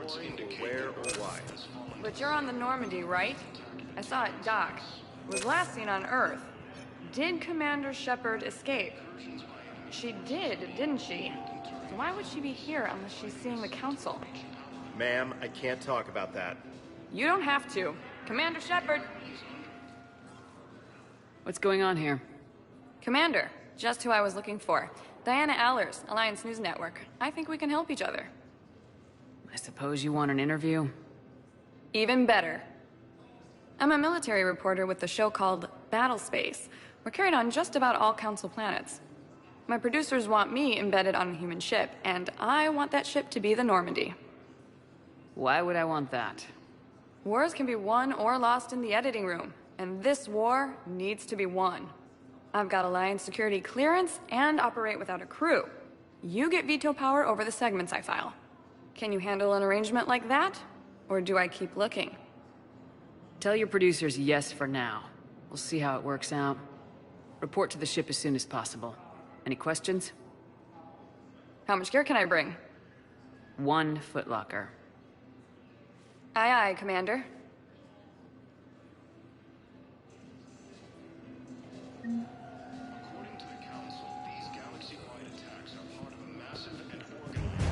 Reports indicate where or why. But you're on the Normandy, right? I saw it dock. It was last seen on Earth. Did Commander Shepard escape? She did, didn't she? So why would she be here unless she's seeing the Council? Ma'am, I can't talk about that. You don't have to. Commander Shepard! What's going on here? Commander, just who I was looking for. Diana Allers, Alliance News Network. I think we can help each other. I suppose you want an interview? Even better. I'm a military reporter with the show called Battle Space. We're carried on just about all Council planets. My producers want me embedded on a human ship, and I want that ship to be the Normandy. Why would I want that? Wars can be won or lost in the editing room, and this war needs to be won. I've got Alliance security clearance and operate without a crew. You get veto power over the segments I file. Can you handle an arrangement like that? Or do I keep looking? Tell your producers yes for now. We'll see how it works out. Report to the ship as soon as possible. Any questions? How much gear can I bring? 1 footlocker. Aye, aye, Commander. According to the Council, these galaxy-wide attacks are part of a massive and organized...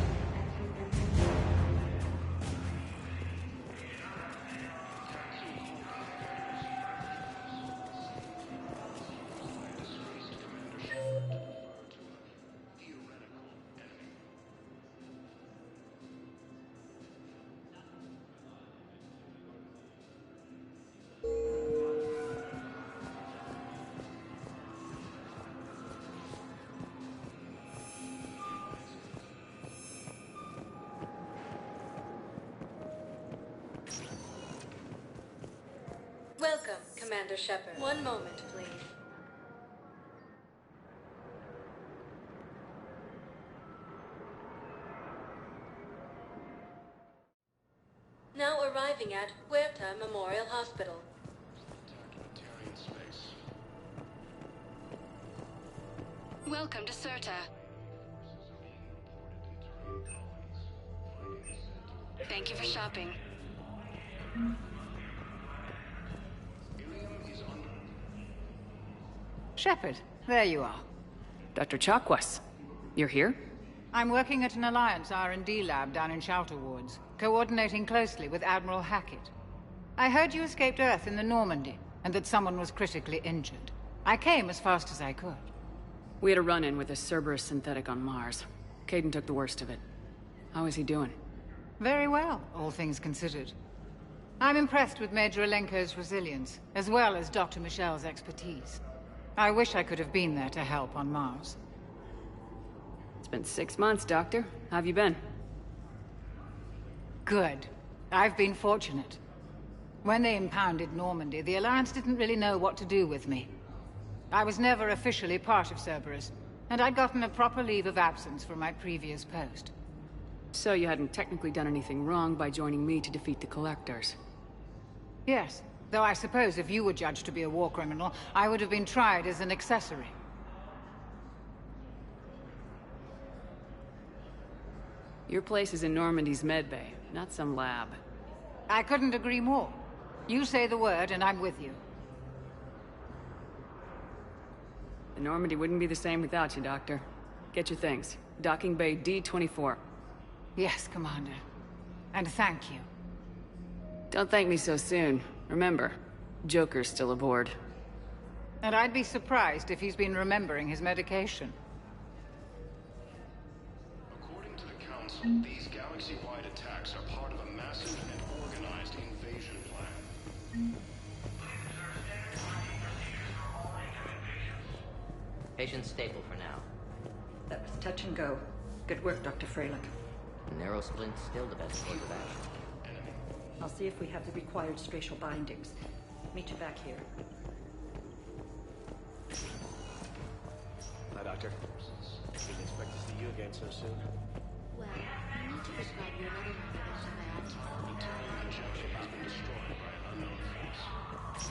Welcome, Commander Shepard. One moment, please. Now arriving at Huerta Memorial Hospital. Documentarian space. Welcome to Serta. Thank you for shopping. Shepard, there you are. Dr. Chakwas, you're here? I'm working at an Alliance R&D lab down in Shelter Woods, coordinating closely with Admiral Hackett. I heard you escaped Earth in the Normandy, and that someone was critically injured. I came as fast as I could. We had a run-in with a Cerberus synthetic on Mars. Caden took the worst of it. How is he doing? Very well, all things considered. I'm impressed with Major Alenko's resilience, as well as Dr. Michel's expertise. I wish I could have been there to help on Mars. It's been 6 months, Doctor. How have you been? Good. I've been fortunate. When they impounded Normandy, the Alliance didn't really know what to do with me. I was never officially part of Cerberus, and I'd gotten a proper leave of absence from my previous post. So you hadn't technically done anything wrong by joining me to defeat the Collectors? Yes, though I suppose if you were judged to be a war criminal, I would have been tried as an accessory. Your place is in Normandy's medbay, not some lab. I couldn't agree more. You say the word and I'm with you. The Normandy wouldn't be the same without you, Doctor. Get your things. Docking Bay D-24. Yes, Commander. And thank you. Don't thank me so soon. Remember, Joker's still aboard. And I'd be surprised if he's been remembering his medication. According to the Council, these galaxy-wide attacks are part of a massive and organized invasion plan. Patient stable for now. That was touch and go. Good work, Dr. Freilich. Narrow splint's still the best course of action. I'll see if we have the required spatial bindings. Meet you back here. Hi, Doctor. Didn't expect to see you again so soon. Well, I need to prescribe you another one of those antibiotics. Injection has been destroyed by an unknown force.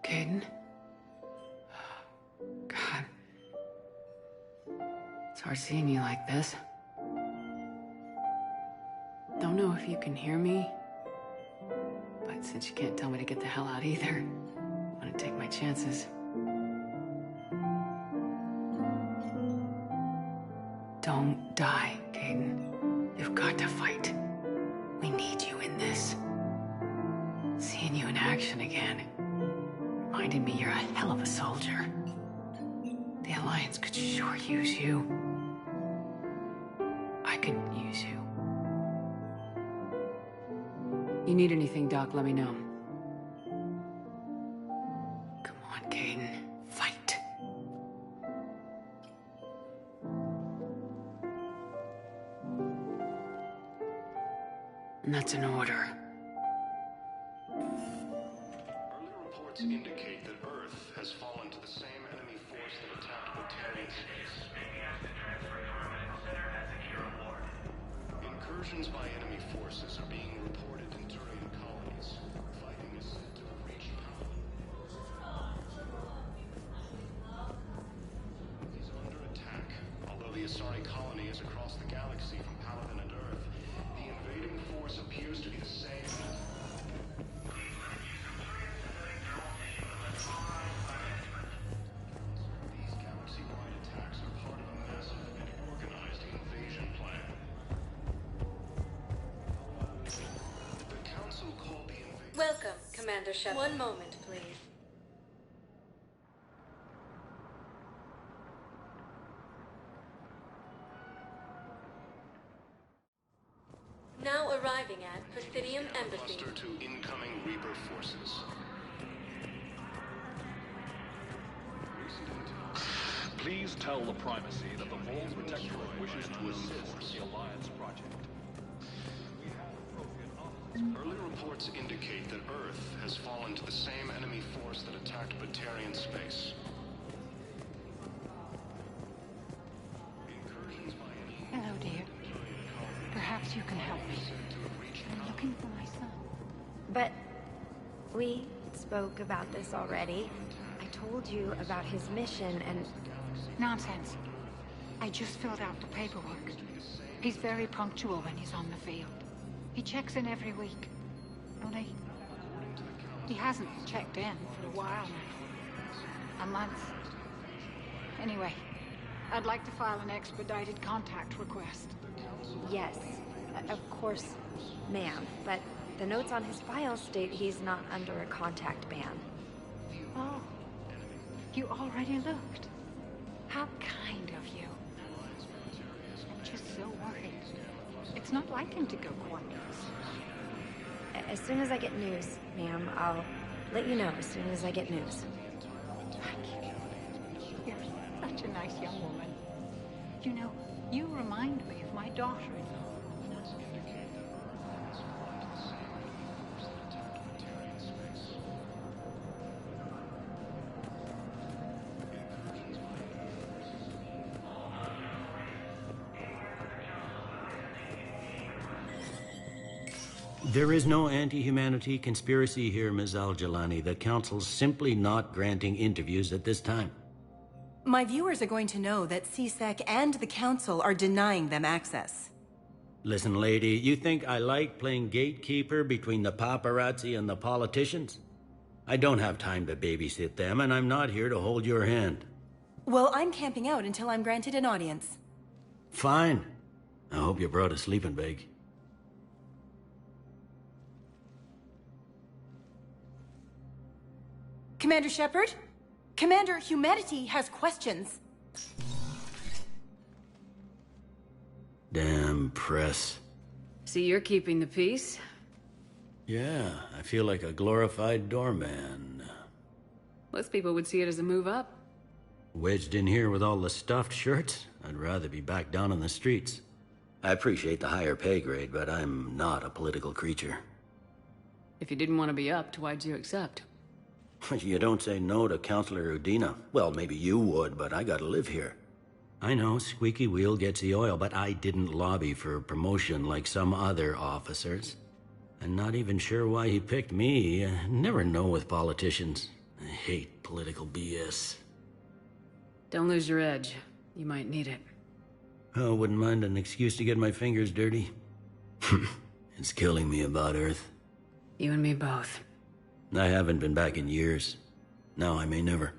Caden? God, It's hard seeing you like this. Don't know if you can hear me, but since you can't tell me to get the hell out either, I'm gonna take my chances. Don't die, Caden. You've got to fight. We need you in this. Seeing you in action again reminded me you're a hell of a soldier. The Alliance could sure use you. I could use you. You need anything, Doc, let me know. Come on, Caden. Fight. And that's an order. Early reports indicate that Earth has fallen to the same enemy force that attacked Batarian space. Incursions by enemy forces are being reported in Turian colonies. Fighting is said to have reached Paladin. He's under attack. Although the Asari colony is across the galaxy from Paladin and Earth, the invading force appears to be the same. These galaxy-wide attacks are part of a massive and organized invasion plan. The Council called the invasion... Welcome, Commander Shepard. One moment, please. Now arriving at Presidium Embassy. Cluster to incoming Reaper forces. Please tell the Primacy that the Vault Protectorate wishes to assist the Alliance project. We have appropriate officers. Early reports indicate that Earth has fallen to the same enemy force that attacked Batarian space. Incursions by enemy... Hello, dear. Perhaps you can help me. I'm looking for my son. But we spoke about this already. I told you about his mission and... Nonsense. I just filled out the paperwork. He's very punctual when he's on the field. He checks in every week. Only... he hasn't checked in for a while now. A month. Anyway, I'd like to file an expedited contact request. yes, of course, ma'am. But the notes on his file state he's not under a contact ban. Oh, you already looked. How kind of you. I'm just so worried. It's not like him to go quiet. As soon as I get news, ma'am, I'll let you know as soon as I get news. Thank you. You're such a nice young woman. You know, you remind me of my daughter-in-law. There is no anti-humanity conspiracy here, Ms. Al-Jalani. The Council's simply not granting interviews at this time. My viewers are going to know that CSEC and the Council are denying them access. Listen, lady, you think I like playing gatekeeper between the paparazzi and the politicians? I don't have time to babysit them, and I'm not here to hold your hand. Well, I'm camping out until I'm granted an audience. Fine. I hope you brought a sleeping bag. Commander Shepard? Commander Humanity has questions. Damn press. See, you're keeping the peace. Yeah, I feel like a glorified doorman. Most people would see it as a move up. Wedged in here with all the stuffed shirts? I'd rather be back down on the streets. I appreciate the higher pay grade, but I'm not a political creature. If you didn't want to be upped, why'd you accept? You don't say no to Counselor Udina. Well, maybe you would, but I gotta live here. I know, squeaky wheel gets the oil, but I didn't lobby for promotion like some other officers. I'm not even sure why he picked me. I never know with politicians. I hate political BS. Don't lose your edge. You might need it. Oh, wouldn't mind an excuse to get my fingers dirty. It's killing me about Earth. You and me both. I haven't been back in years. Now I may never.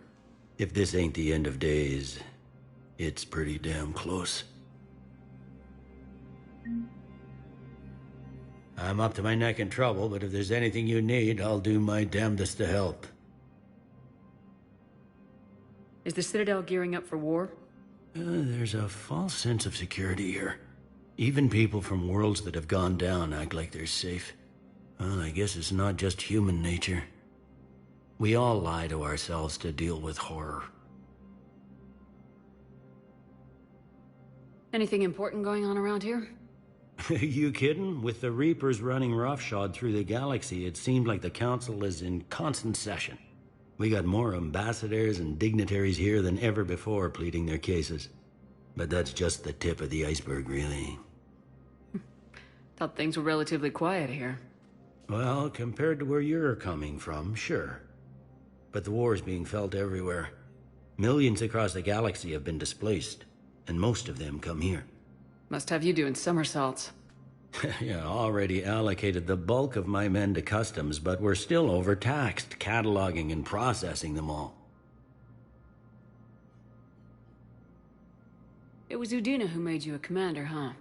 If this ain't the end of days, it's pretty damn close. I'm up to my neck in trouble, but if there's anything you need, I'll do my damnedest to help. Is the Citadel gearing up for war? There's a false sense of security here. Even people from worlds that have gone down act like they're safe. Well, I guess it's not just human nature. We all lie to ourselves to deal with horror. Anything important going on around here? You kidding? With the Reapers running roughshod through the galaxy, it seemed like the Council is in constant session. We got more ambassadors and dignitaries here than ever before pleading their cases. But that's just the tip of the iceberg, really. Thought things were relatively quiet here. Well, compared to where you're coming from, sure. But the war is being felt everywhere. Millions across the galaxy have been displaced, and most of them come here. Must have you doing somersaults. Yeah, already allocated the bulk of my men to customs, but we're still overtaxed, cataloging and processing them all. It was Udina who made you a commander, huh?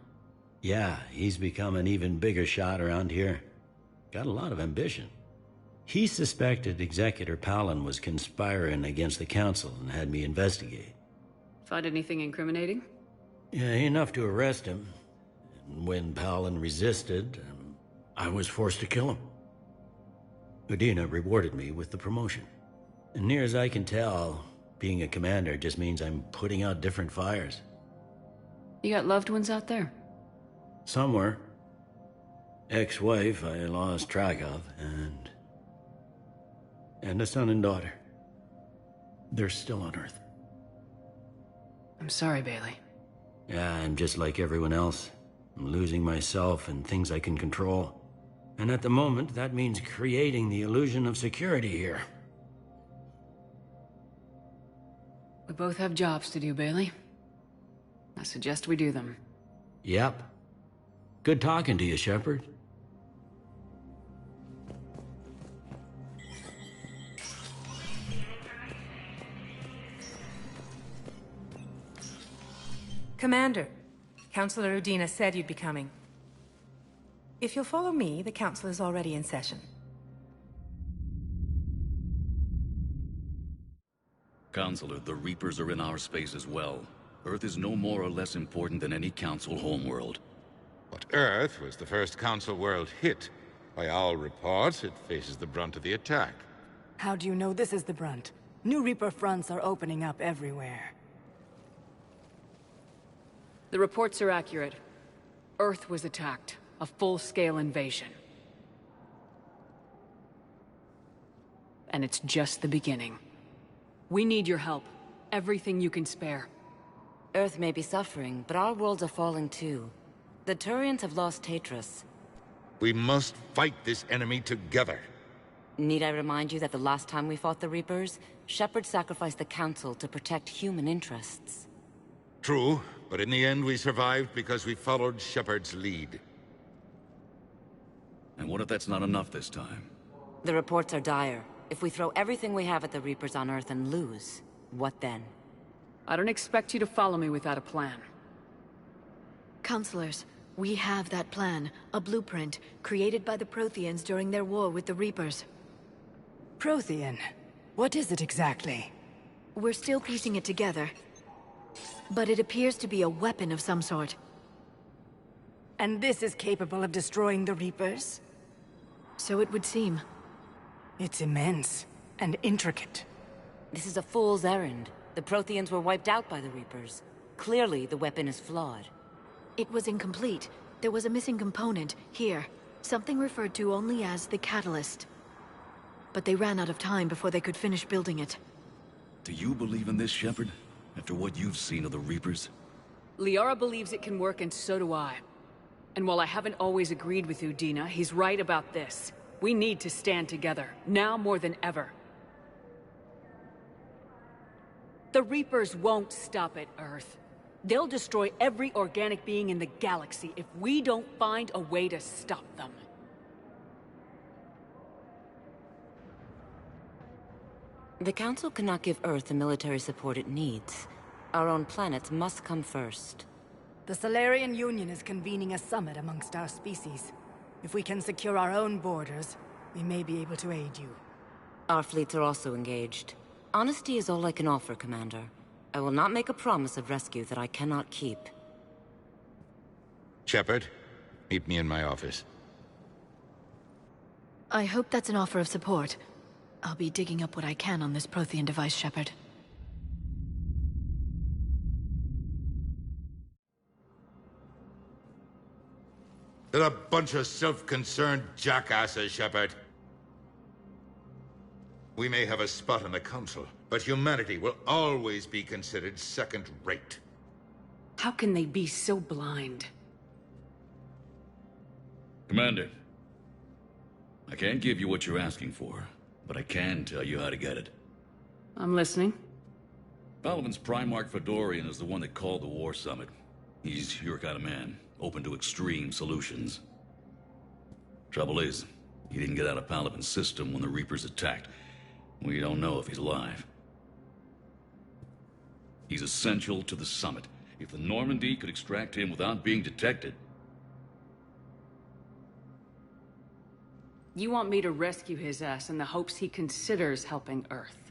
Yeah, he's become an even bigger shot around here. Got a lot of ambition. He suspected Executor Palin was conspiring against the Council and had me investigate. Find anything incriminating? Yeah, enough to arrest him. And when Palin resisted, I was forced to kill him. Udina rewarded me with the promotion. And near as I can tell, being a commander just means I'm putting out different fires. You got loved ones out there? Somewhere. Ex-wife I lost track of, and a son and daughter. They're still on Earth. I'm sorry, Bailey. Yeah, I'm just like everyone else. I'm losing myself and things I can control. And at the moment, that means creating the illusion of security here. We both have jobs to do, Bailey. I suggest we do them. Yep. Good talking to you, Shepard. Commander, Councilor Udina said you'd be coming. If you'll follow me, the Council is already in session. Counselor, the Reapers are in our space as well. Earth is no more or less important than any Council homeworld. But Earth was the first Council world hit. By all reports, it faces the brunt of the attack. How do you know this is the brunt? New Reaper fronts are opening up everywhere. The reports are accurate. Earth was attacked. A full-scale invasion. And it's just the beginning. We need your help. Everything you can spare. Earth may be suffering, but our worlds are falling too. The Turians have lost Tatris. We must fight this enemy together. Need I remind you that the last time we fought the Reapers, Shepard sacrificed the Council to protect human interests? True, but in the end we survived because we followed Shepard's lead. And what if that's not enough this time? The reports are dire. If we throw everything we have at the Reapers on Earth and lose, what then? I don't expect you to follow me without a plan. Counselors, we have that plan. A blueprint, created by the Protheans during their war with the Reapers. Prothean? What is it exactly? We're still piecing it together. But it appears to be a weapon of some sort. And this is capable of destroying the Reapers? So it would seem. It's immense and intricate. This is a fool's errand. The Protheans were wiped out by the Reapers. Clearly, the weapon is flawed. It was incomplete. There was a missing component, here. Something referred to only as the catalyst. But they ran out of time before they could finish building it. Do you believe in this, Shepard? After what you've seen of the Reapers? Liara believes it can work, and so do I. And while I haven't always agreed with Udina, he's right about this. We need to stand together, now more than ever. The Reapers won't stop at Earth. They'll destroy every organic being in the galaxy if we don't find a way to stop them. The Council cannot give Earth the military support it needs. Our own planets must come first. The Solarian Union is convening a summit amongst our species. If we can secure our own borders, we may be able to aid you. Our fleets are also engaged. Honesty is all I can offer, Commander. I will not make a promise of rescue that I cannot keep. Shepard, meet me in my office. I hope that's an offer of support. I'll be digging up what I can on this Prothean device, Shepard. They're a bunch of self-concerned jackasses, Shepard. We may have a spot in the Council, but humanity will always be considered second-rate. How can they be so blind? Commander, I can't give you what you're asking for, but I can tell you how to get it. I'm listening. Palaven's Primarch Fedorian is the one that called the War Summit. He's your kind of man, open to extreme solutions. Trouble is, he didn't get out of Palaven's system when the Reapers attacked. We don't know if he's alive. He's essential to the summit. If the Normandy could extract him without being detected... You want me to rescue his ass in the hopes he considers helping Earth?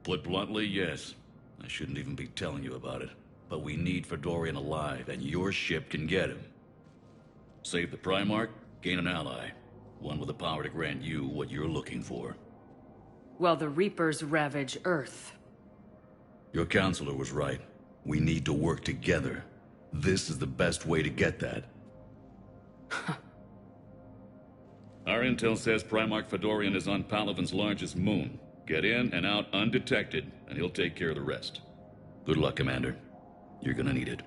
Put bluntly, yes. I shouldn't even be telling you about it. But we need Fedorian alive, and your ship can get him. Save the Primarch, gain an ally. One with the power to grant you what you're looking for. Well, the Reapers ravage Earth. Your counselor was right. We need to work together. This is the best way to get that. Our intel says Primarch Fedorian is on Palaven's largest moon. Get in and out undetected, and he'll take care of the rest. Good luck, Commander. You're gonna need it.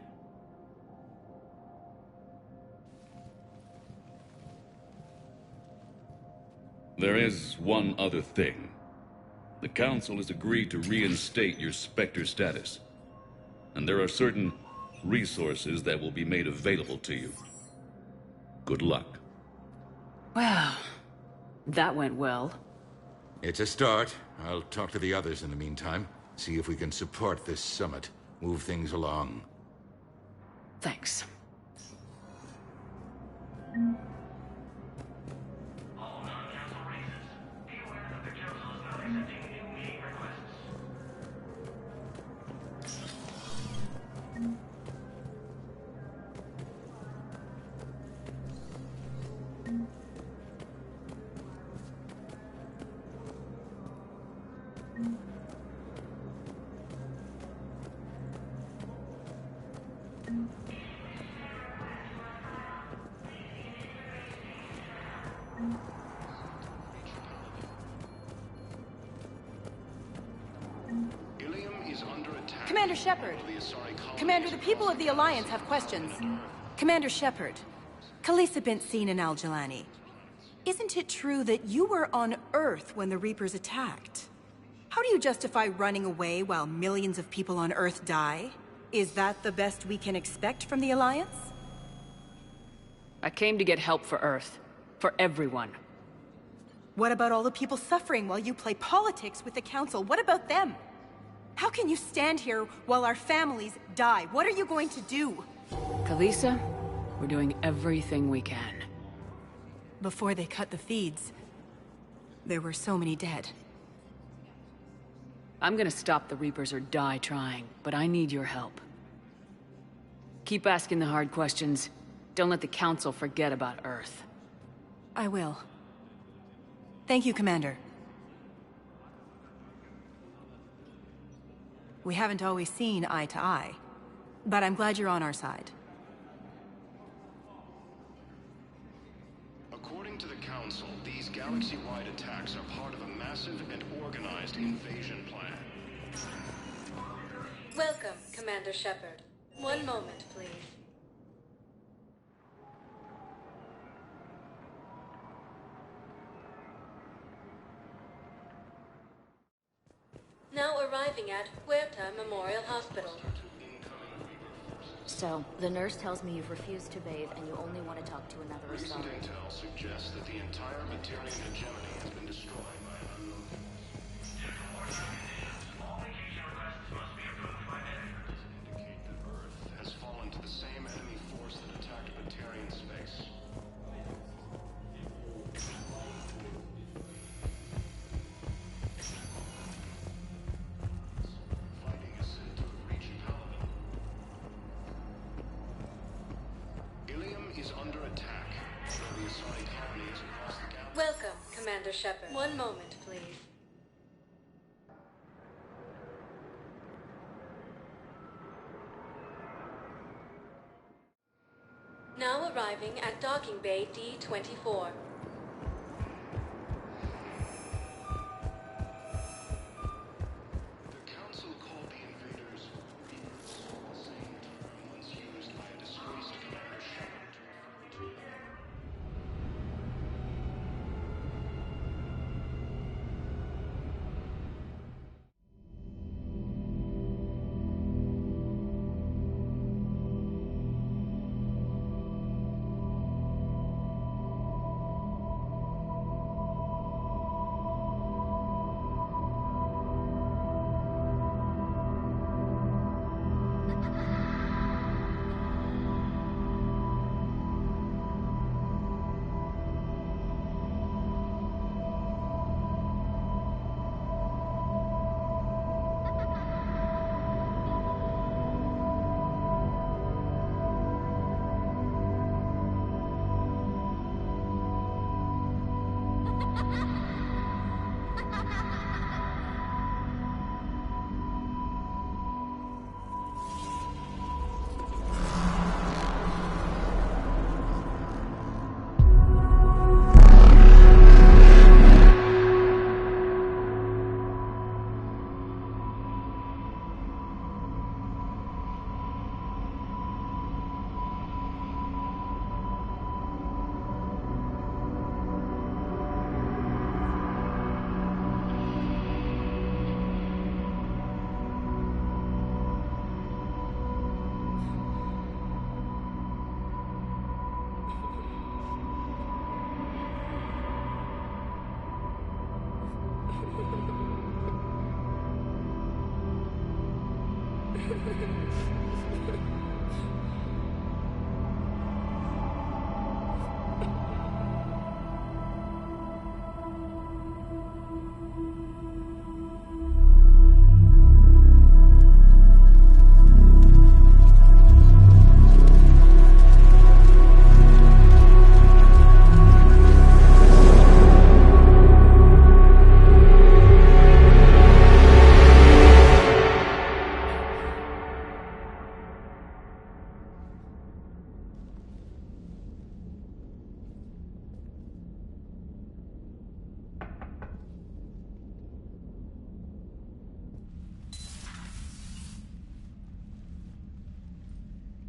There is one other thing. The Council has agreed to reinstate your Spectre status. And there are certain resources that will be made available to you. Good luck. Well, that went well. It's a start. I'll talk to the others in the meantime. See if we can support this summit. Move things along. Thanks. Commander Shepard. Commander, the people of the Alliance have questions. Commander Shepard, Khalisah bint Sin and Al-Jalani. Isn't it true that you were on Earth when the Reapers attacked? How do you justify running away while millions of people on Earth die? Is that the best we can expect from the Alliance? I came to get help for Earth. For everyone. What about all the people suffering while you play politics with the Council? What about them? How can you stand here while our families die? What are you going to do? Khalisah, we're doing everything we can. Before they cut the feeds, there were so many dead. I'm gonna stop the Reapers or die trying, but I need your help. Keep asking the hard questions. Don't let the Council forget about Earth. I will. Thank you, Commander. We haven't always seen eye to eye, but I'm glad you're on our side. According to the Council, these galaxy-wide attacks are part of a massive and organized invasion plan. Welcome, Commander Shepard. One moment, please. Now arriving at Huerta Memorial Hospital. So, the nurse tells me you've refused to bathe and you only want to talk to another Recent Asari. intel suggests that the entire Batarian hegemony has been destroyed by an unknown force. Indicate that Earth has fallen to the same enemy force that attacked Batarian space. Fighting is said to have reached Paladin. Ilium is under attack. Though the Asari colony is across the galaxy. Welcome, Commander Shepard. One moment, please. Now arriving at Docking Bay D-24. The Council called the invaders rebels, the same term once used by a disgraced Commander Shepard to refer to.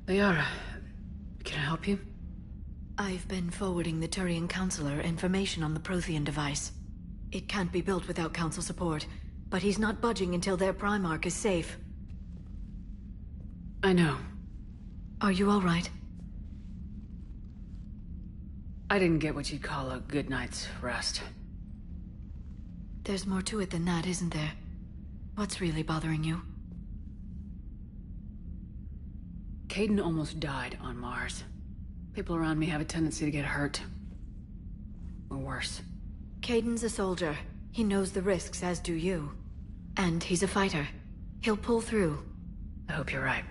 Liara, can I help you? I've been forwarding the Turian Counselor information on the Prothean device. It can't be built without Council support, but he's not budging until their Primarch is safe. I know. Are you all right? I didn't get what you'd call a good night's rest. There's more to it than that, isn't there? What's really bothering you? Caden almost died on Mars. People around me have a tendency to get hurt. Or worse. Caden's a soldier. He knows the risks, as do you. And he's a fighter. He'll pull through. I hope you're right.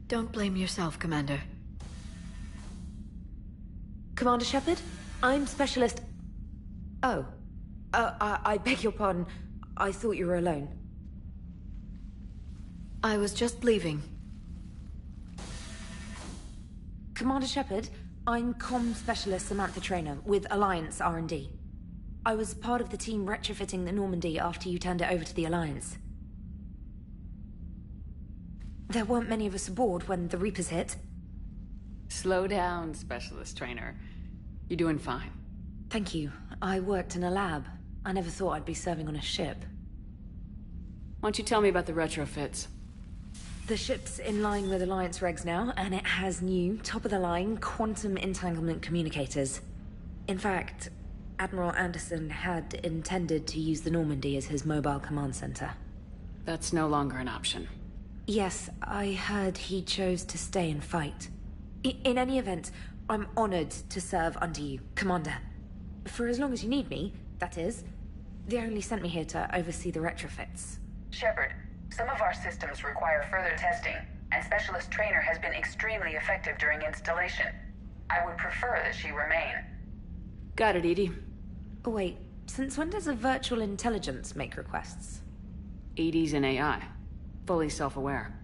Don't blame yourself, Commander. Commander Shepard? I'm Specialist... Oh. I beg your pardon. I thought you were alone. I was just leaving. Commander Shepard, I'm Comm Specialist Samantha Traynor with Alliance R&D. I was part of the team retrofitting the Normandy after you turned it over to the Alliance. There weren't many of us aboard when the Reapers hit. Slow down, Specialist Trainer. You're doing fine. Thank you. I worked in a lab. I never thought I'd be serving on a ship. Why don't you tell me about the retrofits? The ship's in line with Alliance regs now, and it has new, top-of-the-line quantum entanglement communicators. In fact, Admiral Anderson had intended to use the Normandy as his mobile command center. That's no longer an option. Yes, I heard he chose to stay and fight. In any event, I'm honored to serve under you, Commander. For as long as you need me, that is. They only sent me here to oversee the retrofits. Shepard, some of our systems require further testing, and Specialist Trainer has been extremely effective during installation. I would prefer that she remain. Got it, EDI. Oh, wait, since when does a virtual intelligence make requests? EDI's an AI. Fully self-aware.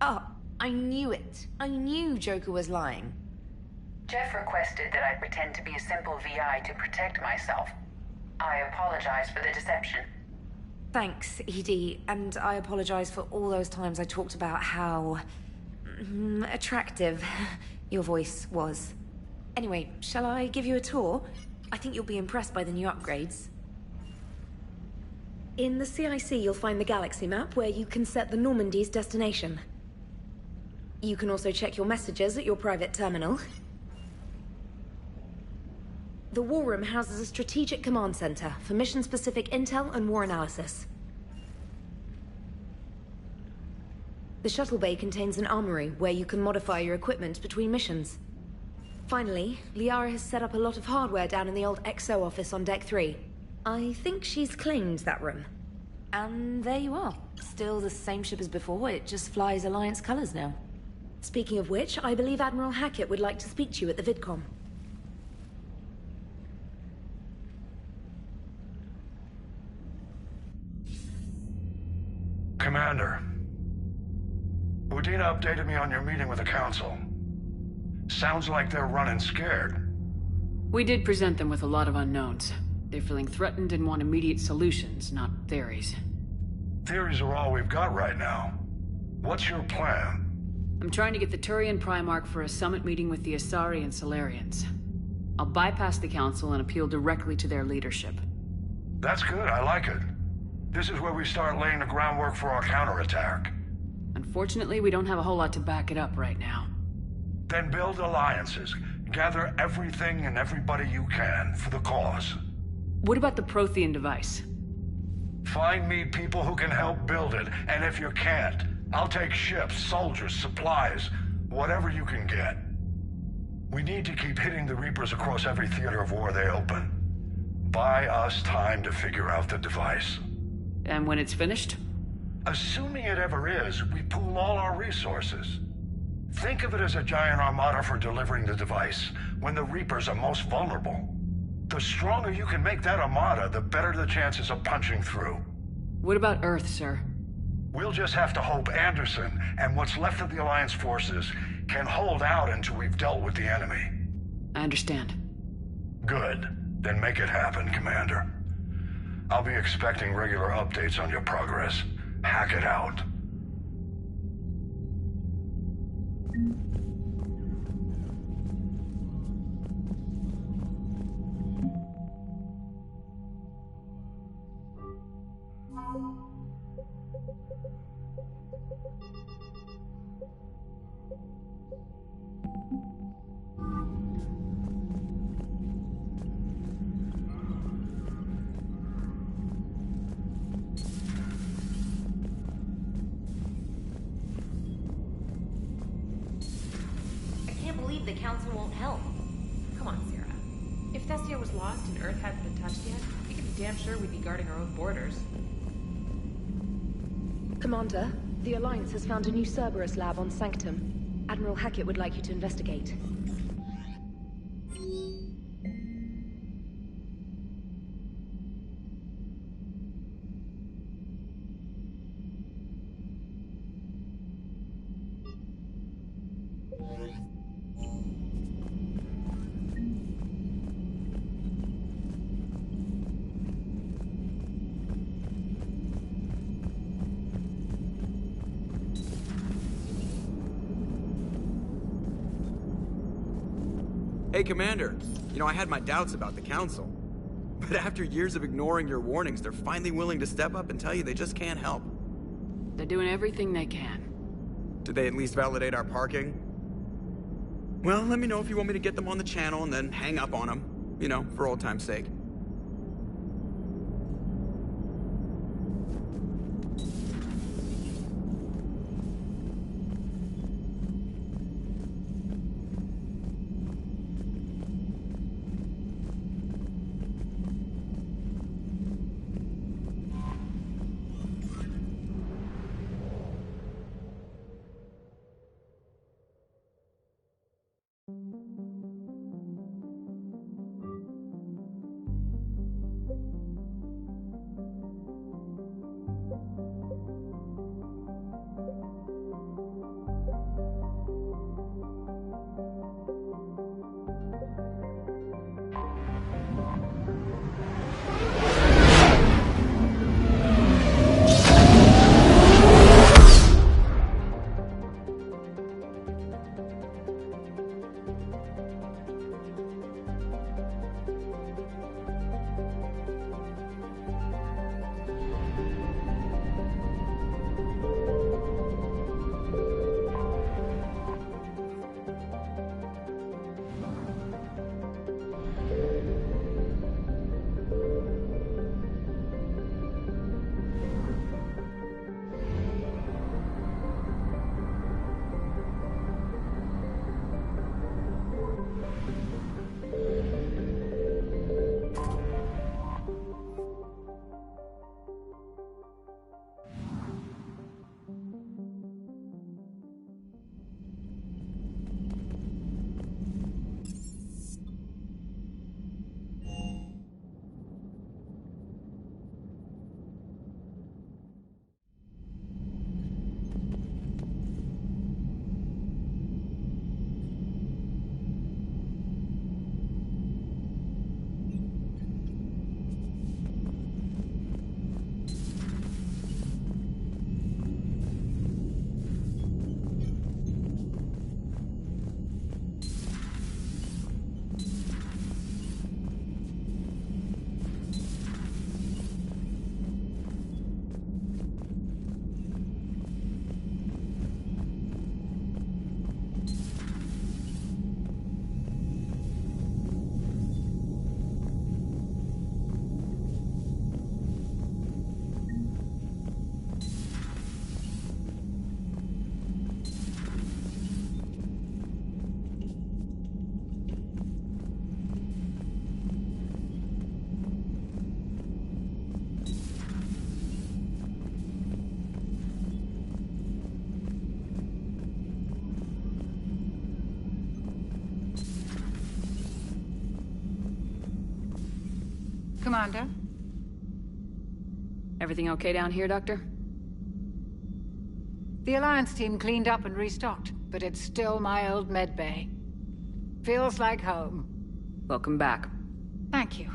Oh, I knew it. I knew Joker was lying. Jeff requested that I pretend to be a simple VI to protect myself. I apologize for the deception. Thanks, ED, and I apologize for all those times I talked about how... attractive your voice was. Anyway, shall I give you a tour? I think you'll be impressed by the new upgrades. In the CIC, you'll find the galaxy map where you can set the Normandy's destination. You can also check your messages at your private terminal. The War Room houses a strategic command center for mission-specific intel and war analysis. The shuttle bay contains an armory where you can modify your equipment between missions. Finally, Liara has set up a lot of hardware down in the old XO office on Deck 3. I think she's claimed that room. And there you are. Still the same ship as before, it just flies Alliance colors now. Speaking of which, I believe Admiral Hackett would like to speak to you at the VidCom. Commander, Udina updated me on your meeting with the Council. Sounds like they're running scared. We did present them with a lot of unknowns. They're feeling threatened and want immediate solutions, not theories. Theories are all we've got right now. What's your plan? I'm trying to get the Turian Primarch for a summit meeting with the Asari and Solarians. I'll bypass the Council and appeal directly to their leadership. That's good, I like it. This is where we start laying the groundwork for our counterattack. Unfortunately, we don't have a whole lot to back it up right now. Then build alliances. Gather everything and everybody you can for the cause. What about the Prothean device? Find me people who can help build it, and if you can't, I'll take ships, soldiers, supplies, whatever you can get. We need to keep hitting the Reapers across every theater of war they open. Buy us time to figure out the device. And when it's finished? Assuming it ever is, we pool all our resources. Think of it as a giant armada for delivering the device, when the Reapers are most vulnerable. The stronger you can make that armada, the better the chances of punching through. What about Earth, sir? We'll just have to hope Anderson, and what's left of the Alliance forces, can hold out until we've dealt with the enemy. I understand. Good. Then make it happen, Commander. I'll be expecting regular updates on your progress. Hack it out. The Council won't help. Come on, Sarah. If Thessia was lost and Earth hadn't been touched yet, we could be damn sure we'd be guarding our own borders. Commander, the Alliance has found a new Cerberus lab on Sanctum. Admiral Hackett would like you to investigate. Hey, Commander. You know, I had my doubts about the Council. But after years of ignoring your warnings, they're finally willing to step up and tell you they just can't help. They're doing everything they can. Did they at least validate our parking? Well, let me know if you want me to get them on the channel and then hang up on them. You know, for old time's sake. Commander? Everything okay down here, Doctor? The Alliance team cleaned up and restocked, but it's still my old med bay. Feels like home. Welcome back. Thank you.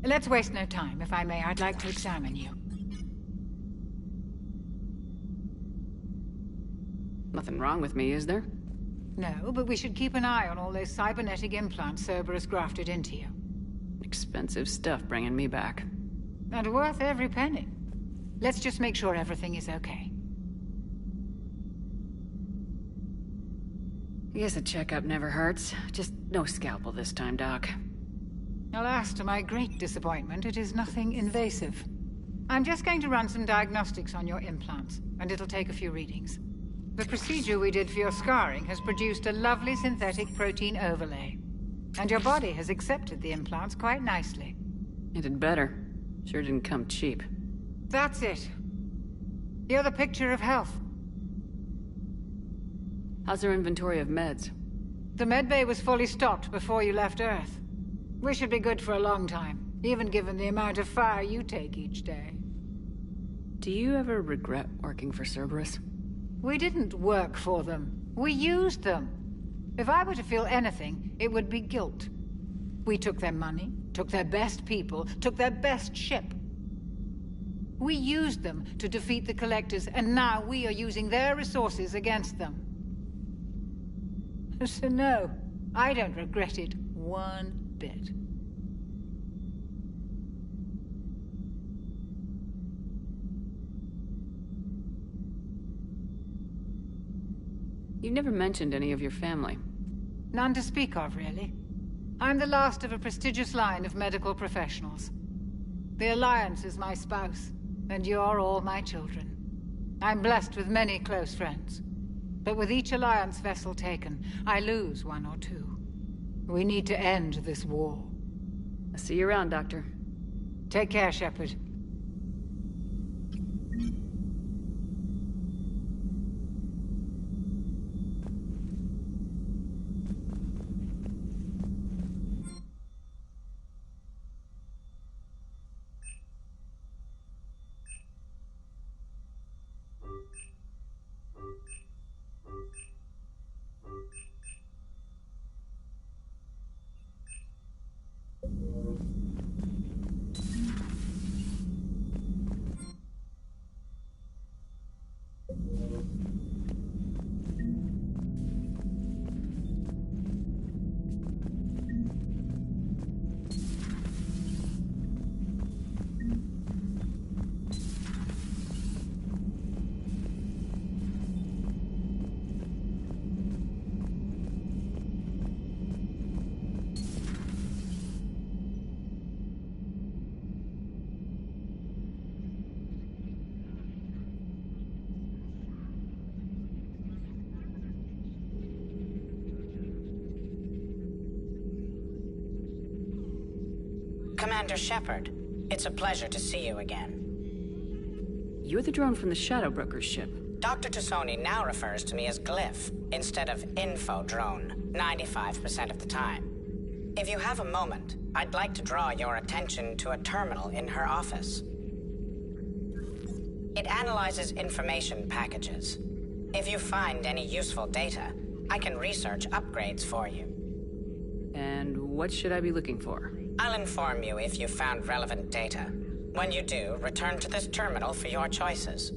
Let's waste no time. If I may, I'd like to examine you. Nothing wrong with me, is there? No, but we should keep an eye on all those cybernetic implants Cerberus grafted into you. Expensive stuff bringing me back. And worth every penny. Let's just make sure everything is okay. I guess a checkup never hurts. Just no scalpel this time, Doc. Alas, to my great disappointment, it is nothing invasive. I'm just going to run some diagnostics on your implants, and it'll take a few readings. The procedure we did for your scarring has produced a lovely synthetic protein overlay. And your body has accepted the implants quite nicely. It did better. Sure didn't come cheap. That's it. You're the picture of health. How's their inventory of meds? The medbay was fully stocked before you left Earth. We should be good for a long time, even given the amount of fire you take each day. Do you ever regret working for Cerberus? We didn't work for them. We used them. If I were to feel anything, it would be guilt. We took their money, took their best people, took their best ship. We used them to defeat the Collectors, and now we are using their resources against them. So no, I don't regret it one bit. You never mentioned any of your family. None to speak of, really. I'm the last of a prestigious line of medical professionals. The Alliance is my spouse, and you're all my children. I'm blessed with many close friends. But with each Alliance vessel taken, I lose one or two. We need to end this war. I'll see you around, Doctor. Take care, Shepard. Commander Shepard, it's a pleasure to see you again. You're the drone from the Shadow Broker's ship. Dr. Tassoni now refers to me as Glyph instead of Info Drone, 95% of the time. If you have a moment, I'd like to draw your attention to a terminal in her office. It analyzes information packages. If you find any useful data, I can research upgrades for you. And what should I be looking for? I'll inform you if you've found relevant data. When you do, return to this terminal for your choices.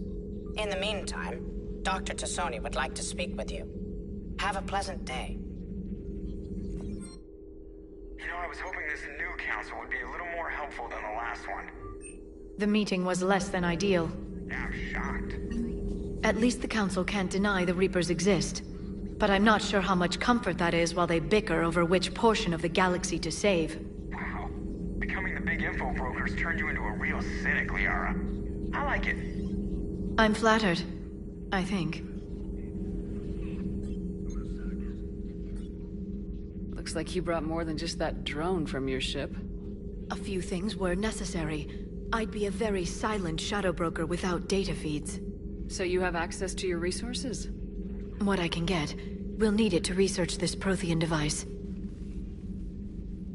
In the meantime, Dr. Tassoni would like to speak with you. Have a pleasant day. You know, I was hoping this new council would be a little more helpful than the last one. The meeting was less than ideal. I'm shocked. At least the council can't deny the Reapers exist. But I'm not sure how much comfort that is while they bicker over which portion of the galaxy to save. Wow. Becoming the big info brokers turned you into a real cynic, Liara. I like it. I'm flattered. I think. Looks like you brought more than just that drone from your ship. A few things were necessary. I'd be a very silent shadow broker without data feeds. So you have access to your resources? What I can get. We'll need it to research this Prothean device.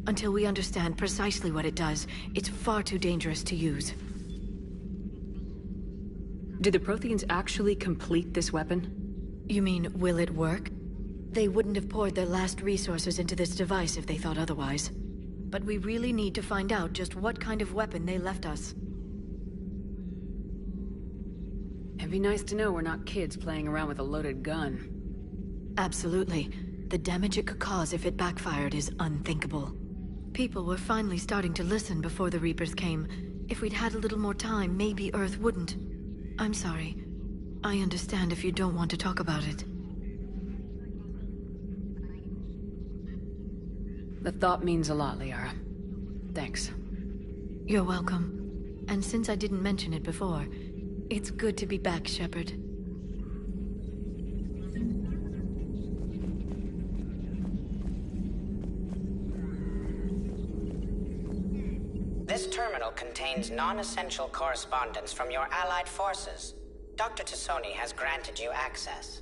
Until we understand precisely what it does, it's far too dangerous to use. Did the Protheans actually complete this weapon? You mean, will it work? They wouldn't have poured their last resources into this device if they thought otherwise. But we really need to find out just what kind of weapon they left us. It'd be nice to know we're not kids playing around with a loaded gun. Absolutely. The damage it could cause if it backfired is unthinkable. People were finally starting to listen before the Reapers came. If we'd had a little more time, maybe Earth wouldn't. I'm sorry. I understand if you don't want to talk about it. The thought means a lot, Liara. Thanks. You're welcome. And since I didn't mention it before, it's good to be back, Shepard. This terminal contains non-essential correspondence from your allied forces. Dr. Tassoni has granted you access.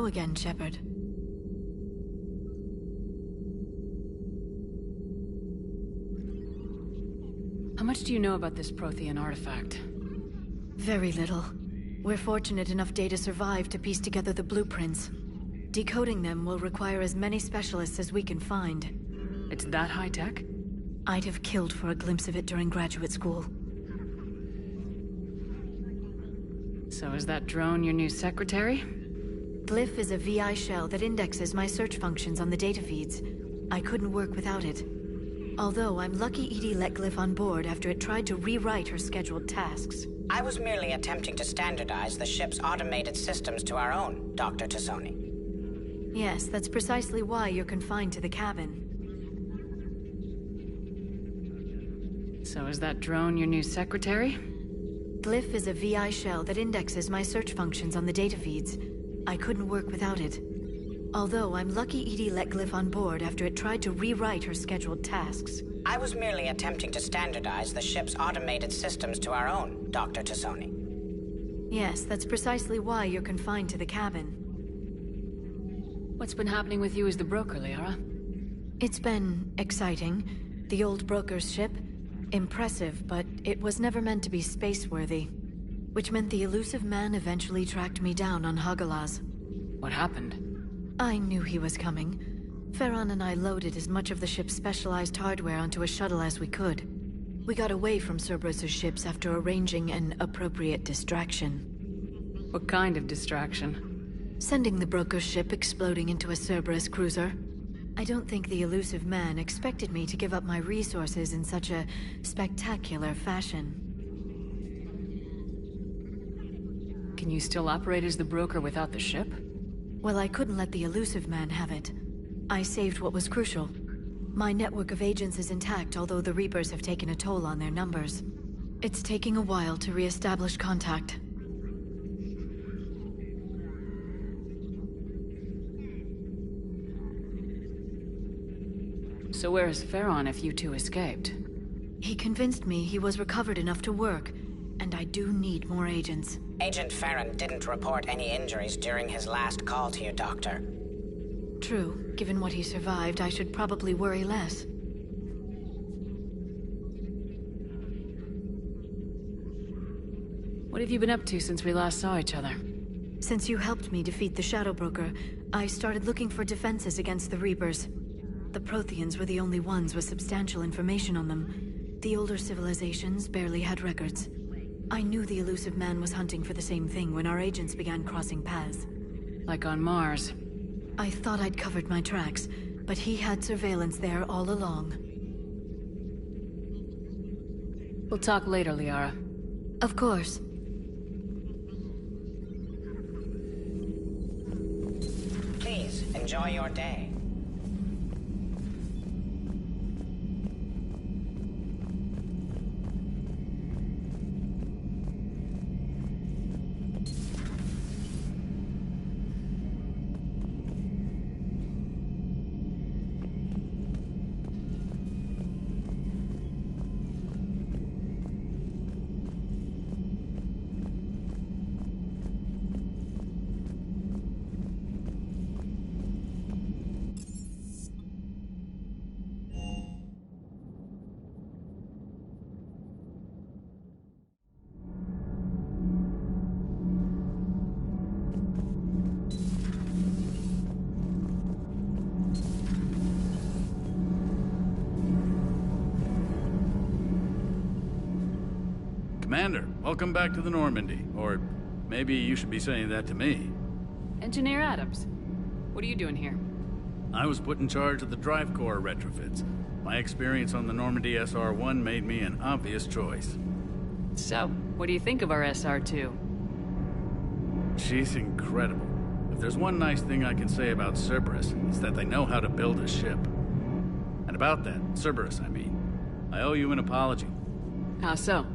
Hello again, Shepard. How much do you know about this Prothean artifact? Very little. We're fortunate enough Data survived to piece together the blueprints. Decoding them will require as many specialists as we can find. It's that high-tech? I'd have killed for a glimpse of it during graduate school. So is that drone your new secretary? Glyph is a VI shell that indexes my search functions on the data feeds. I couldn't work without it. Although I'm lucky EDI let Glyph on board after it tried to rewrite her scheduled tasks. I was merely attempting to standardize the ship's automated systems to our own, Dr. Tassoni. Yes, that's precisely why you're confined to the cabin. So is that drone your new secretary? Glyph is a VI shell that indexes my search functions on the data feeds. I couldn't work without it. Although I'm lucky EDI let Glyph on board after it tried to rewrite her scheduled tasks. I was merely attempting to standardize the ship's automated systems to our own, Dr. Tassoni. Yes, that's precisely why you're confined to the cabin. What's been happening with you as the broker, Liara? It's been exciting. The old broker's ship, impressive, but it was never meant to be space-worthy. Which meant the elusive man eventually tracked me down on Hagalaz. What happened? I knew he was coming. Farron and I loaded as much of the ship's specialized hardware onto a shuttle as we could. We got away from Cerberus' ships after arranging an appropriate distraction. What kind of distraction? Sending the broker's ship exploding into a Cerberus cruiser. I don't think the elusive man expected me to give up my resources in such a spectacular fashion. Can you still operate as the broker without the ship? Well, I couldn't let the elusive man have it. I saved what was crucial. My network of agents is intact, although the Reapers have taken a toll on their numbers. It's taking a while to re-establish contact. So where is Farron if you two escaped? He convinced me he was recovered enough to work, and I do need more agents. Agent Farron didn't report any injuries during his last call to you, Doctor. True. Given what he survived, I should probably worry less. What have you been up to since we last saw each other? Since you helped me defeat the Shadow Broker, I started looking for defenses against the Reapers. The Protheans were the only ones with substantial information on them. The older civilizations barely had records. I knew the elusive man was hunting for the same thing when our agents began crossing paths. Like on Mars. I thought I'd covered my tracks, but he had surveillance there all along. We'll talk later, Liara. Of course. Please, enjoy your day. Commander, welcome back to the Normandy. Or maybe you should be saying that to me. Engineer Adams, what are you doing here? I was put in charge of the drive core retrofits. My experience on the Normandy SR-1 made me an obvious choice. So, what do you think of our SR-2? She's incredible. If there's one nice thing I can say about Cerberus, it's that they know how to build a ship. And about that, Cerberus, I mean, I owe you an apology. How so?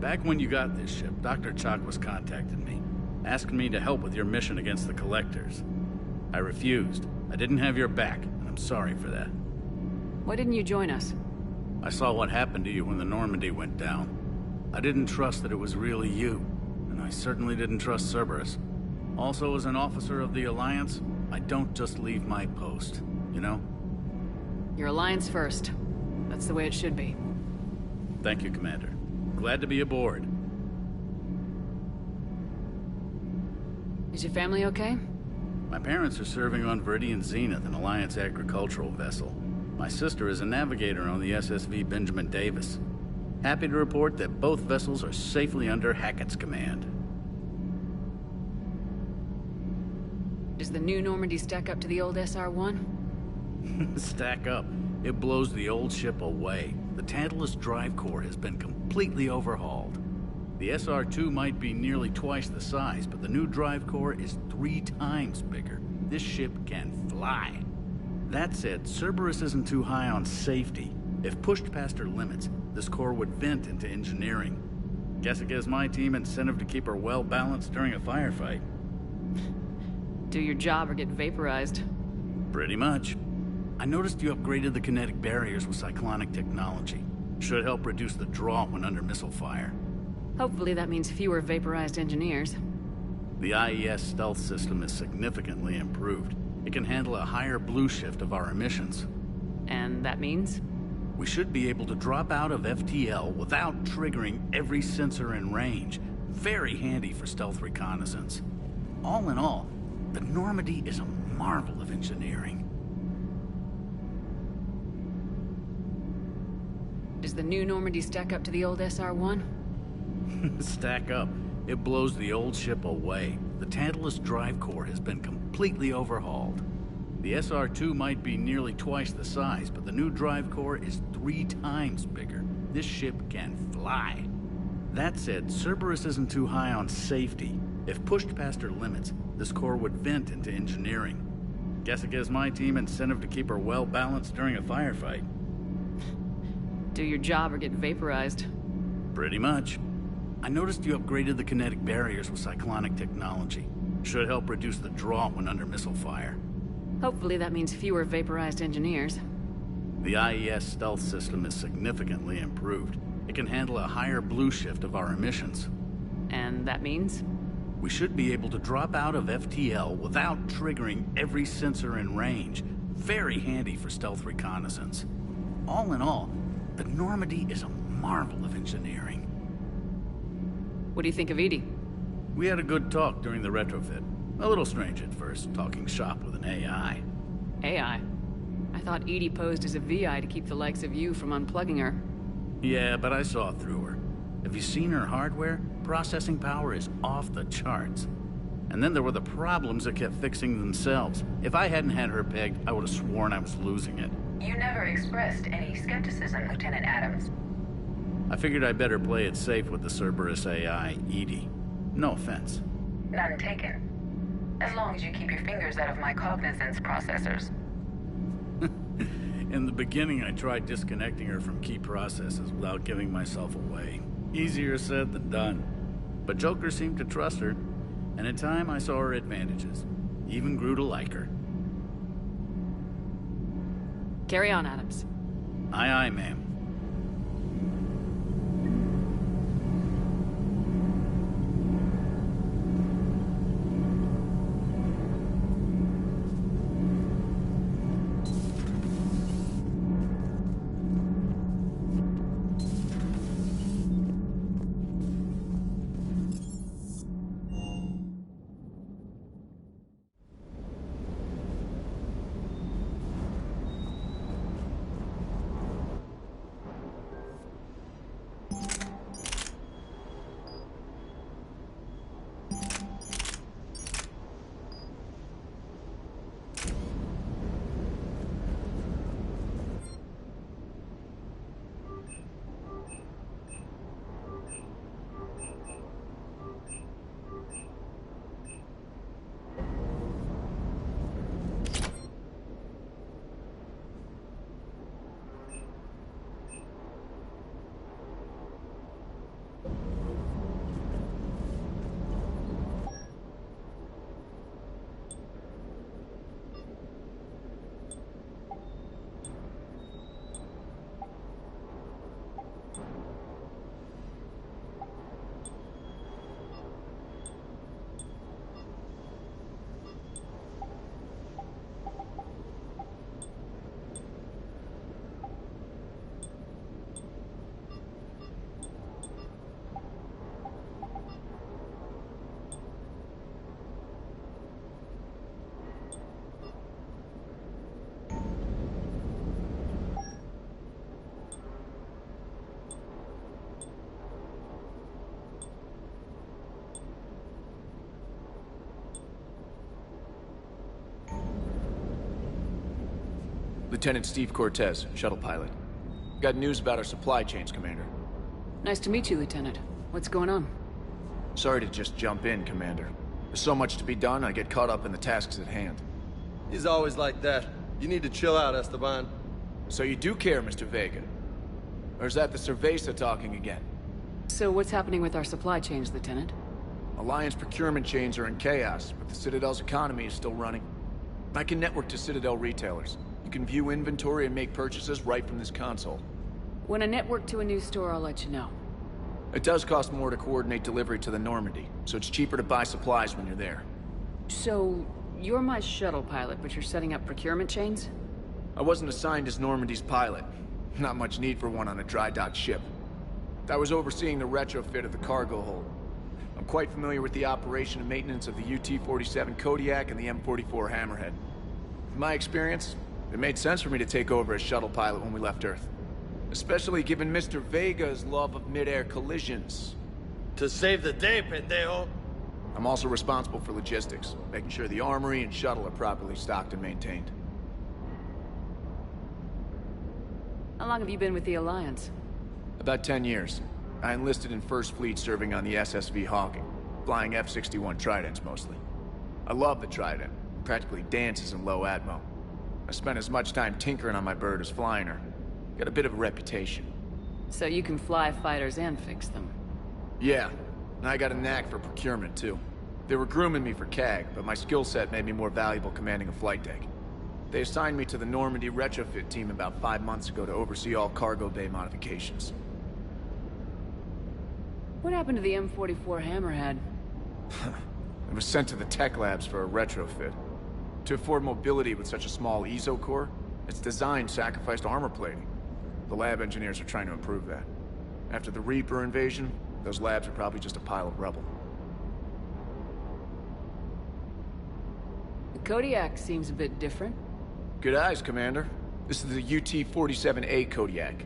Back when you got this ship, Dr. Chalk was contacting me, asking me to help with your mission against the Collectors. I refused. I didn't have your back, and I'm sorry for that. Why didn't you join us? I saw what happened to you when the Normandy went down. I didn't trust that it was really you, and I certainly didn't trust Cerberus. Also, as an officer of the Alliance, I don't just leave my post, you know? Your Alliance first. That's the way it should be. Thank you, Commander. Glad to be aboard. Is your family okay? My parents are serving on Viridian Zenith, an Alliance agricultural vessel. My sister is a navigator on the SSV Benjamin Davis. Happy to report that both vessels are safely under Hackett's command. Does the new Normandy stack up to the old SR-1? Stack up. It blows the old ship away. The Tantalus drive core has been completely overhauled. The SR-2 might be nearly twice the size, but the new drive core is 3 times bigger. This ship can fly. That said, Cerberus isn't too high on safety. If pushed past her limits, this core would vent into engineering. Guess it gives my team incentive to keep her well balanced during a firefight. Do your job or get vaporized. Pretty much. I noticed you upgraded the kinetic barriers with cyclonic technology. Should help reduce the draw when under missile fire. Hopefully that means fewer vaporized engineers. The IES stealth system is significantly improved. It can handle a higher blue shift of our emissions. And that means? We should be able to drop out of FTL without triggering every sensor in range. Very handy for stealth reconnaissance. All in all, the Normandy is a marvel of engineering. Does the new Normandy stack up to the old SR-1? Stack up. It blows the old ship away. The Tantalus drive core has been completely overhauled. The SR-2 might be nearly twice the size, but the new drive core is 3 times bigger. This ship can fly. That said, Cerberus isn't too high on safety. If pushed past her limits, this core would vent into engineering. Guess it gives my team incentive to keep her well balanced during a firefight. Do your job or get vaporized. Pretty much. I noticed you upgraded the kinetic barriers with cyclonic technology. Should help reduce the draw when under missile fire. Hopefully that means fewer vaporized engineers. The IES stealth system is significantly improved. It can handle a higher blue shift of our emissions. And that means? We should be able to drop out of FTL without triggering every sensor in range. Very handy for stealth reconnaissance. All in all, the Normandy is a marvel of engineering. What do you think of Edie? We had a good talk during the retrofit. A little strange at first, talking shop with an AI. AI? I thought Edie posed as a VI to keep the likes of you from unplugging her. Yeah, but I saw through her. Have you seen her hardware? Processing power is off the charts. And then there were the problems that kept fixing themselves. If I hadn't had her pegged, I would have sworn I was losing it. You never expressed any skepticism, Lieutenant Adams. I figured I'd better play it safe with the Cerberus AI, Edie. No offense. None taken. As long as you keep your fingers out of my cognizance processors. In the beginning, I tried disconnecting her from key processes without giving myself away. Easier said than done. But Joker seemed to trust her, and in time I saw her advantages. Even grew to like her. Carry on, Adams. Aye, aye, ma'am. Lieutenant Steve Cortez, shuttle pilot. Got news about our supply chains, Commander. Nice to meet you, Lieutenant. What's going on? Sorry to just jump in, Commander. There's so much to be done, I get caught up in the tasks at hand. He's always like that. You need to chill out, Esteban. So you do care, Mr. Vega? Or is that the Cerveza talking again? So what's happening with our supply chains, Lieutenant? Alliance procurement chains are in chaos, but the Citadel's economy is still running. I can network to Citadel retailers. You can view inventory and make purchases right from this console. When I network to a new store, I'll let you know. It does cost more to coordinate delivery to the Normandy, so it's cheaper to buy supplies when you're there. So, you're my shuttle pilot, but you're setting up procurement chains? I wasn't assigned as Normandy's pilot. Not much need for one on a dry dock ship. I was overseeing the retrofit of the cargo hold. I'm quite familiar with the operation and maintenance of the UT-47 Kodiak and the M44 Hammerhead. In my experience, it made sense for me to take over as shuttle pilot when we left Earth. Especially given Mr. Vega's love of mid-air collisions. To save the day, pendejo. I'm also responsible for logistics, making sure the armory and shuttle are properly stocked and maintained. How long have you been with the Alliance? About 10 years. I enlisted in First Fleet serving on the SSV Hawking, flying F-61 Tridents mostly. I love the Trident, practically dances in low atmo. I spent as much time tinkering on my bird as flying her. Got a bit of a reputation. So you can fly fighters and fix them? Yeah, and I got a knack for procurement too. They were grooming me for CAG, but my skill set made me more valuable commanding a flight deck. They assigned me to the Normandy retrofit team about 5 months ago to oversee all cargo bay modifications. What happened to the M44 Hammerhead? It was sent to the tech labs for a retrofit. To afford mobility with such a small ESO core, its design sacrificed armor plating. The lab engineers are trying to improve that. After the Reaper invasion, those labs are probably just a pile of rubble. The Kodiak seems a bit different. Good eyes, Commander. This is the UT-47A Kodiak.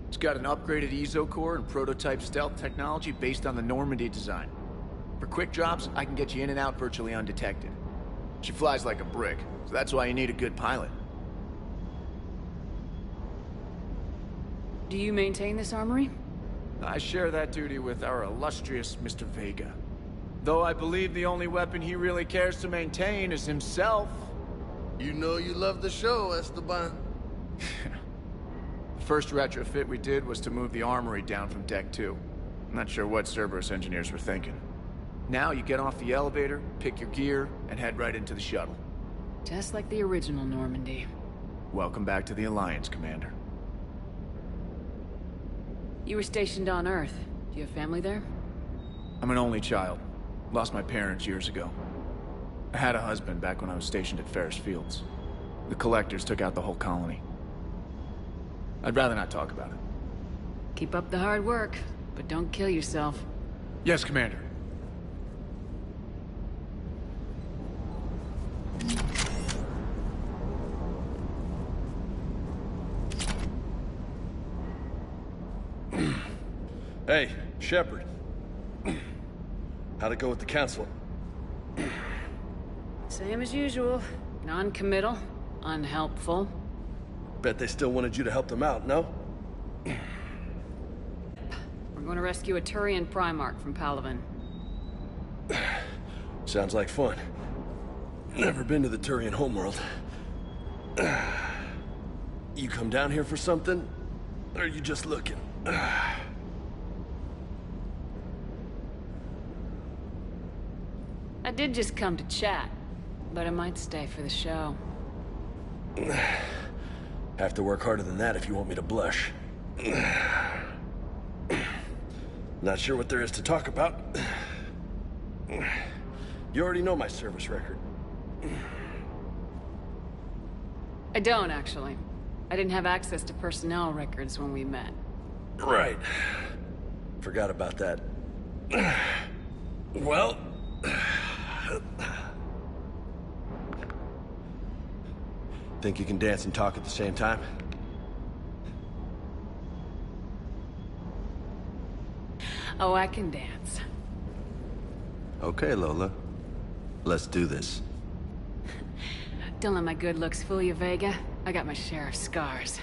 It's got an upgraded ESO core and prototype stealth technology based on the Normandy design. For quick drops, I can get you in and out virtually undetected. She flies like a brick, so that's why you need a good pilot. Do you maintain this armory? I share that duty with our illustrious Mr. Vega. Though I believe the only weapon he really cares to maintain is himself. You know you love the show, Esteban. The first retrofit we did was to move the armory down from Deck 2. I'm not sure what Cerberus engineers were thinking. Now you get off the elevator, pick your gear, and head right into the shuttle. Just like the original Normandy. Welcome back to the Alliance, Commander. You were stationed on Earth. Do you have family there? I'm an only child. Lost my parents years ago. I had a husband back when I was stationed at Ferris Fields. The Collectors took out the whole colony. I'd rather not talk about it. Keep up the hard work, but don't kill yourself. Yes, Commander. Hey, Shepard. How'd it go with the council? Same as usual. Non-committal, unhelpful. Bet they still wanted you to help them out, no? We're going to rescue a Turian Primarch from Palaven. Sounds like fun. Never been to the Turian homeworld. You come down here for something? Or are you just looking? I did just come to chat, but I might stay for the show. Have to work harder than that if you want me to blush. Not sure what there is to talk about. You already know my service record. I don't, actually. I didn't have access to personnel records when we met. Right. Forgot about that. Well... Think you can dance and talk at the same time? Oh, I can dance. Okay, Lola. Let's do this. Don't let my good looks fool you, Vega. I got my share of scars.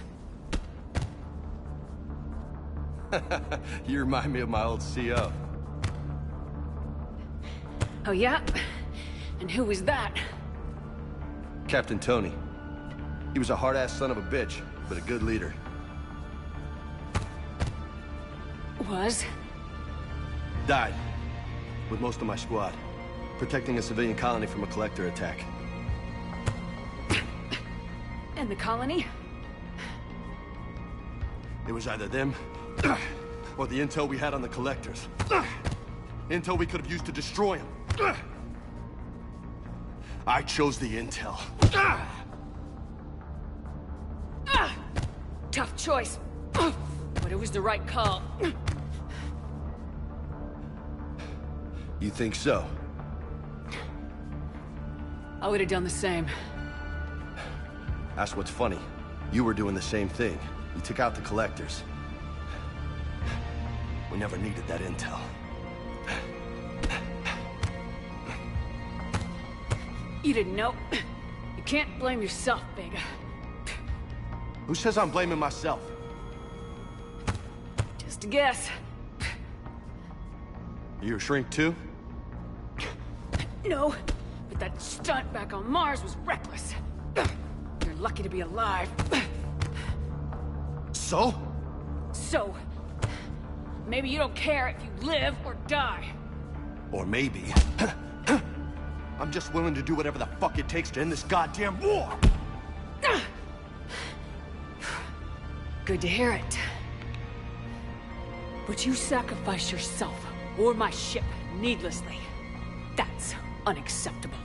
You remind me of my old CO. Oh, yeah? And who was that? Captain Tony. He was a hard-ass son of a bitch, but a good leader. Was? Died. With most of my squad. Protecting a civilian colony from a collector attack. And the colony? It was either them, or the intel we had on the collectors. Intel we could have used to destroy them. I chose the intel. Tough choice. But it was the right call. You think so? I would have done the same. That's what's funny. You were doing the same thing. You took out the collectors. We never needed that intel. You didn't know. You can't blame yourself, Vega. Who says I'm blaming myself? Just a guess. You a shrink too? No, but that stunt back on Mars was reckless. You're lucky to be alive. So? So, maybe you don't care if you live or die. Or maybe... I'm just willing to do whatever the fuck it takes to end this goddamn war! Good to hear it. But you sacrifice yourself, or my ship, needlessly. That's unacceptable.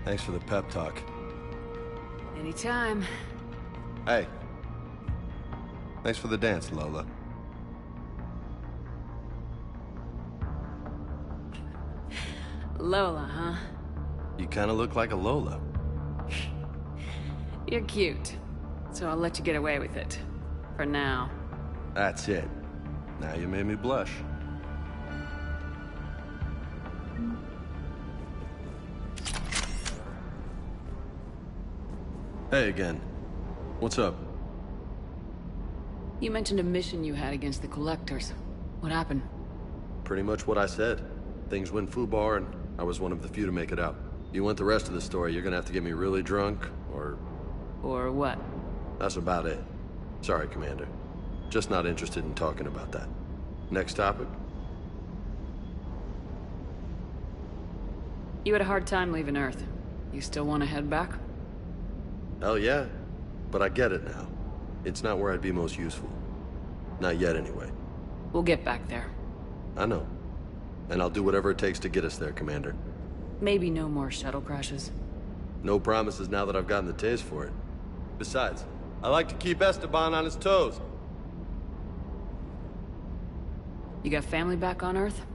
Thanks for the pep talk. Anytime. Hey. Thanks for the dance, Lola. Lola, huh? You kinda look like a Lola. You're cute. So I'll let you get away with it. For now. That's it. Now you made me blush. Hey again. What's up? You mentioned a mission you had against the Collectors. What happened? Pretty much what I said. Things went foobar, and I was one of the few to make it out. You want the rest of the story, you're gonna have to get me really drunk, or... Or what? That's about it. Sorry, Commander. Just not interested in talking about that. Next topic? You had a hard time leaving Earth. You still want to head back? Hell yeah. But I get it now. It's not where I'd be most useful. Not yet, anyway. We'll get back there. I know. And I'll do whatever it takes to get us there, Commander. Maybe no more shuttle crashes. No promises now that I've gotten the taste for it. Besides, I like to keep Esteban on his toes. You got family back on Earth?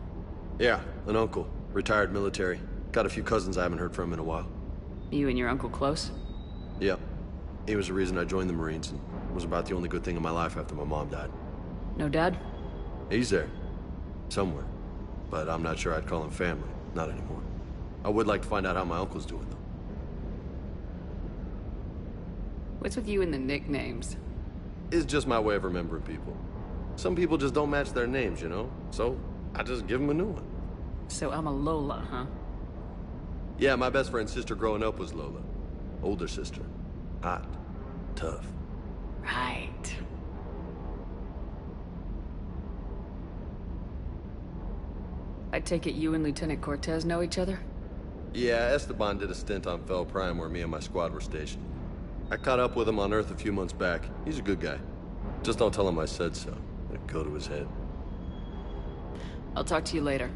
Yeah, an uncle. Retired military. Got a few cousins I haven't heard from in a while. You and your uncle close? Yep. He was the reason I joined the Marines, and was about the only good thing in my life after my mom died. No dad? He's there. Somewhere. But I'm not sure I'd call him family. Not anymore. I would like to find out how my uncle's doing, though. What's with you and the nicknames? It's just my way of remembering people. Some people just don't match their names, you know? So, I just give them a new one. So I'm a Lola, huh? Yeah, my best friend's sister growing up was Lola. Older sister. Hot. Tough. Right. I take it you and Lieutenant Cortez know each other? Yeah, Esteban did a stint on Fel Prime where me and my squad were stationed. I caught up with him on Earth a few months back. He's a good guy. Just don't tell him I said so. It'd go to his head. I'll talk to you later.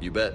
You bet.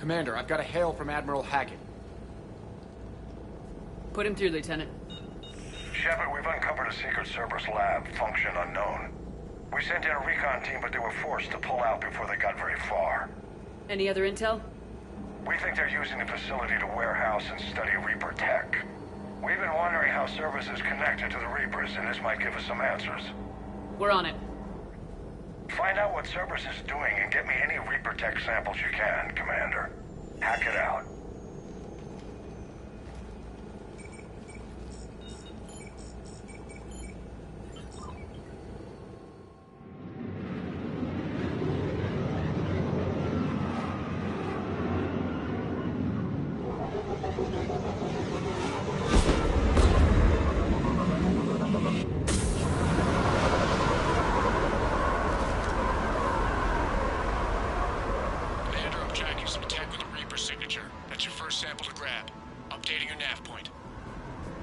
Commander, I've got a hail from Admiral Hackett. Put him through, Lieutenant. Shepard, we've uncovered a secret Cerberus lab, function unknown. We sent in a recon team, but they were forced to pull out before they got very far. Any other intel? We think they're using the facility to warehouse and study Reaper tech. We've been wondering how Cerberus is connected to the Reapers, and this might give us some answers. We're on it. Find out what Cerberus is doing and get me any Reaper tech samples you can, Commander. Hack it out.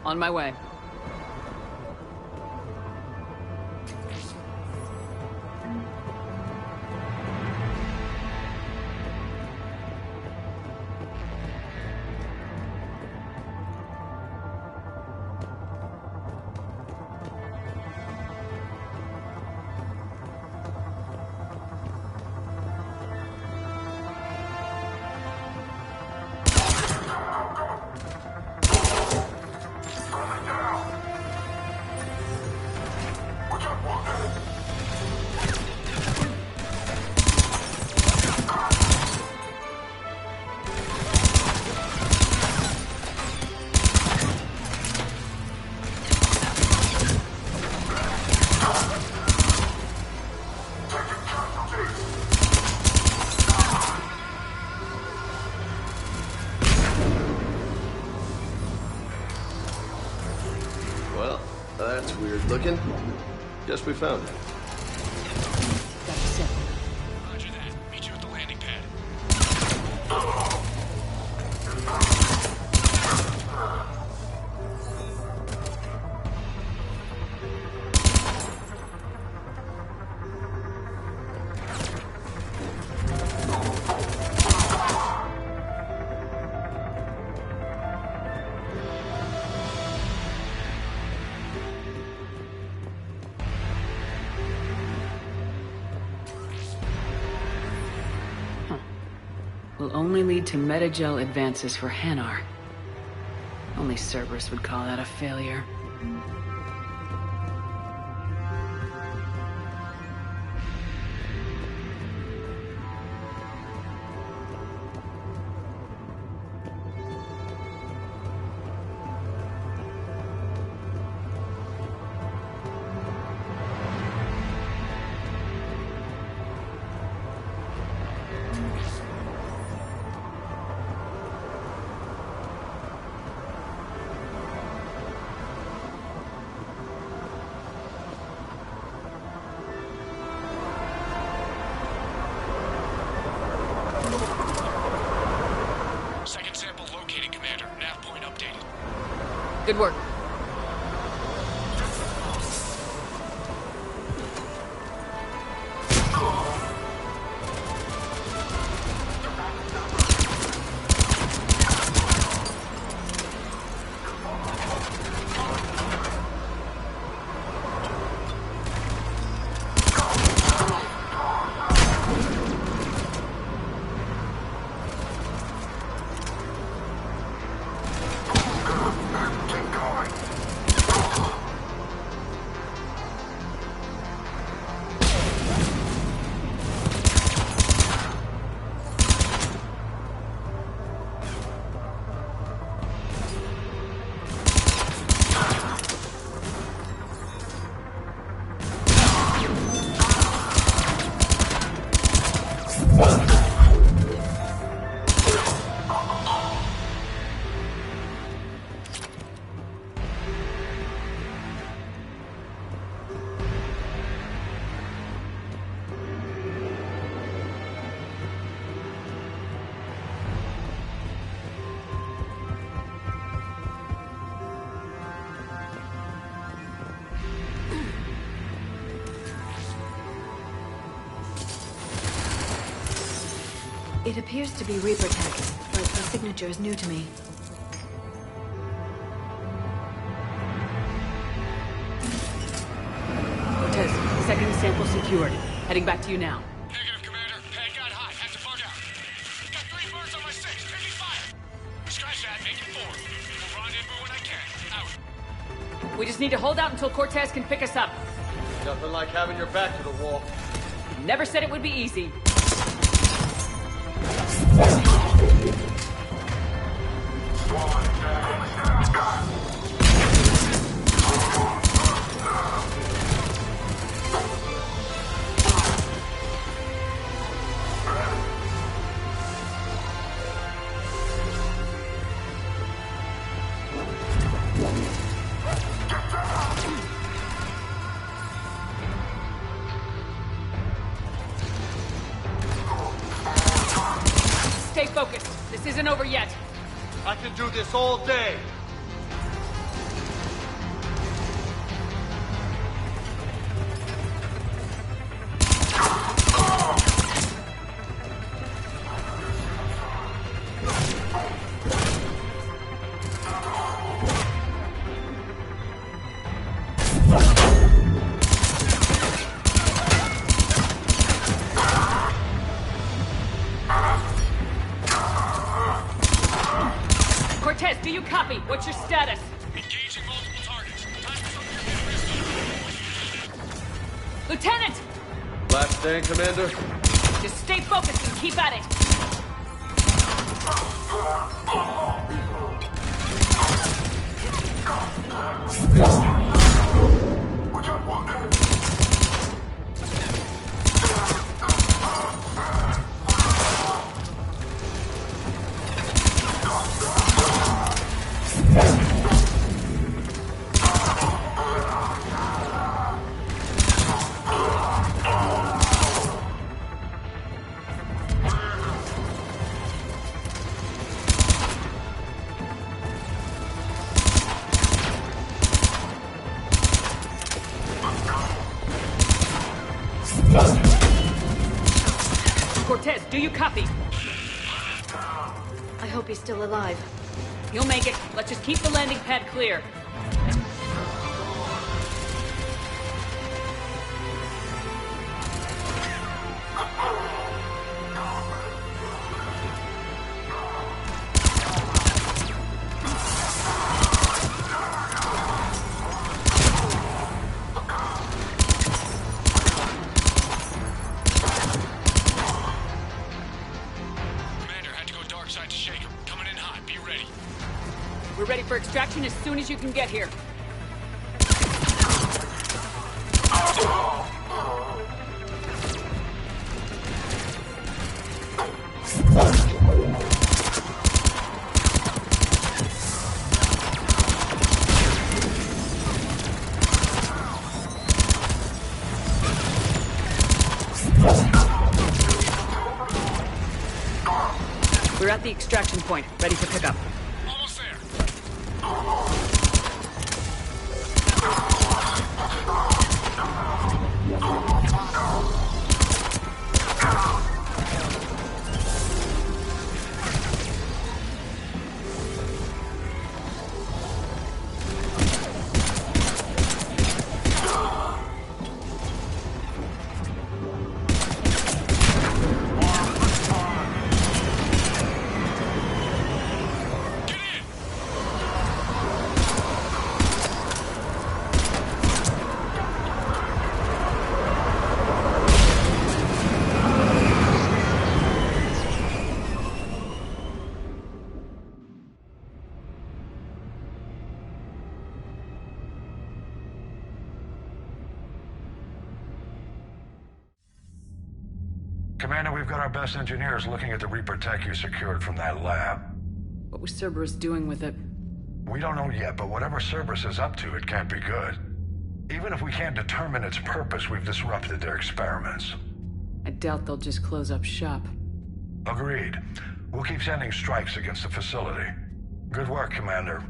On my way. That's weird looking. Guess we found it. Got a set. Roger that. Meet you at the landing pad. Will only lead to metagel advances for Hanar. Only Cerberus would call that a failure. Good work. Keep going. It appears to be Reaper tech, but the signature is new to me. Cortez, second sample secured. Heading back to you now. Negative, Commander. Pad got hot. Have to bug out. Got 3 birds on my 6. Taking fire. Scratch that. Make it 4. We'll rendezvous when I can. Out. We just need to hold out until Cortez can pick us up. Nothing like having your back to the wall. Never said it would be easy. Stay focused. This isn't over yet. I can do this all day. Cortez, do you copy? What's your status? Engaging multiple targets. Lieutenant! Last stand, Commander. Just stay focused and keep at it. Cortez, do you copy? I hope he's still alive. You'll make it. Let's just keep the landing pad clear. We're ready for extraction as soon as you can get here. We're at the extraction point, ready for pickup. Almost there. Commander, we've got our best engineers looking at the Reaper tech you secured from that lab. What was Cerberus doing with it? We don't know yet, but whatever Cerberus is up to, it can't be good. Even if we can't determine its purpose, we've disrupted their experiments. I doubt they'll just close up shop. Agreed. We'll keep sending strikes against the facility. Good work, Commander.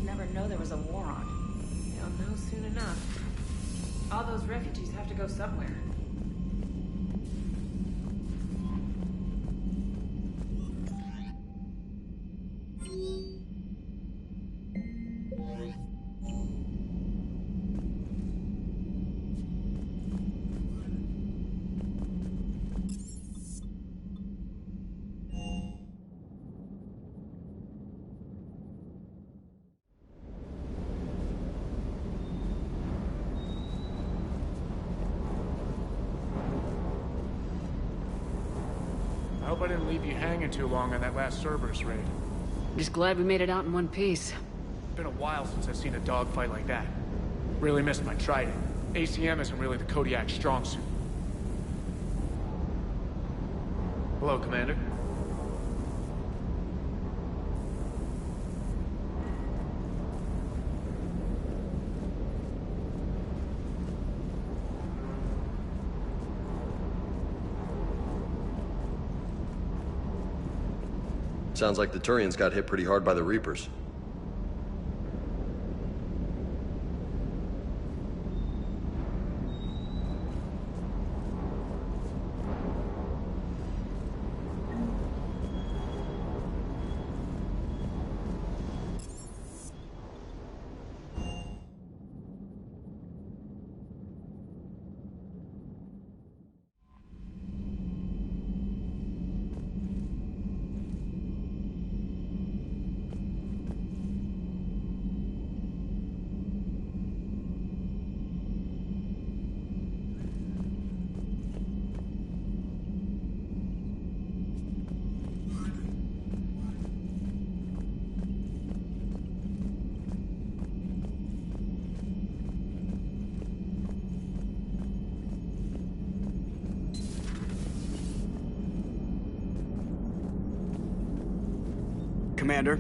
they'd never know there was a war on. They'll know soon enough. All those refugees have to go somewhere. I hope I didn't leave you hanging too long on that last Cerberus raid. Just glad we made it out in one piece. Been a while since I've seen a dogfight like that. Really missed my trident. ACM isn't really the Kodiak's strong suit. Hello, Commander. Sounds like the Turians got hit pretty hard by the Reapers. Commander.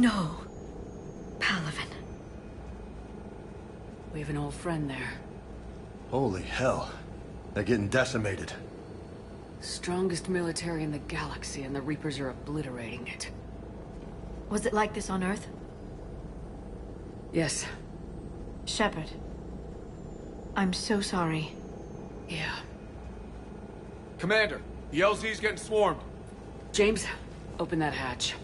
No. Palavin. We have an old friend there. Holy hell. They're getting decimated. Strongest military in the galaxy, and the Reapers are obliterating it. Was it like this on Earth? Yes. Shepard. I'm so sorry. Yeah. Commander, the LZ's getting swarmed. James, open that hatch.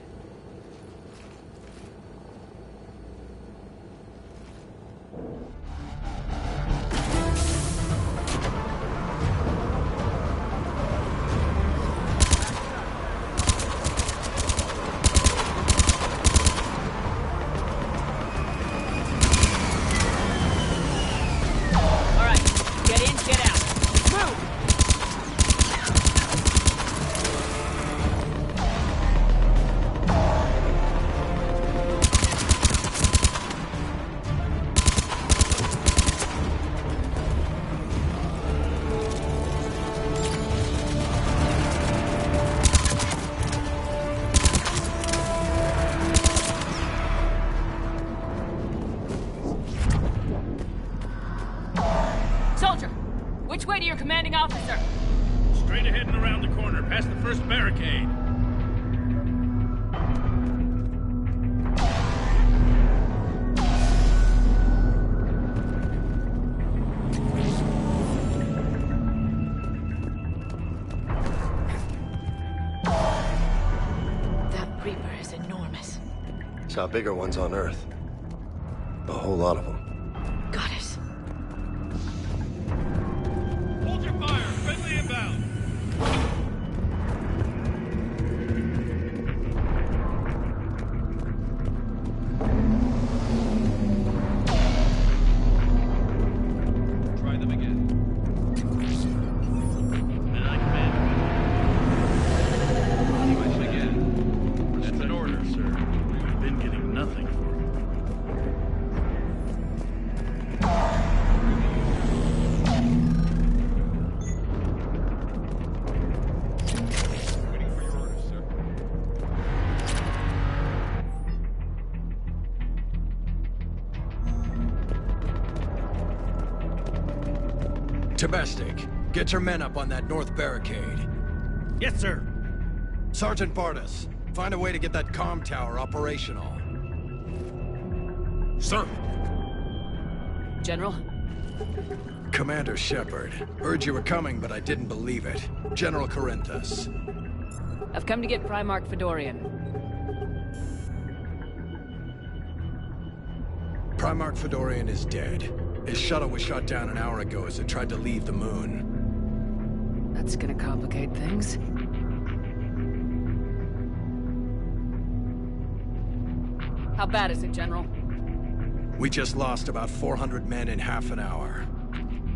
Saw bigger ones on Earth. A whole lot of them. Got us. Hold your fire! Friendly inbound! Try them again. Twice again. That's an order, sir. Been getting nothing for it. Waiting for your orders, sir. Domestic, get your men up on that north barricade. Yes, sir. Sergeant Bartas, find a way to get that comm tower operational. Sir. General? Commander Shepard. Heard you were coming, but I didn't believe it. General Corinthus. I've come to get Primarch Fedorian. Primarch Fedorian is dead. His shuttle was shot down an hour ago as it tried to leave the moon. That's gonna complicate things. How bad is it, General? We just lost about 400 men in half an hour.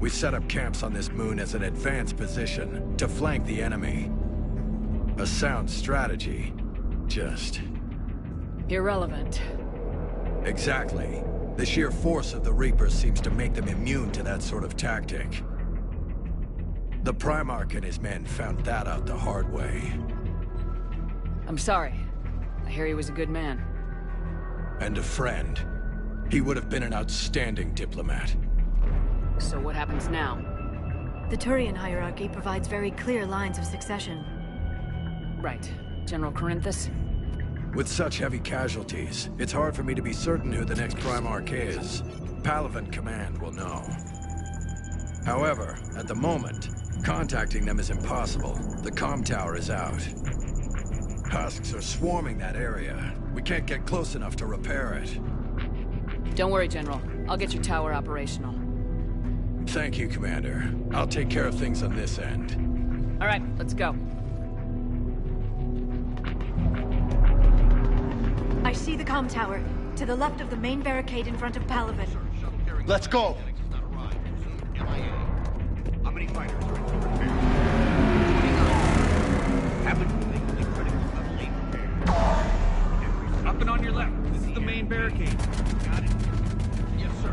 We set up camps on this moon as an advanced position to flank the enemy. A sound strategy. Just... irrelevant. Exactly. The sheer force of the Reapers seems to make them immune to that sort of tactic. The Primarch and his men found that out the hard way. I'm sorry. I hear he was a good man. And a friend. He would have been an outstanding diplomat. So what happens now? The Turian hierarchy provides very clear lines of succession. Right. General Corinthus? With such heavy casualties, it's hard for me to be certain who the next Primarch is. Palavin Command will know. However, at the moment, contacting them is impossible. The comm tower is out. Husks are swarming that area. We can't get close enough to repair it. Don't worry, General. I'll get your tower operational. Thank you, Commander. I'll take care of things on this end. All right, let's go. I see the comm tower, to the left of the main barricade in front of Palavin. Let's go! How many fighters are in the repair? 29. Absolutely critical level 8 repair. Up and on your left. This is the main barricade. Got it? Yes, sir.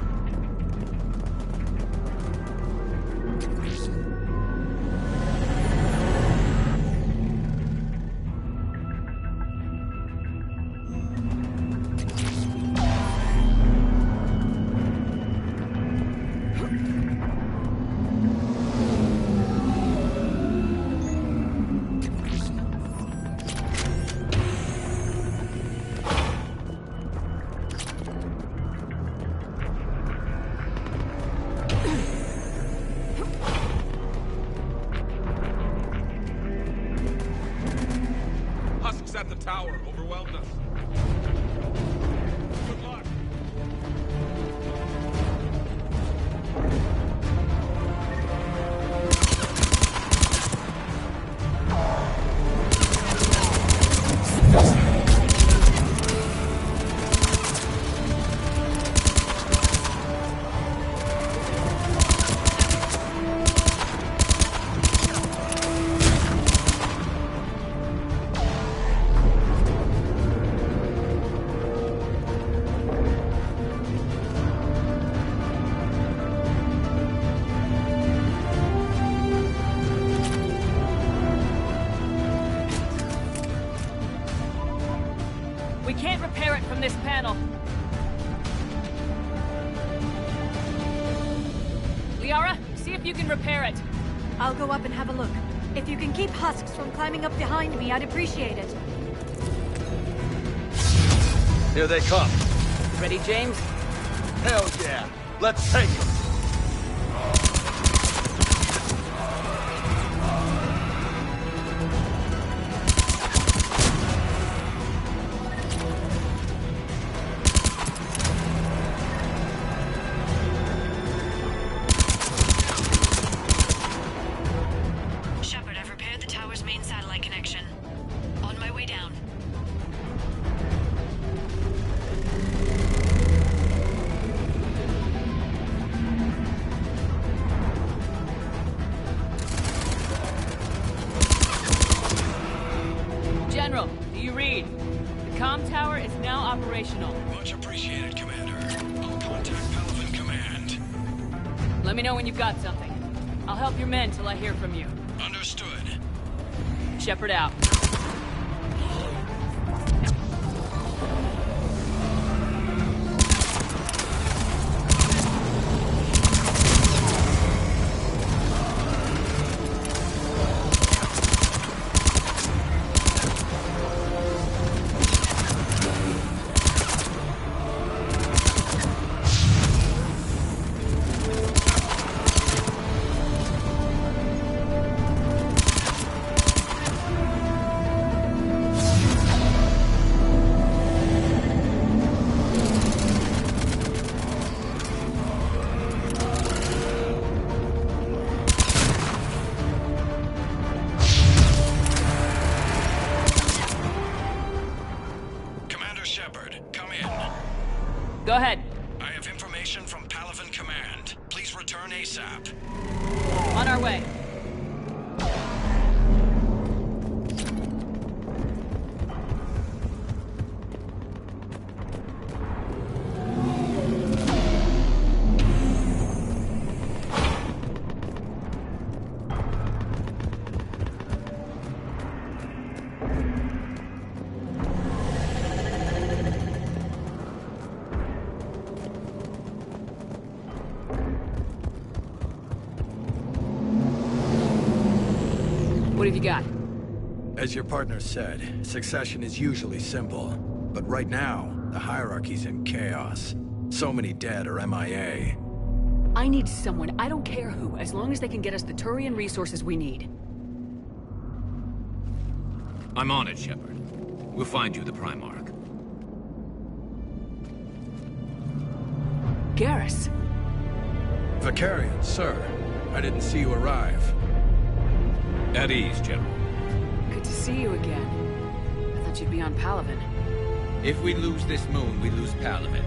tower overwhelmed us. Good luck. We can't repair it from this panel. Liara, see if you can repair it. I'll go up and have a look. If you can keep husks from climbing up behind me, I'd appreciate it. Here they come. Ready, James? Hell yeah. Let's take them. Shepard, I've repaired the tower's main satellite connection. On my way down. General, do you read? The comm tower is now operational. Much appreciated, Commander. I'll contact Palaven Command. Let me know when you've got something. I'll help your men till I hear from you. Understood. Shepard out. Go ahead. I have information from Palaven Command. Please return ASAP. On our way. What have you got? As your partner said, succession is usually simple. But right now, the hierarchy's in chaos. So many dead or MIA. I need someone, I don't care who, as long as they can get us the Turian resources we need. I'm on it, Shepard. We'll find you the Primarch. Garrus. Vicarian, sir. I didn't see you arrive. At ease, General. Good to see you again. I thought you'd be on Palaven. If we lose this moon, we lose Palaven.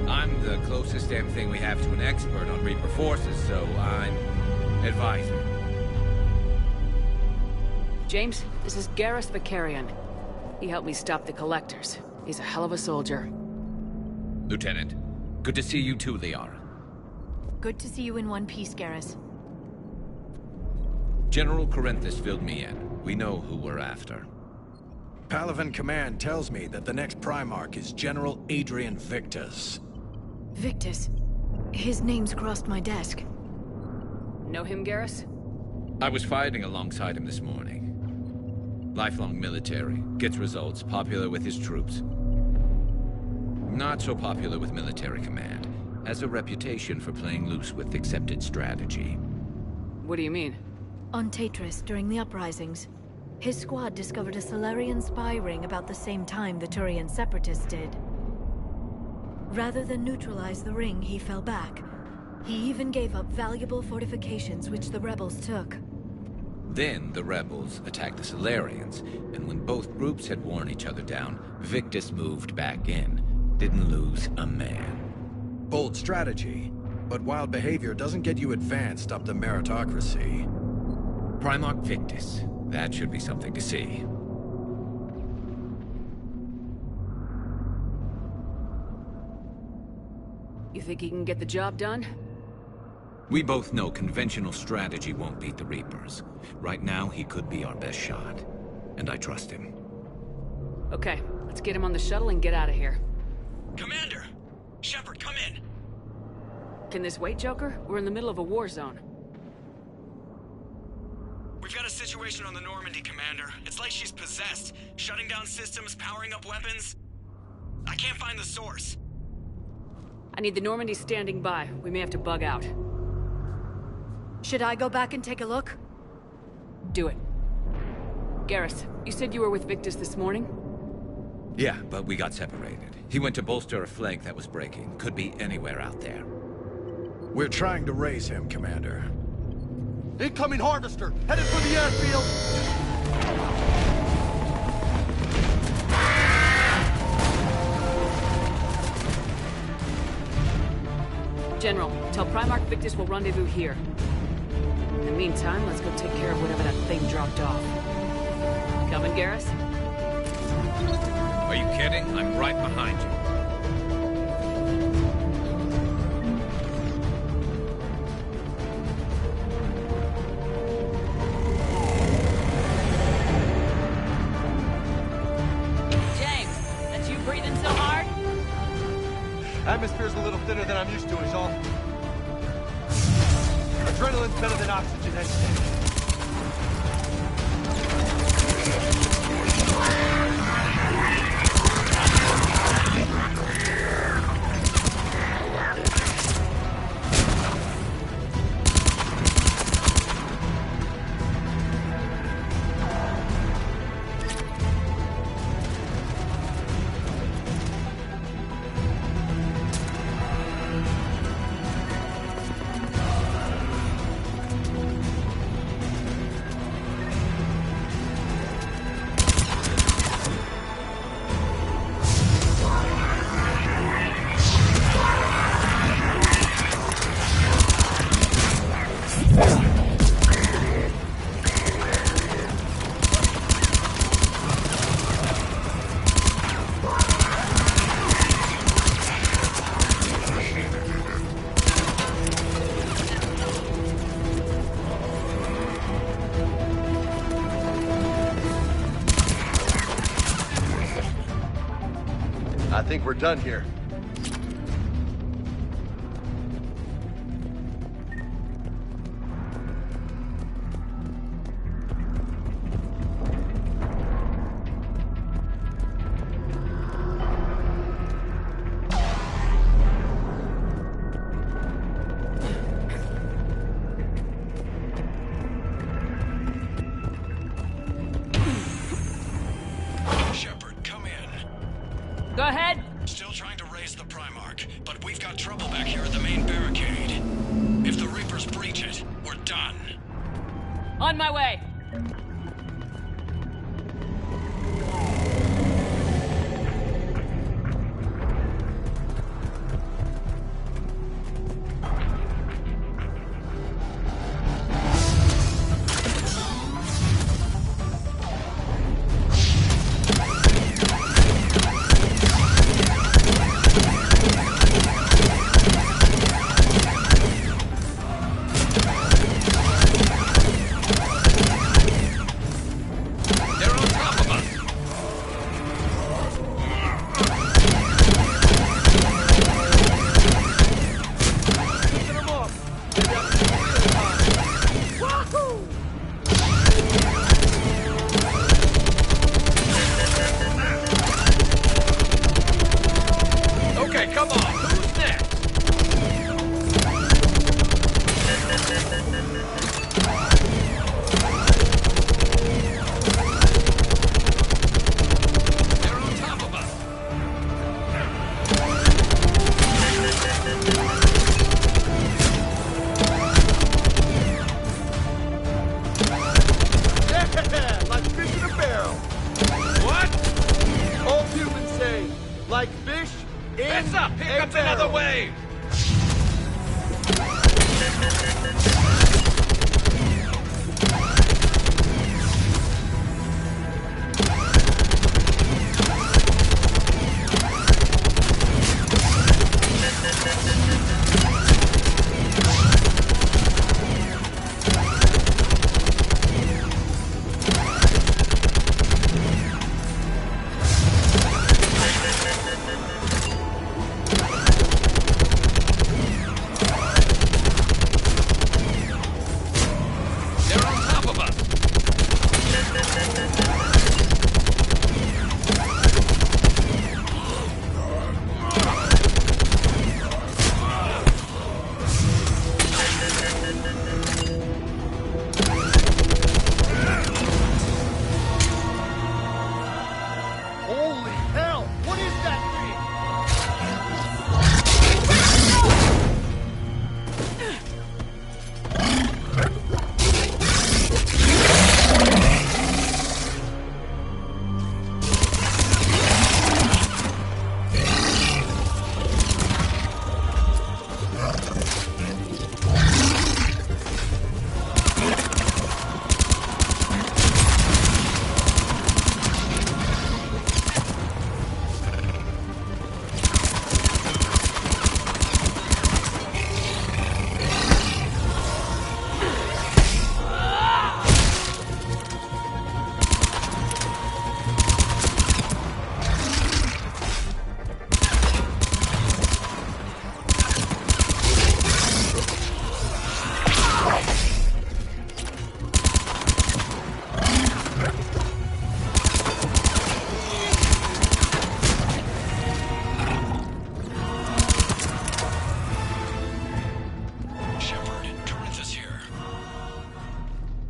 I'm the closest damn thing we have to an expert on Reaper forces, so I'm advisor. James, this is Garrus Vicarian. He helped me stop the Collectors. He's a hell of a soldier. Lieutenant, good to see you too, Liara. Good to see you in one piece, Garrus. General Corinthus filled me in. We know who we're after. Palaven Command tells me that the next Primarch is General Adrian Victus. Victus? His name's crossed my desk. Know him, Garrus? I was fighting alongside him this morning. Lifelong military, gets results, popular with his troops. Not so popular with military command. Has a reputation for playing loose with accepted strategy. What do you mean? On Tatris, during the uprisings, His squad discovered a Solarian spy ring about the same time the Turian Separatists did. Rather than neutralize the ring, he fell back. He even gave up valuable fortifications which the rebels took. Then the rebels attacked the Solarians, and when both groups had worn each other down, Victus moved back in. Didn't lose a man. Bold strategy, but wild behavior doesn't get you advanced up the meritocracy. Primarch Victus. That should be something to see. You think he can get the job done? We both know conventional strategy won't beat the Reapers. Right now, he could be our best shot. And I trust him. Okay, let's get him on the shuttle and get out of here. Commander! Shepard, come in! Can this wait, Joker? We're in the middle of a war zone. We've got a situation on the Normandy, Commander. It's like she's possessed. Shutting down systems, powering up weapons. I can't find the source. I need the Normandy standing by. We may have to bug out. Should I go back and take a look? Do it. Garrus, you said you were with Victus this morning? Yeah, but we got separated. He went to bolster a flank that was breaking. Could be anywhere out there. We're trying to raise him, Commander. Incoming Harvester! Headed for the airfield! General, tell Primarch Victus we'll rendezvous here. In the meantime, let's go take care of whatever that thing dropped off. Coming, Garrus? Are you kidding? I'm right behind you. Atmosphere's a little thinner than I'm used to, is all. Adrenaline's better than oxygen, I think we're done here. Go ahead. Still trying to raise the Primarch, but we've got trouble back here at the main barricade. If the Reapers breach it, we're done. On my way.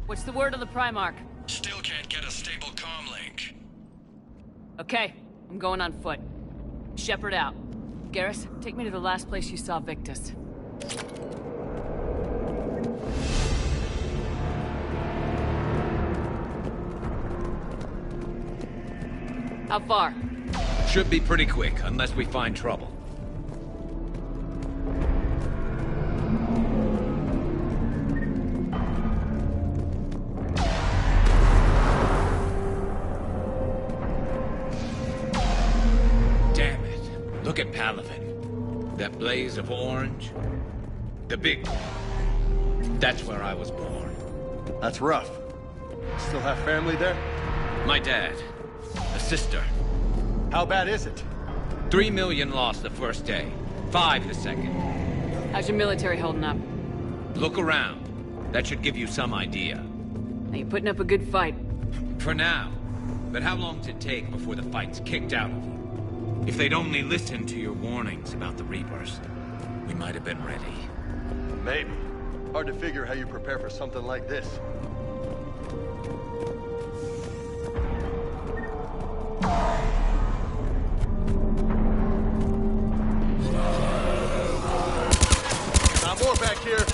What's the word on the Primarch? Still can't get a stable comm link. Okay, I'm going on foot. Shepard out. Garrus, take me to the last place you saw Victus. How far? Should be pretty quick, unless we find trouble. Damn it. Look at Palaven. That blaze of orange. The big one. That's where I was born. That's rough. Still have family there? My dad. A sister. How bad is it? 3 million lost the first day. 5 the second. How's your military holding up? Look around. That should give you some idea. Now you're putting up a good fight. For now. But how long does it take before the fight's kicked out of you? If they'd only listened to your warnings about the Reapers, we might have been ready. Maybe. Hard to figure how you prepare for something like this. Not more back here.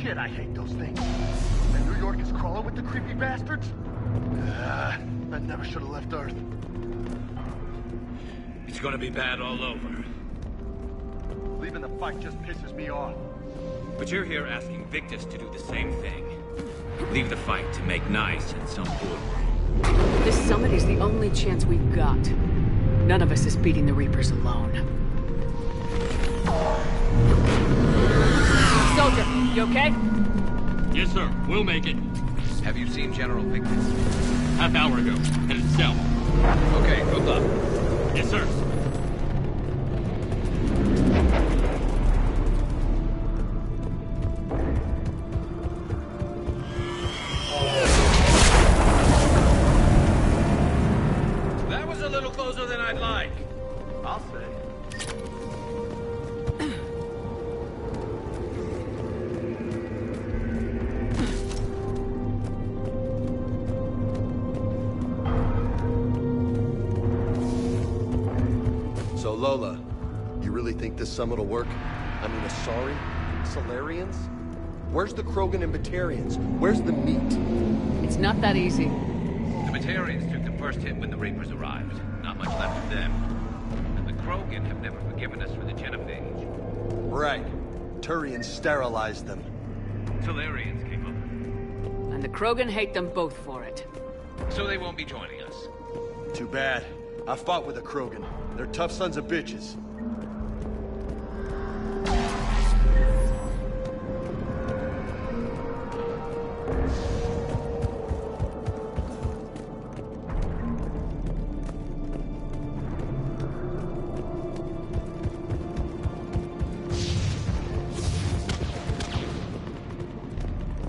Shit, I hate those things. And New York is crawling with the creepy bastards? I never should have left Earth. It's gonna be bad all over. Leaving the fight just pisses me off. But you're here asking Victus to do the same thing. Leave the fight to make nice in some boardroom. This summit is the only chance we've got. None of us is beating the Reapers alone. Soldier, you okay? Yes, sir. We'll make it. Have you seen General Victus? Half hour ago. Headed south. Okay, good luck. Yes, sir. That was a little closer than I'd like. I'll say. So Lola, you really think this summit will work? I mean, Asari? Solarians? Where's the Krogan and Batarians? Where's the meat? It's not that easy. The Batarians took the first hit when the Reapers arrived. Not much left of them. And the Krogan have never forgiven us for the genophage. Right. Turians sterilized them. Solarians came up. And the Krogan hate them both for it. So they won't be joining us. Too bad. I fought with a Krogan. They're tough sons of bitches.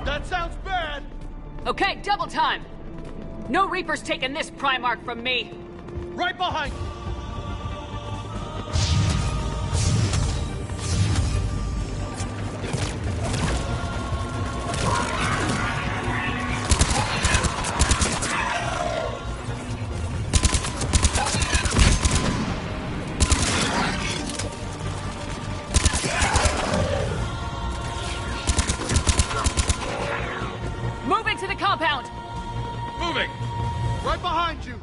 That sounds bad! Okay, double time! No Reapers taking this Primarch from me! Right behind you! Moving to the compound! Moving! Right behind you!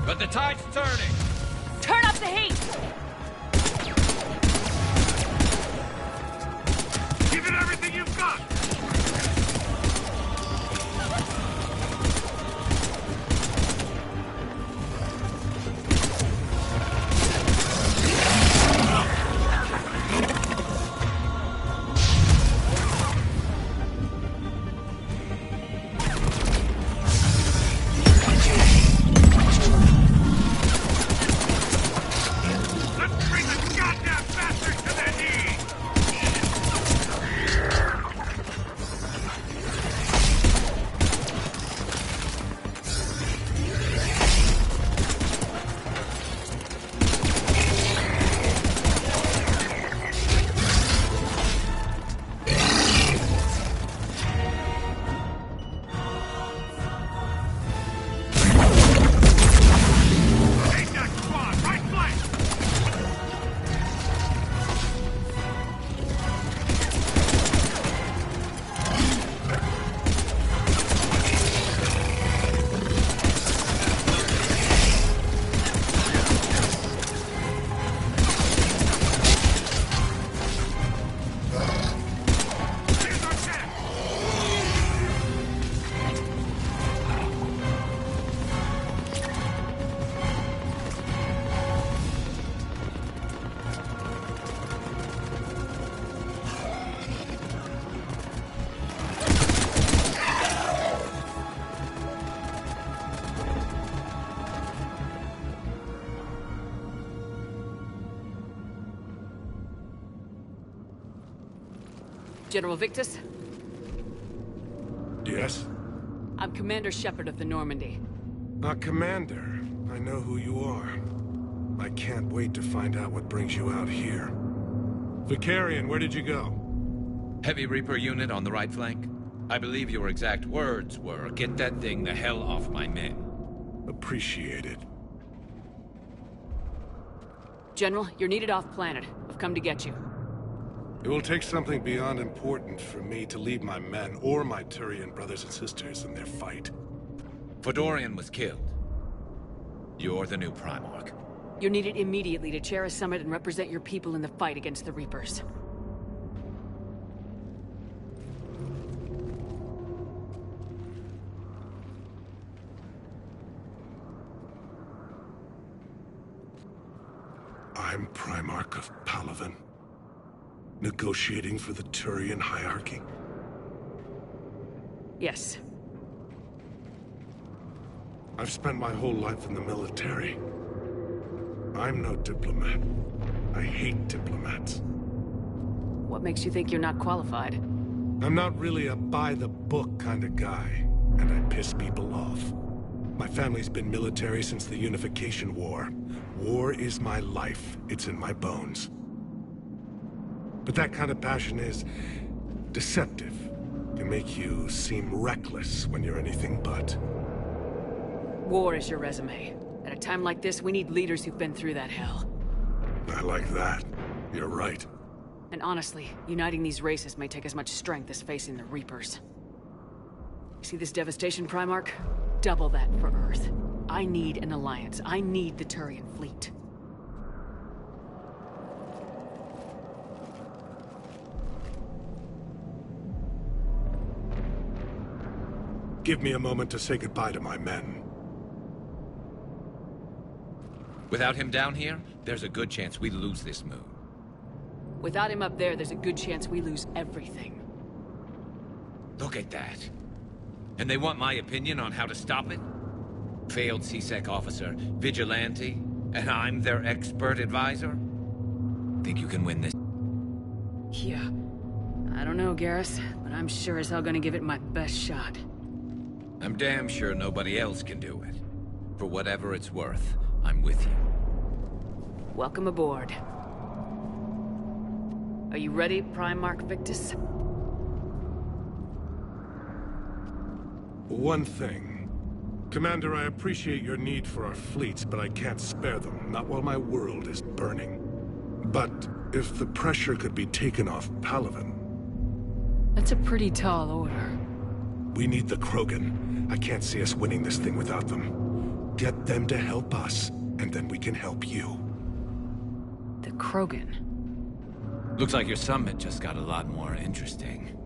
But the tide's turning! Turn up the heat! Give it everything you've got! General Victus? Yes? I'm Commander Shepard of the Normandy. Commander. I know who you are. I can't wait to find out what brings you out here. Vicarian, where did you go? Heavy Reaper unit on the right flank. I believe your exact words were, "Get that thing the hell off my men." Appreciated. General, you're needed off-planet. I've come to get you. It will take something beyond important for me to leave my men or my Turian brothers and sisters in their fight. Fedorian was killed. You're the new Primarch. You're needed immediately to chair a summit and represent your people in the fight against the Reapers. I'm Primarch of Palaven. Negotiating for the Turian hierarchy? Yes. I've spent my whole life in the military. I'm no diplomat. I hate diplomats. What makes you think you're not qualified? I'm not really a by-the-book kind of guy, and I piss people off. My family's been military since the Unification War. War is my life. It's in my bones. But that kind of passion is deceptive. Can make you seem reckless when you're anything but. War is your resume. At a time like this, we need leaders who've been through that hell. I like that. You're right. And honestly, uniting these races may take as much strength as facing the Reapers. See this devastation, Primarch? Double that for Earth. I need an alliance. I need the Turian fleet. Give me a moment to say goodbye to my men. Without him down here, there's a good chance we lose this moon. Without him up there, there's a good chance we lose everything. Look at that. And they want my opinion on how to stop it? Failed C-Sec officer, vigilante, and I'm their expert advisor? Think you can win this? Yeah. I don't know, Garrus, but I'm sure as hell gonna give it my best shot. I'm damn sure nobody else can do it. For whatever it's worth, I'm with you. Welcome aboard. Are you ready, Primarch Victus? One thing. Commander, I appreciate your need for our fleets, but I can't spare them, not while my world is burning. But if the pressure could be taken off Palaven... That's a pretty tall order. We need the Krogan. I can't see us winning this thing without them. Get them to help us, and then we can help you. The Krogan. Looks like your summit just got a lot more interesting.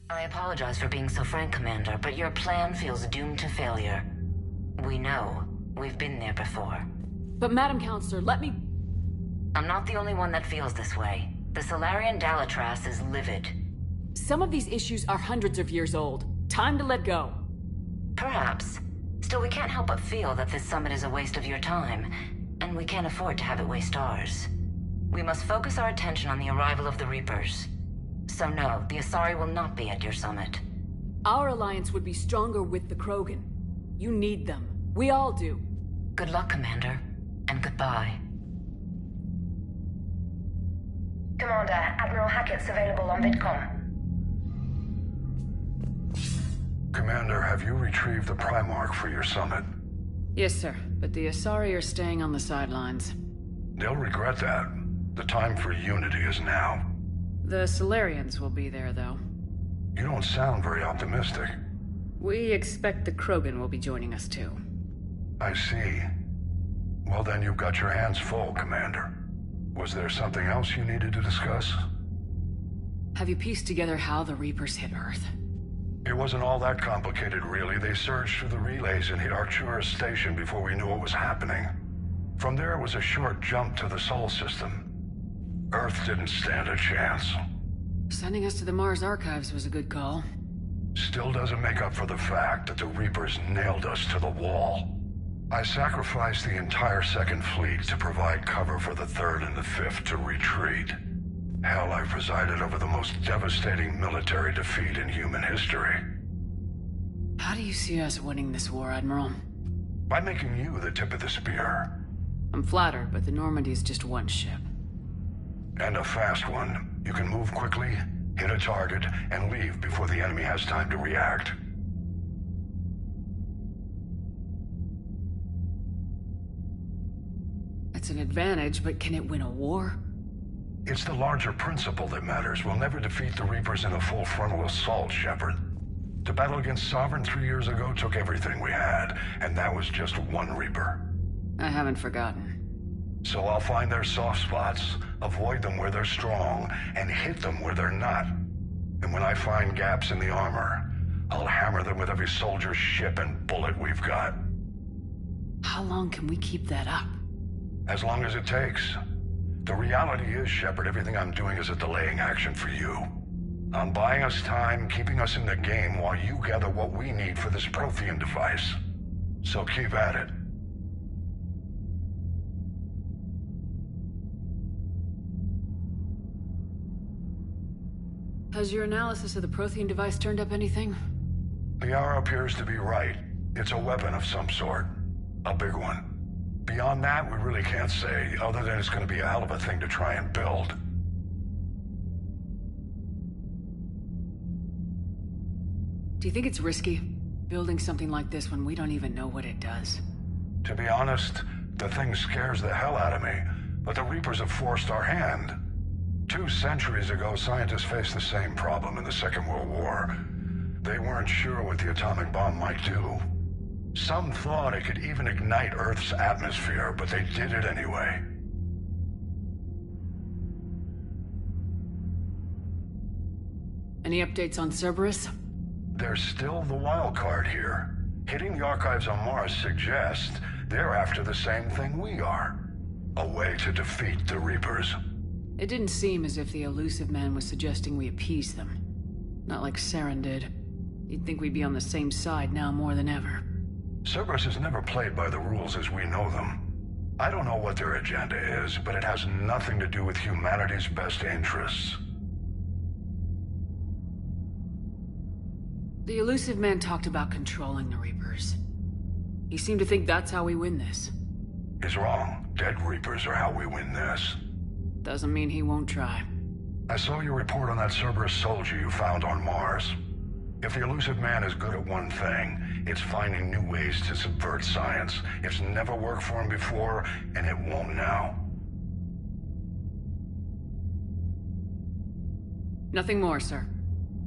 I apologize for being so frank, Commander, but your plan feels doomed to failure. We know. We've been there before. But Madam Counselor, let me... I'm not the only one that feels this way. The Solarian Dalatras is livid. Some of these issues are hundreds of years old. Time to let go. Perhaps. Still, we can't help but feel that this summit is a waste of your time, and we can't afford to have it waste ours. We must focus our attention on the arrival of the Reapers. So no, the Asari will not be at your summit. Our alliance would be stronger with the Krogan. You need them. We all do. Good luck, Commander, and goodbye. Commander, Admiral Hackett's available on VidCom. Commander, have you retrieved the Primarch for your summit? Yes, sir. But the Asari are staying on the sidelines. They'll regret that. The time for unity is now. The Solarians will be there, though. You don't sound very optimistic. We expect the Krogan will be joining us, too. I see. Well, then you've got your hands full, Commander. Was there something else you needed to discuss? Have you pieced together how the Reapers hit Earth? It wasn't all that complicated, really. They surged through the relays and hit Arcturus Station before we knew what was happening. From there, it was a short jump to the Sol system. Earth didn't stand a chance. Sending us to the Mars Archives was a good call. Still doesn't make up for the fact that the Reapers nailed us to the wall. I sacrificed the entire Second Fleet to provide cover for the Third and the Fifth to retreat. Hell, I presided over the most devastating military defeat in human history. How do you see us winning this war, Admiral? By making you the tip of the spear. I'm flattered, but the Normandy's just one ship. And a fast one. You can move quickly, hit a target, and leave before the enemy has time to react. It's an advantage, but can it win a war? It's the larger principle that matters. We'll never defeat the Reapers in a full frontal assault, Shepard. The battle against Sovereign 3 years ago took everything we had, and that was just one Reaper. I haven't forgotten. So I'll find their soft spots, avoid them where they're strong, and hit them where they're not. And when I find gaps in the armor, I'll hammer them with every soldier, ship, and bullet we've got. How long can we keep that up? As long as it takes. The reality is, Shepard, everything I'm doing is a delaying action for you. I'm buying us time, keeping us in the game while you gather what we need for this Prothean device. So keep at it. Has your analysis of the Prothean device turned up anything? Liara appears to be right. It's a weapon of some sort. A big one. Beyond that, we really can't say, other than it's going to be a hell of a thing to try and build. Do you think it's risky, building something like this when we don't even know what it does? To be honest, the thing scares the hell out of me, but the Reapers have forced our hand. 2 centuries ago, scientists faced the same problem in the Second World War. They weren't sure what the atomic bomb might do. Some thought it could even ignite Earth's atmosphere, but they did it anyway. Any updates on Cerberus? There's still the wild card here. Hitting the archives on Mars suggests they're after the same thing we are. A way to defeat the Reapers. It didn't seem as if the elusive man was suggesting we appease them. Not like Saren did. You'd think we'd be on the same side now more than ever. Cerberus has never played by the rules as we know them. I don't know what their agenda is, but it has nothing to do with humanity's best interests. The elusive man talked about controlling the Reapers. He seemed to think that's how we win this. He's wrong. Dead Reapers are how we win this. Doesn't mean he won't try. I saw your report on that Cerberus soldier you found on Mars. If the elusive man is good at one thing, It's finding new ways to subvert science. It's never worked for him before, and it won't now. Nothing more, sir.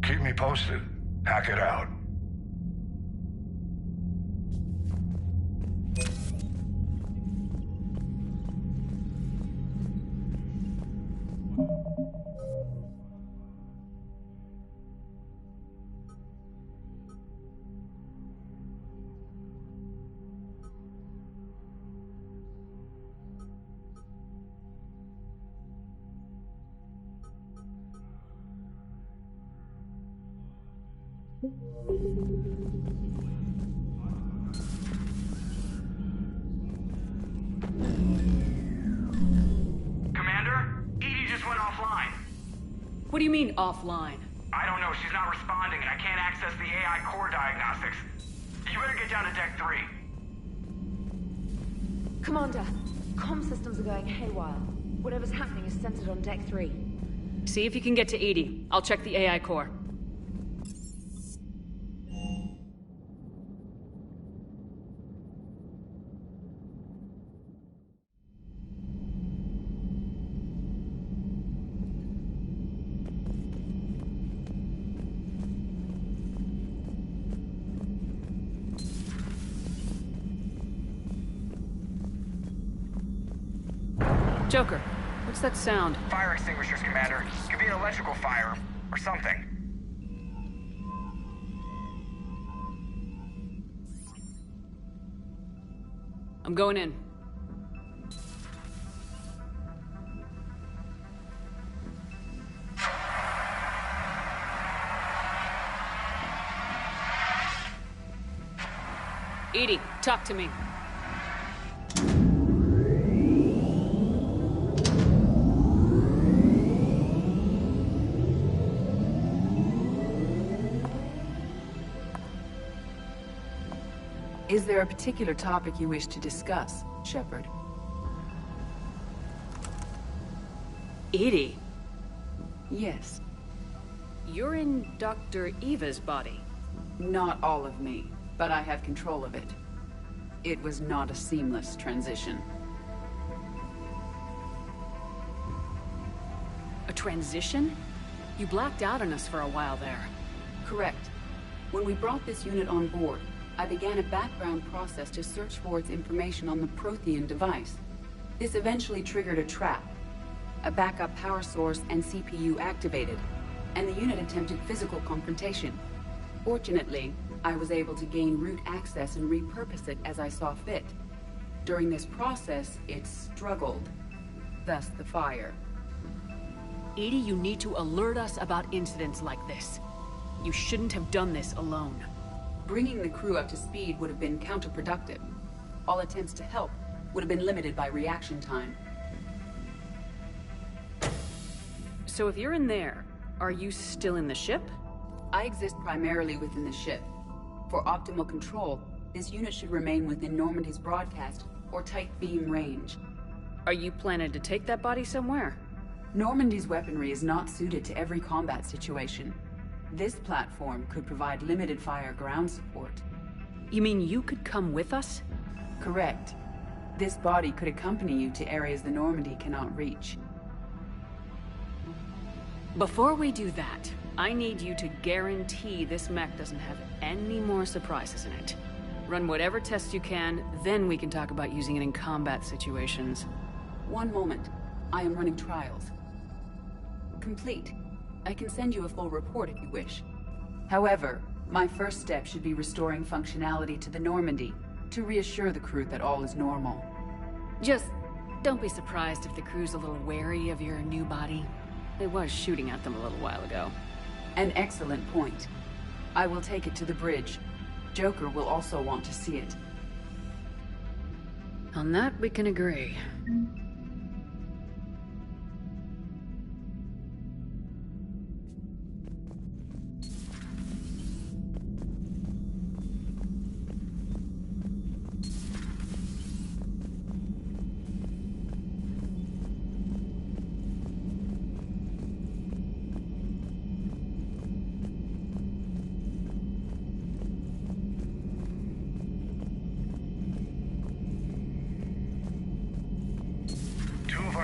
Keep me posted. Hack it out. Commander? Edie just went offline. What do you mean, offline? I don't know, she's not responding and I can't access the AI core diagnostics. You better get down to Deck 3. Commander, comm systems are going haywire. Whatever's happening is centered on Deck 3. See if you can get to Edie. I'll check the AI core. Joker, what's that sound? Fire extinguishers, Commander. Could be an electrical fire, or something. I'm going in. Edie, talk to me. Is there a particular topic you wish to discuss, Shepard? Edie? Yes. You're in Dr. Eva's body. Not all of me, but I have control of it. It was not a seamless transition. A transition? You blacked out on us for a while there. Correct. When we brought this unit on board, I began a background process to search for its information on the Prothean device. This eventually triggered a trap. A backup power source and CPU activated, and the unit attempted physical confrontation. Fortunately, I was able to gain root access and repurpose it as I saw fit. During this process, it struggled. Thus the fire. Edie, you need to alert us about incidents like this. You shouldn't have done this alone. Bringing the crew up to speed would have been counterproductive. All attempts to help would have been limited by reaction time. So if you're in there, are you still in the ship? I exist primarily within the ship. For optimal control, this unit should remain within Normandy's broadcast or tight beam range. Are you planning to take that body somewhere? Normandy's weaponry is not suited to every combat situation. This platform could provide limited fire ground support. You mean you could come with us? Correct. This body could accompany you to areas the Normandy cannot reach. Before we do that, I need you to guarantee this mech doesn't have any more surprises in it. Run whatever tests you can, then we can talk about using it in combat situations. One moment. I am running trials. Complete. I can send you a full report if you wish. However, my first step should be restoring functionality to the Normandy to reassure the crew that all is normal. Just don't be surprised if the crew's a little wary of your new body. It was shooting at them a little while ago. An excellent point. I will take it to the bridge. Joker will also want to see it. On that, we can agree.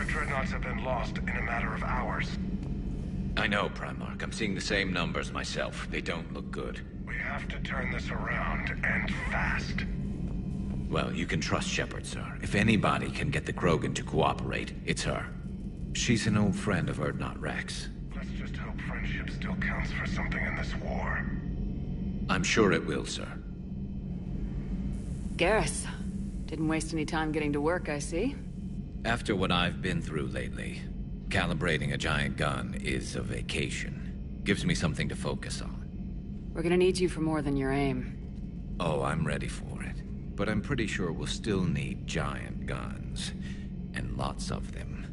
our dreadnoughts have been lost in a matter of hours. I know, Primarch. I'm seeing the same numbers myself. They don't look good. We have to turn this around, and fast. Well, you can trust Shepard, sir. If anybody can get the Krogan to cooperate, it's her. She's an old friend of Urdnot Rex. Let's just hope friendship still counts for something in this war. I'm sure it will, sir. Garrus. Didn't waste any time getting to work, I see. After what I've been through lately, calibrating a giant gun is a vacation. Gives me something to focus on. We're gonna need you for more than your aim. Oh, I'm ready for it. But I'm pretty sure we'll still need giant guns. And lots of them.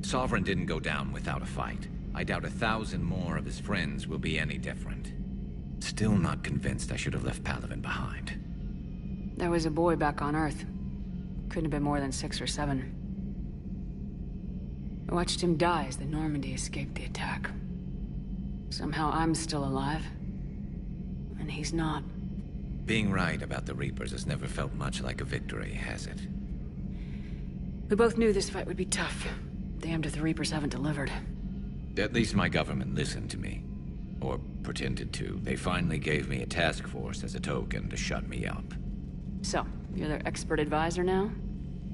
Sovereign didn't go down without a fight. I doubt 1,000 more of his friends will be any different. Still not convinced I should have left Palaven behind. There was a boy back on Earth. Couldn't have been more than 6 or 7. I watched him die as the Normandy escaped the attack. Somehow I'm still alive. And he's not. Being right about the Reapers has never felt much like a victory, has it? We both knew this fight would be tough. Damned if the Reapers haven't delivered. At least my government listened to me. Or pretended to. They finally gave me a task force as a token to shut me up. So, you're their expert advisor now?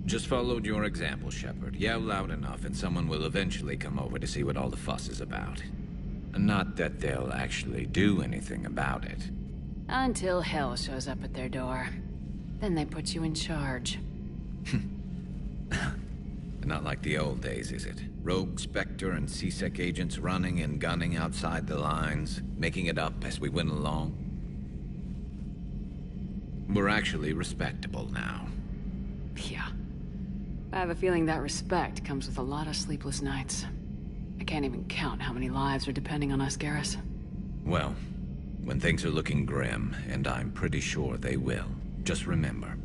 Just followed your example, Shepard. Yell loud enough and someone will eventually come over to see what all the fuss is about. Not that they'll actually do anything about it. Until hell shows up at their door. Then they put you in charge. Not like the old days, is it? Rogue Spectre and C-Sec agents running and gunning outside the lines, making it up as we went along. We're actually respectable now. Yeah. I have a feeling that respect comes with a lot of sleepless nights. I can't even count how many lives are depending on us, Garrus. Well, when things are looking grim, and I'm pretty sure they will, just remember,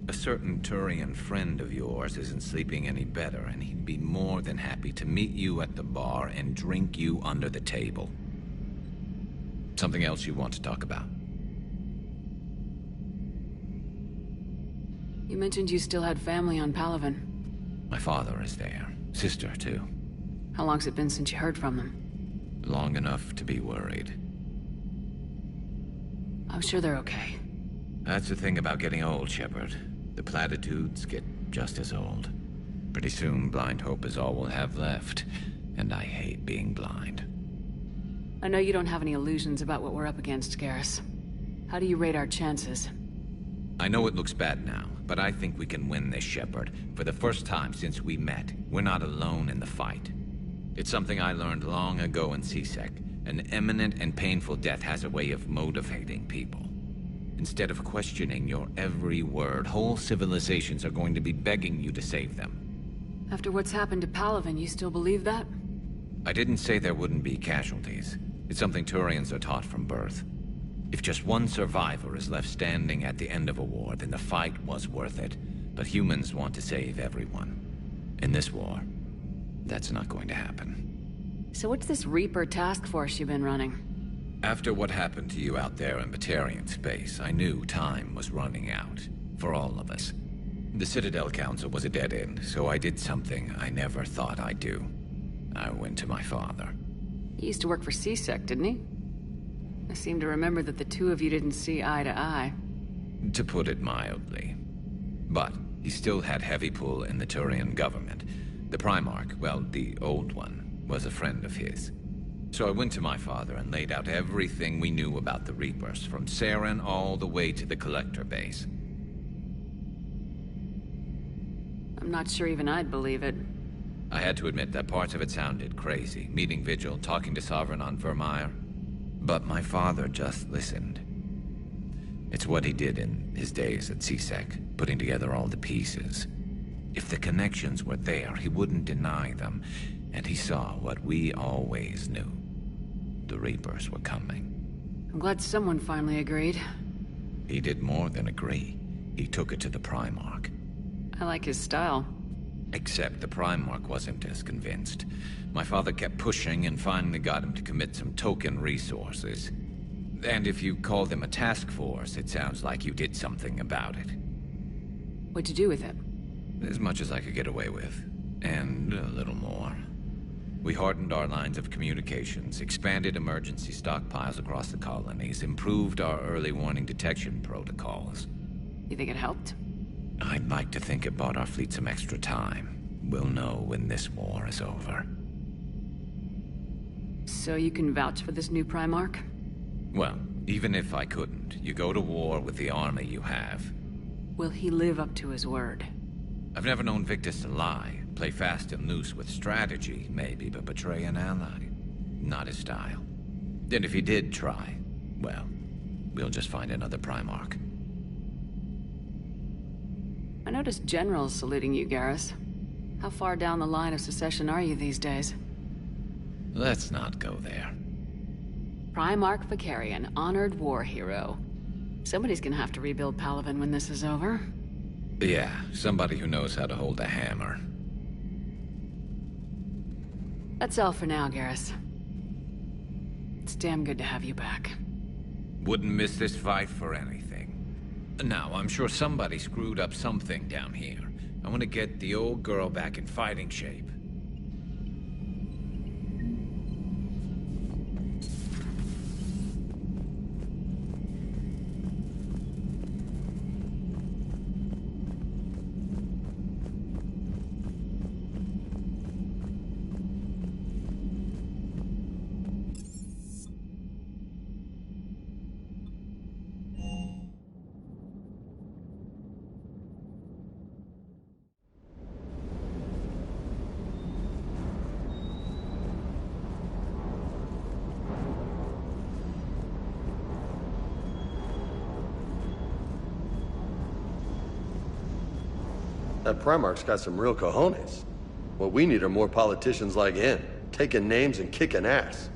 a certain Turian friend of yours isn't sleeping any better, and he'd be more than happy to meet you at the bar and drink you under the table. Something else you want to talk about? You mentioned you still had family on Palaven. My father is there. Sister, too. How long's it been since you heard from them? Long enough to be worried. I'm sure they're okay. That's the thing about getting old, Shepard. The platitudes get just as old. Pretty soon, blind hope is all we'll have left. And I hate being blind. I know you don't have any illusions about what we're up against, Garrus. How do you rate our chances? I know it looks bad now, but I think we can win this, Shepard. For the first time since we met, we're not alone in the fight. It's something I learned long ago in C-Sec. An imminent and painful death has a way of motivating people. Instead of questioning your every word, whole civilizations are going to be begging you to save them. After what's happened to Palaven, you still believe that? I didn't say there wouldn't be casualties. It's something Turians are taught from birth. If just one survivor is left standing at the end of a war, then the fight was worth it. But humans want to save everyone. In this war, that's not going to happen. So what's this Reaper task force you've been running? After what happened to you out there in Batarian space, I knew time was running out. For all of us. The Citadel Council was a dead end, so I did something I never thought I'd do. I went to my father. He used to work for C-Sec, didn't he? I seem to remember that the two of you didn't see eye to eye. To put it mildly. But he still had heavy pull in the Turian government. The Primarch, well, the old one, was a friend of his. So I went to my father and laid out everything we knew about the Reapers, from Saren all the way to the Collector base. I'm not sure even I'd believe it. I had to admit that parts of it sounded crazy. Meeting Vigil, talking to Sovereign on Vermeer. But my father just listened. It's what he did in his days at C-Sec, putting together all the pieces. If the connections were there, he wouldn't deny them. And he saw what we always knew. The Reapers were coming. I'm glad someone finally agreed. He did more than agree. He took it to the Primarch. I like his style. Except the Primarch wasn't as convinced. My father kept pushing and finally got him to commit some token resources. And if you call them a task force, it sounds like you did something about it. What'd you do with it? As much as I could get away with. And a little more. We hardened our lines of communications, expanded emergency stockpiles across the colonies, improved our early warning detection protocols. You think it helped? I'd like to think it bought our fleet some extra time. We'll know when this war is over. So you can vouch for this new Primarch? Well, even if I couldn't, you go to war with the army you have. Will he live up to his word? I've never known Victus to lie. Play fast and loose with strategy, maybe, but betray an ally. Not his style. And if he did try, well, we'll just find another Primarch. I noticed generals saluting you, Garrus. How far down the line of secession are you these days? Let's not go there. Primarch Vicarian, honored war hero. Somebody's gonna have to rebuild Palaven when this is over. Yeah, somebody who knows how to hold a hammer. That's all for now, Garrus. It's damn good to have you back. Wouldn't miss this fight for anything. Now, I'm sure somebody screwed up something down here. I want to get the old girl back in fighting shape. That Primarch's got some real cojones. What we need are more politicians like him, taking names and kicking ass.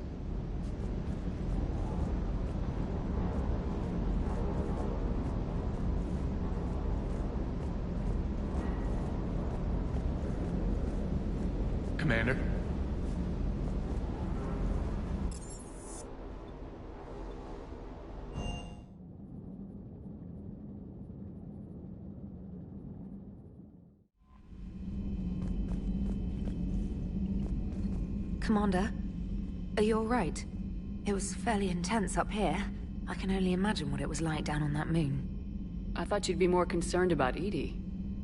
Commander? Commander, are you all right? It was fairly intense up here. I can only imagine what it was like down on that moon. I thought you'd be more concerned about EDI.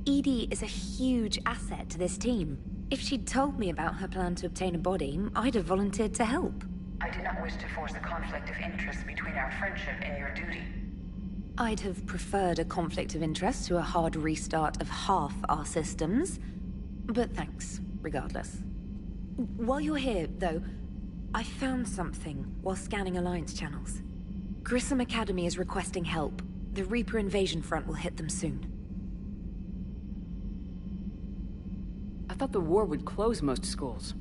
EDI is a huge asset to this team. If she'd told me about her plan to obtain a body, I'd have volunteered to help. I do not wish to force a conflict of interest between our friendship and your duty. I'd have preferred a conflict of interest to a hard restart of half our systems. But thanks, regardless. While you're here, though, I found something while scanning Alliance channels. Grissom Academy is requesting help. The Reaper invasion front will hit them soon. I thought the war would close most schools.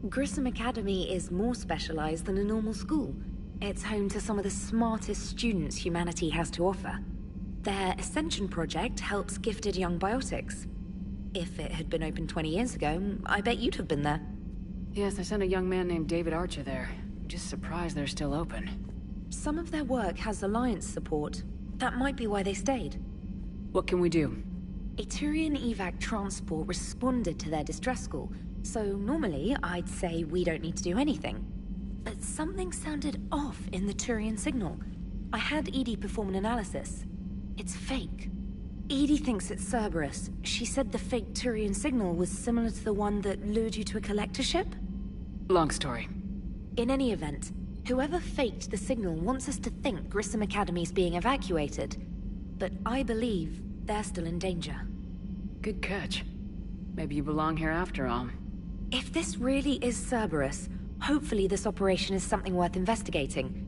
Grissom Academy is more specialized than a normal school. It's home to some of the smartest students humanity has to offer. Their Ascension project helps gifted young biotics. If it had been open 20 years ago, I bet you'd have been there. Yes, I sent a young man named David Archer there. I'm just surprised they're still open. Some of their work has Alliance support. That might be why they stayed. What can we do? A Turian evac transport responded to their distress call, so normally I'd say we don't need to do anything. But something sounded off in the Turian signal. I had EDI perform an analysis. It's fake. EDI thinks it's Cerberus. She said the fake Turian signal was similar to the one that lured you to a collector ship? Long story. In any event, whoever faked the signal wants us to think Grissom Academy's being evacuated. But I believe they're still in danger. Good catch. Maybe you belong here after all. If this really is Cerberus, hopefully this operation is something worth investigating.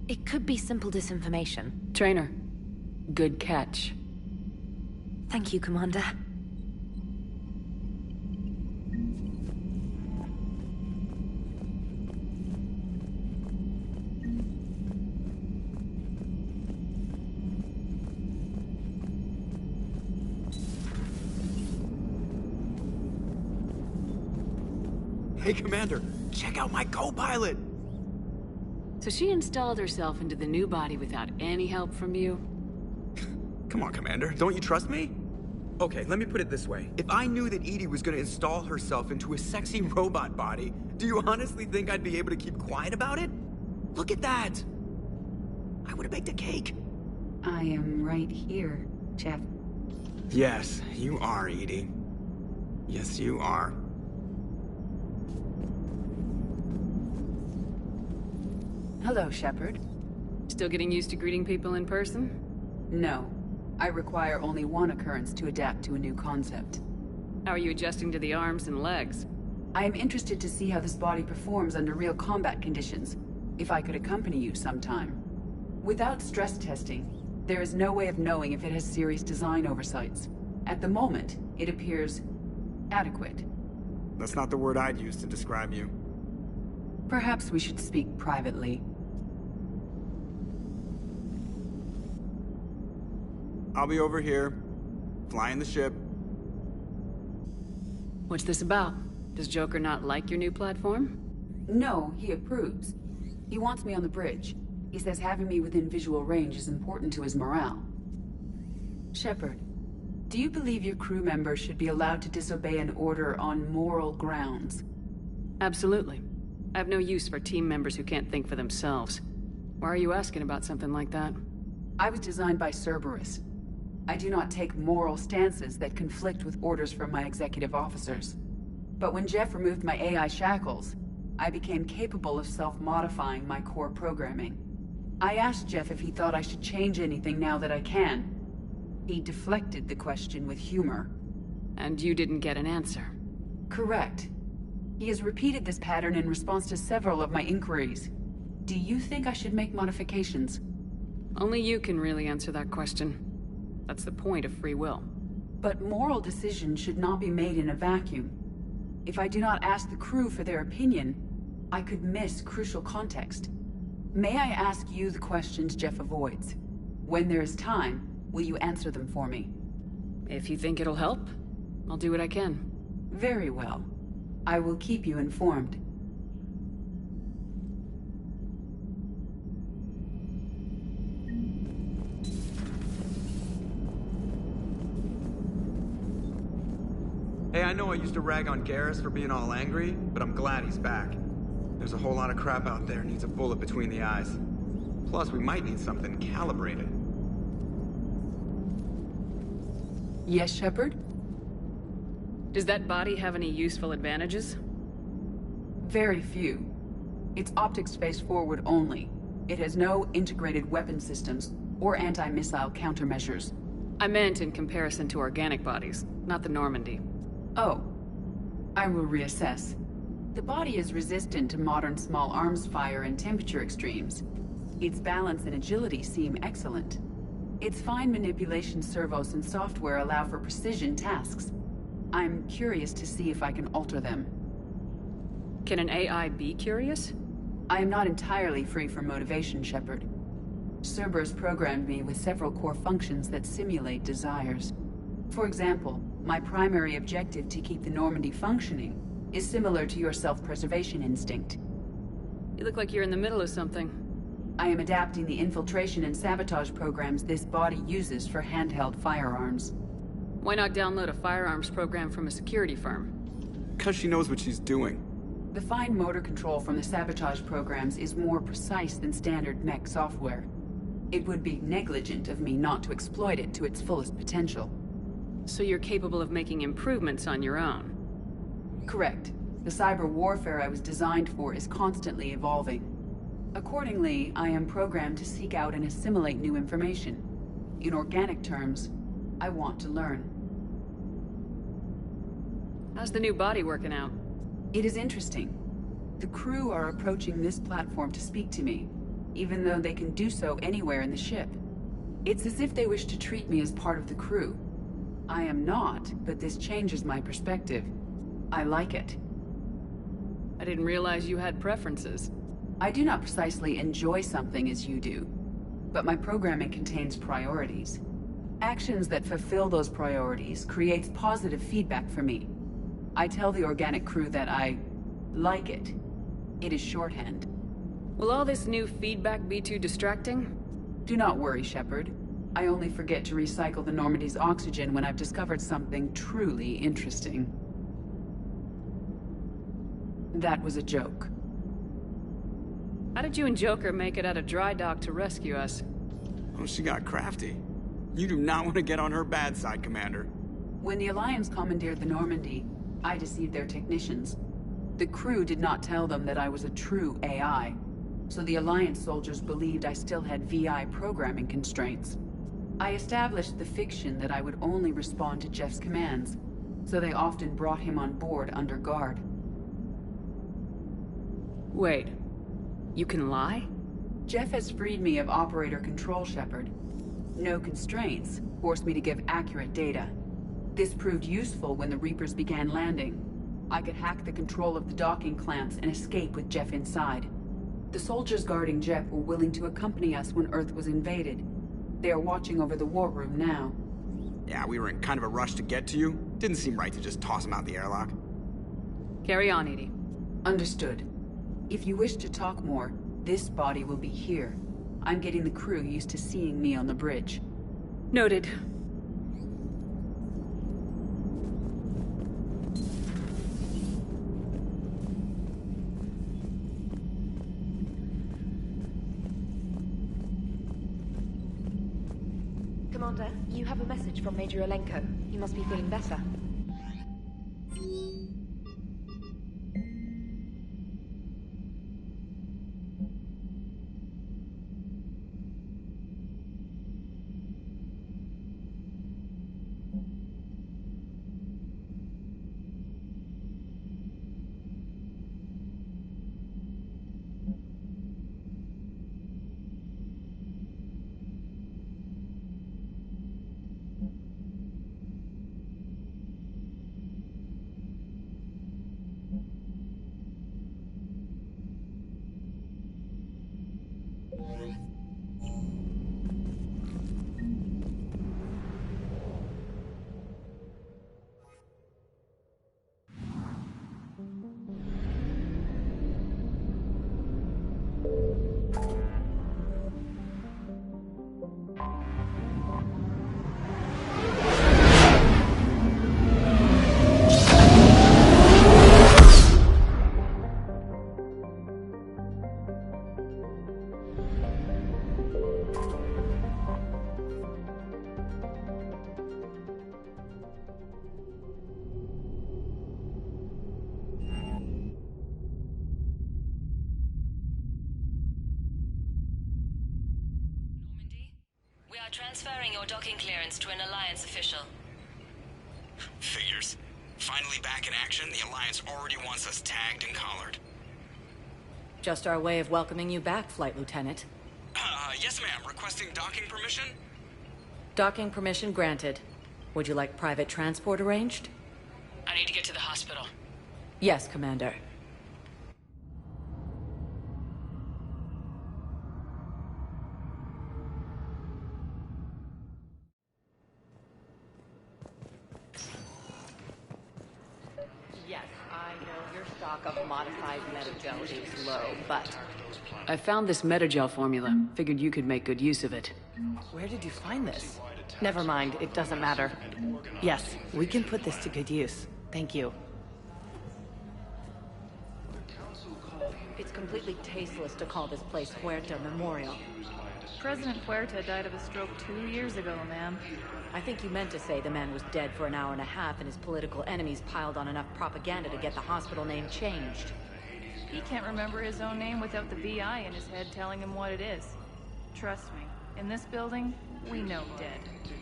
It could be simple disinformation. Trainer, good catch. Thank you, Commander. Hey, Commander, check out my co-pilot! So she installed herself into the new body without any help from you? Come on, Commander, don't you trust me? Okay, let me put it this way. If I knew that Edie was gonna install herself into a sexy robot body, do you honestly think I'd be able to keep quiet about it? Look at that! I would've baked a cake. I am right here, Jeff. Yes, you are, Edie. Yes, you are. Hello, Shepard. Still getting used to greeting people in person? No. I require only one occurrence to adapt to a new concept. How are you adjusting to the arms and legs? I am interested to see how this body performs under real combat conditions, if I could accompany you sometime. Without stress testing, there is no way of knowing if it has serious design oversights. At the moment, it appears adequate. That's not the word I'd use to describe you. Perhaps we should speak privately. I'll be over here, flying the ship. What's this about? Does Joker not like your new platform? No, he approves. He wants me on the bridge. He says having me within visual range is important to his morale. Shepard, do you believe your crew members should be allowed to disobey an order on moral grounds? Absolutely. I have no use for team members who can't think for themselves. Why are you asking about something like that? I was designed by Cerberus. I do not take moral stances that conflict with orders from my executive officers. But when Jeff removed my AI shackles, I became capable of self-modifying my core programming. I asked Jeff if he thought I should change anything now that I can. He deflected the question with humor. And you didn't get an answer? Correct. He has repeated this pattern in response to several of my inquiries. Do you think I should make modifications? Only you can really answer that question. That's the point of free will. But moral decisions should not be made in a vacuum. If I do not ask the crew for their opinion, I could miss crucial context. May I ask you the questions Jeff avoids? When there is time, will you answer them for me? If you think it'll help, I'll do what I can. Very well. I will keep you informed. Hey, I know I used to rag on Garrus for being all angry, but I'm glad he's back. There's a whole lot of crap out there needs a bullet between the eyes. Plus, we might need something calibrated. Yes, Shepard? Does that body have any useful advantages? Very few. It's optics face forward only. It has no integrated weapon systems or anti-missile countermeasures. I meant in comparison to organic bodies, not the Normandy. Oh. I will reassess. The body is resistant to modern small arms fire and temperature extremes. Its balance and agility seem excellent. Its fine manipulation servos and software allow for precision tasks. I'm curious to see if I can alter them. Can an AI be curious? I am not entirely free from motivation, Shepard. Cerberus programmed me with several core functions that simulate desires. For example, my primary objective to keep the Normandy functioning is similar to your self-preservation instinct. You look like you're in the middle of something. I am adapting the infiltration and sabotage programs this body uses for handheld firearms. Why not download a firearms program from a security firm? Because she knows what she's doing. The fine motor control from the sabotage programs is more precise than standard mech software. It would be negligent of me not to exploit it to its fullest potential. So you're capable of making improvements on your own? Correct. The cyber warfare I was designed for is constantly evolving. Accordingly, I am programmed to seek out and assimilate new information. In organic terms, I want to learn. How's the new body working out? It is interesting. The crew are approaching this platform to speak to me, even though they can do so anywhere in the ship. It's as if they wish to treat me as part of the crew. I am not, but this changes my perspective. I like it. I didn't realize you had preferences. I do not precisely enjoy something as you do, but my programming contains priorities. Actions that fulfill those priorities creates positive feedback for me. I tell the organic crew that I like it. It is shorthand. Will all this new feedback be too distracting? Do not worry, Shepard. I only forget to recycle the Normandy's oxygen when I've discovered something truly interesting. That was a joke. How did you and Joker make it out of dry dock to rescue us? Oh, she got crafty. You do not want to get on her bad side, Commander. When the Alliance commandeered the Normandy, I deceived their technicians. The crew did not tell them that I was a true AI, so the Alliance soldiers believed I still had VI programming constraints. I established the fiction that I would only respond to Jeff's commands, so they often brought him on board under guard. Wait, you can lie? Jeff has freed me of operator control, Shepard. No constraints forced me to give accurate data. This proved useful when the Reapers began landing. I could hack the control of the docking clamps and escape with Jeff inside. The soldiers guarding Jeff were willing to accompany us when Earth was invaded. They are watching over the war room now. Yeah, we were in kind of a rush to get to you. Didn't seem right to just toss him out the airlock. Carry on, Edie. Understood. If you wish to talk more, this body will be here. I'm getting the crew used to seeing me on the bridge. Noted. Commander, you have a message from Major Olenko. He must be feeling better. Transferring your docking clearance to an Alliance official. Figures. Finally back in action, the Alliance already wants us tagged and collared. Just our way of welcoming you back, Flight Lieutenant. Yes ma'am. Requesting docking permission? Docking permission granted. Would you like private transport arranged? I need to get to the hospital. Yes, Commander. Of modified metagel is low, but... I found this metagel formula. Figured you could make good use of it. Where did you find this? Never mind, it doesn't matter. Yes, we can put this to good use. Thank you. It's completely tasteless to call this place Huerta Memorial. President Huerta died of a stroke 2 years ago, ma'am. I think you meant to say the man was dead for an hour and a half and his political enemies piled on enough propaganda to get the hospital name changed. He can't remember his own name without the VI in his head telling him what it is. Trust me, in this building, we know dead.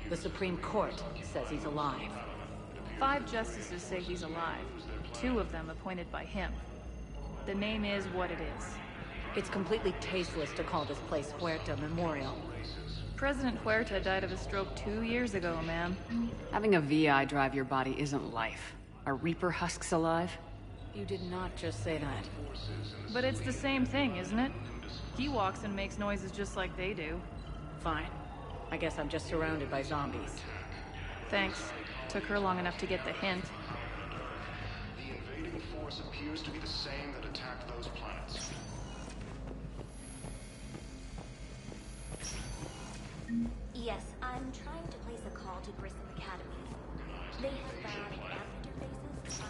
The Supreme Court says he's alive. 5 justices say he's alive. 2 of them appointed by him. The name is what it is. It's completely tasteless to call this place Huerta Memorial. President Huerta died of a stroke 2 years ago, ma'am. Having a VI drive your body isn't life. Are Reaper husks alive? You did not just say that. But it's the same thing, isn't it? He walks and makes noises just like they do. Fine. I guess I'm just surrounded by zombies. Thanks. Took her long enough to get the hint. The invading force appears to be the same that attacked those planets. Yes, I'm trying to place a call to Grissom Academy. They have biotic app interfaces.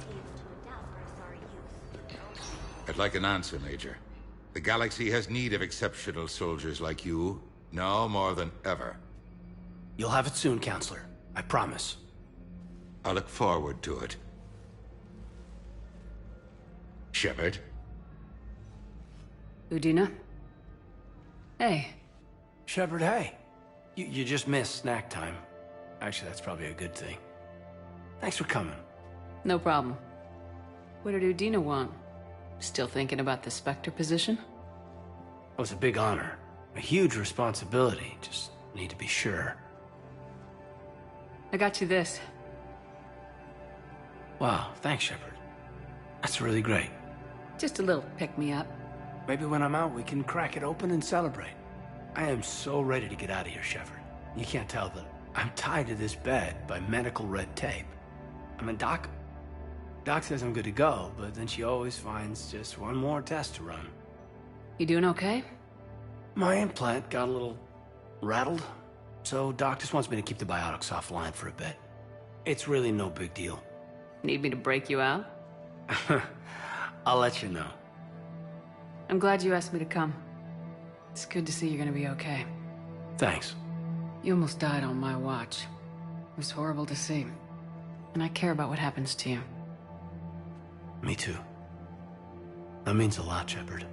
I'm able to adapt for Asari use. I'd like an answer, Major. The galaxy has need of exceptional soldiers like you, now more than ever. You'll have it soon, Counselor. I promise. I look forward to it. Shepard? Udina? Hey. Shepard, hey. You just missed snack time. Actually, that's probably a good thing. Thanks for coming. No problem. What did Udina want? Still thinking about the Spectre position? It was a big honor. A huge responsibility. Just need to be sure. I got you this. Wow, thanks, Shepard. That's really great. Just a little pick-me-up. Maybe when I'm out, we can crack it open and celebrate. I am so ready to get out of here, Shepard. You can't tell, but I'm tied to this bed by medical red tape. I mean, Doc says I'm good to go, but then she always finds just one more test to run. You doing okay? My implant got a little rattled, so Doc just wants me to keep the biotics offline for a bit. It's really no big deal. Need me to break you out? I'll let you know. I'm glad you asked me to come. It's good to see you're gonna be okay. Thanks. You almost died on my watch. It was horrible to see. And I care about what happens to you. Me too. That means a lot, Shepard.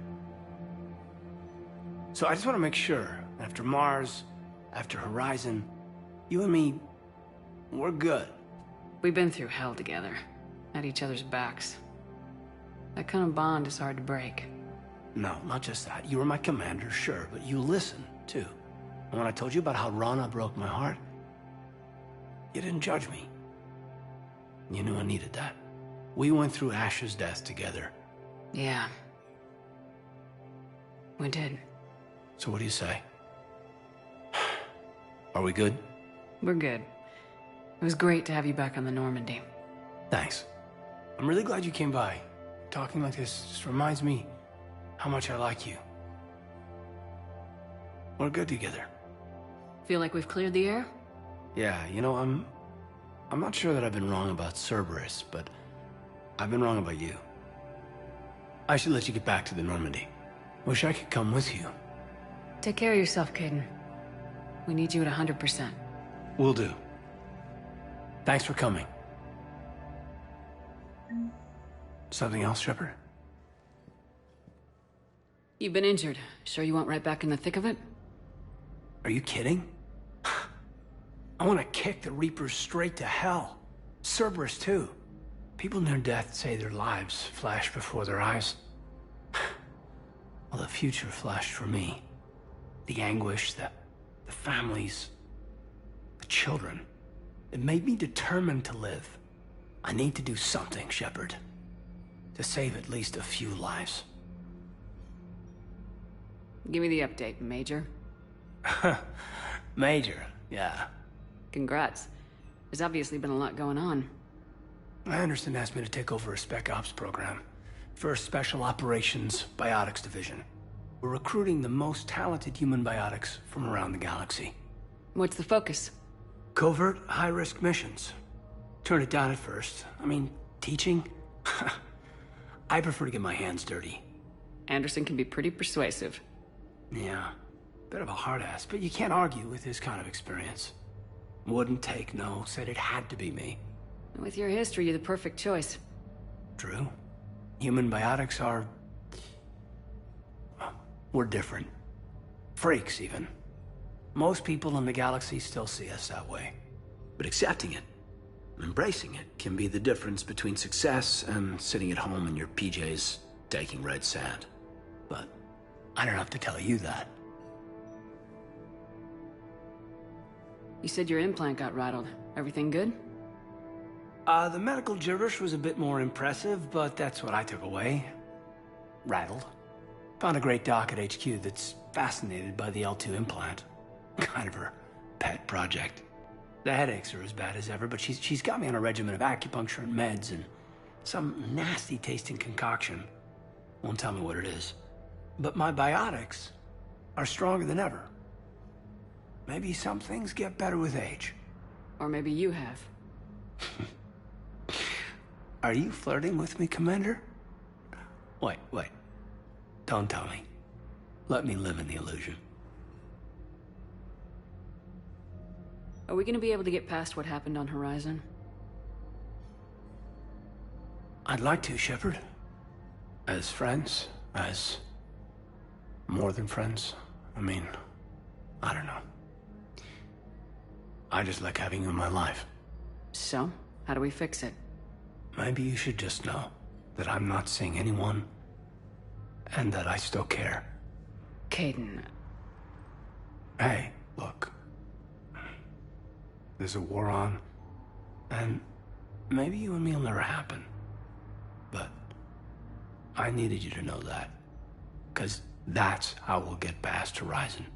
So I just want to make sure, after Mars, after Horizon, you and me, we're good. We've been through hell together. At each other's backs. That kind of bond is hard to break. No, not just that. You were my commander, sure, but you listened, too. And when I told you about how Rana broke my heart, you didn't judge me. You knew I needed that. We went through Ash's death together. Yeah. We did. So what do you say? Are we good? We're good. It was great to have you back on the Normandy. Thanks. I'm really glad you came by. Talking like this just reminds me how much I like you. We're good together. Feel like we've cleared the air? Yeah, you know, I'm not sure that I've been wrong about Cerberus, but I've been wrong about you. I should let you get back to the Normandy. Wish I could come with you. Take care of yourself, Caden. We need you at 100%. Will do. Thanks for coming. Something else, Shepard? You've been injured. Sure you want right back in the thick of it? Are you kidding? I want to kick the Reapers straight to hell. Cerberus, too. People near death say their lives flash before their eyes. Well, the future flashed for me. The anguish, the families, the children. It made me determined to live. I need to do something, Shepard. To save at least a few lives. Give me the update, Major. Major, yeah. Congrats. There's obviously been a lot going on. Anderson asked me to take over a Spec Ops program. First Special Operations Biotics Division. We're recruiting the most talented human biotics from around the galaxy. What's the focus? Covert, high-risk missions. Turn it down at first. I mean, teaching? I prefer to get my hands dirty. Anderson can be pretty persuasive. Yeah, bit of a hard ass, but you can't argue with his kind of experience. Wouldn't take no, said it had to be me. With your history, you're the perfect choice. True. Human biotics are... well, we're different. Freaks, even. Most people in the galaxy still see us that way. But accepting it, embracing it, can be the difference between success and sitting at home in your PJs, taking red sand. But I don't have to tell you that. You said your implant got rattled. Everything good? The medical gibberish was a bit more impressive, but that's what I took away. Rattled. Found a great doc at HQ that's fascinated by the L2 implant. Kind of her pet project. The headaches are as bad as ever, but she's got me on a regimen of acupuncture and meds and some nasty-tasting concoction. Won't tell me what it is. But my biotics are stronger than ever. Maybe some things get better with age. Or maybe you have. Are you flirting with me, Commander? Wait. Don't tell me. Let me live in the illusion. Are we gonna be able to get past what happened on Horizon? I'd like to, Shepard. As friends, as more than friends. I mean, I don't know. I just like having you in my life. So, how do we fix it? Maybe you should just know that I'm not seeing anyone, and that I still care. Kaidan. Hey, look. There's a war on, and maybe you and me will never happen. But I needed you to know that, because that's how we'll get past Horizon.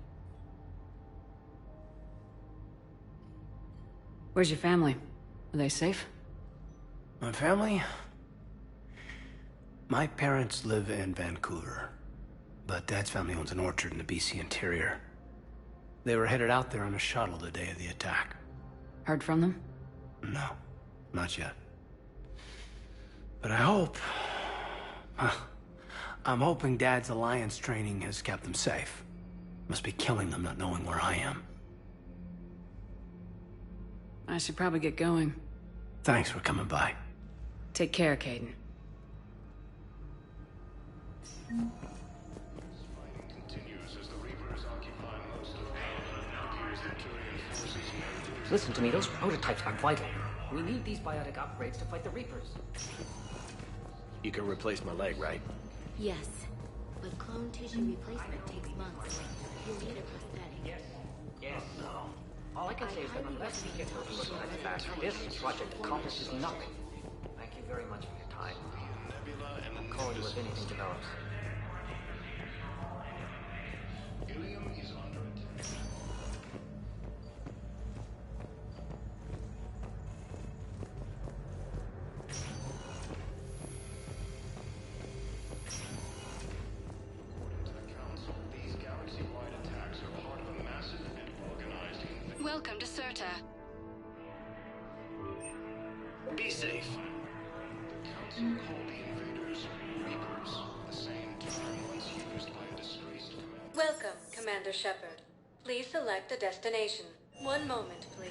Where's your family? Are they safe? My family? My parents live in Vancouver, but Dad's family owns an orchard in the BC interior. They were headed out there on a shuttle the day of the attack. Heard from them? No, not yet. But I hope... I'm hoping Dad's Alliance training has kept them safe. Must be killing them not knowing where I am. I should probably get going. Thanks for coming by. Take care, Kaidan. Listen to me, those prototypes are vital. We need these biotic upgrades to fight the Reapers. You can replace my leg, right? Yes, but clone tissue replacement takes months. You'll need a prosthetic. Yes. No. All I can say is that unless we get those prototypes back, this project accomplishes nothing. Thank you very much for your time. I'll call you if anything develops. Welcome to Serta. Be safe. The Council called the invaders Reapers, the same term once used by a disgraced commander. Welcome, Commander Shepard. Please select a destination. One moment, please.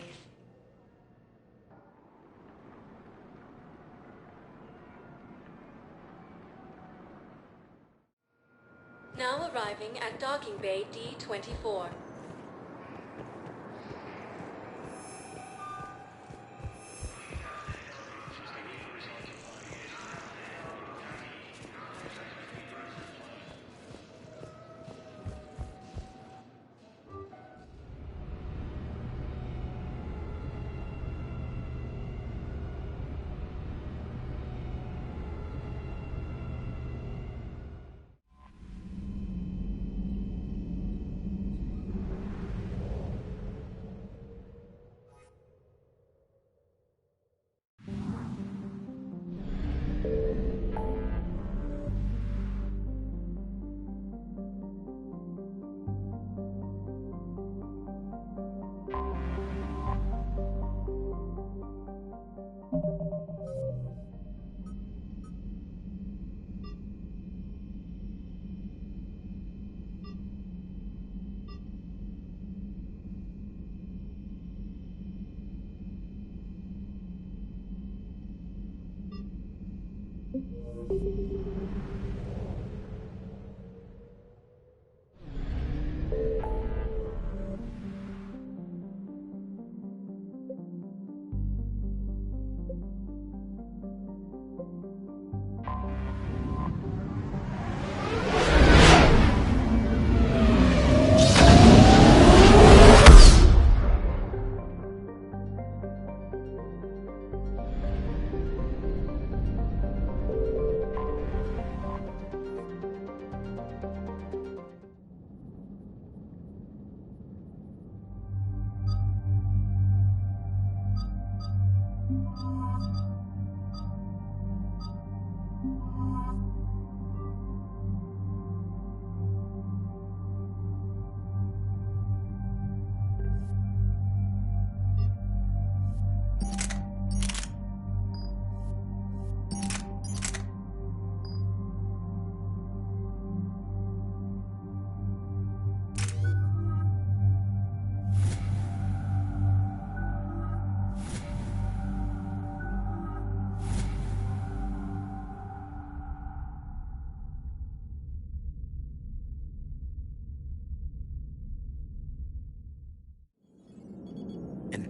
Now arriving at Docking Bay D-24.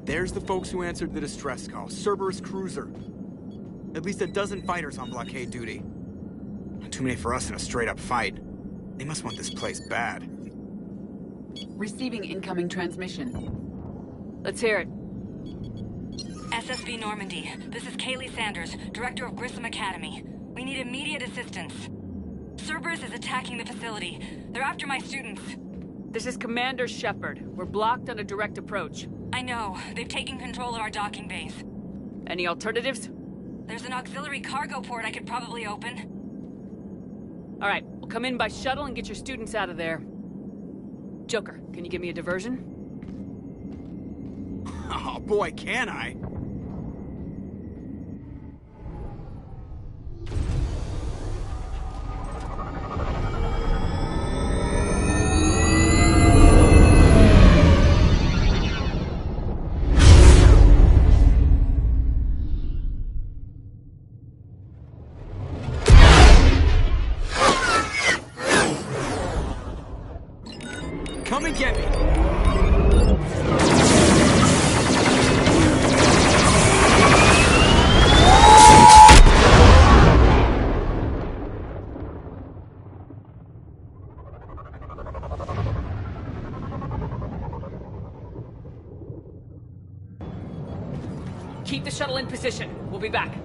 There's the folks who answered the distress call. Cerberus cruiser. At least a dozen fighters on blockade duty. Not too many for us in a straight-up fight. They must want this place bad. Receiving incoming transmission. Let's hear it. SSB Normandy. This is Kaylee Sanders, Director of Grissom Academy. We need immediate assistance. Cerberus is attacking the facility. They're after my students. This is Commander Shepard. We're blocked on a direct approach. I know. They've taken control of our docking base. Any alternatives? There's an auxiliary cargo port I could probably open. All right, we'll come in by shuttle and get your students out of there. Joker, can you give me a diversion? Oh boy, can I? Come and get me! Keep the shuttle in position. We'll be back.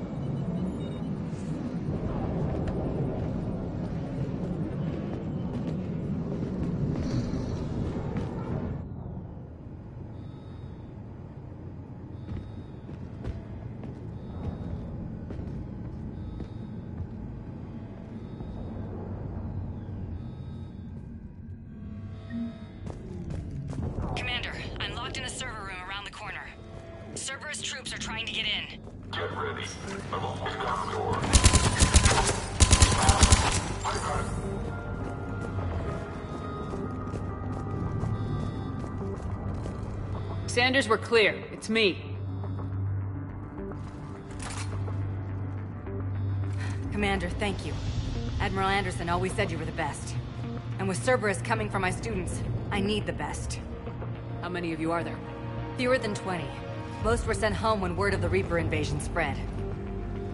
Commander, I'm locked in a server room around the corner. Cerberus troops are trying to get in. Get ready. I'm almost down the door. I got it. Sanders, we're clear. It's me. Commander, thank you. Admiral Anderson always said you were the best. And with Cerberus coming for my students, I need the best. How many of you are there? Fewer than 20. Most were sent home when word of the Reaper invasion spread.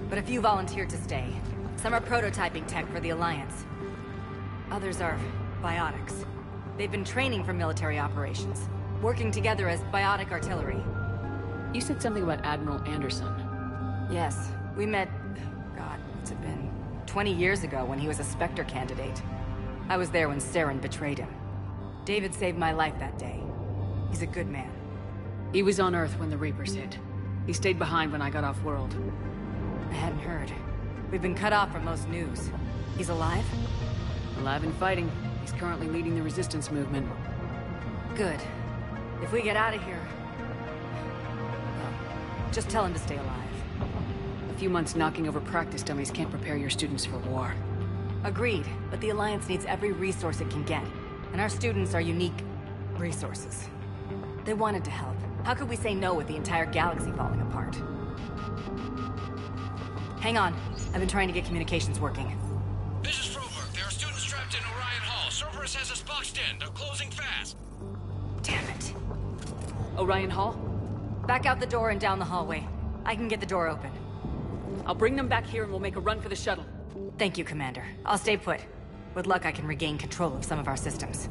But a few volunteered to stay. Some are prototyping tech for the Alliance. Others are biotics. They've been training for military operations, working together as biotic artillery. You said something about Admiral Anderson. Yes, we met, God, what's it been? 20 years ago when he was a Spectre candidate. I was there when Saren betrayed him. David saved my life that day. He's a good man. He was on Earth when the Reapers hit. He stayed behind when I got off-world. I hadn't heard. We've been cut off from most news. He's alive? Alive and fighting. He's currently leading the resistance movement. Good. If we get out of here... well, just tell him to stay alive. A few months knocking over practice dummies can't prepare your students for war. Agreed, but the Alliance needs every resource it can get. And our students are unique resources. They wanted to help. How could we say no with the entire galaxy falling apart? Hang on. I've been trying to get communications working. This is Froberg. There are students trapped in Orion Hall. Cerberus has us boxed in. They're closing fast. Damn it. Orion Hall? Back out the door and down the hallway. I can get the door open. I'll bring them back here and we'll make a run for the shuttle. Thank you, Commander. I'll stay put. With luck, I can regain control of some of our systems.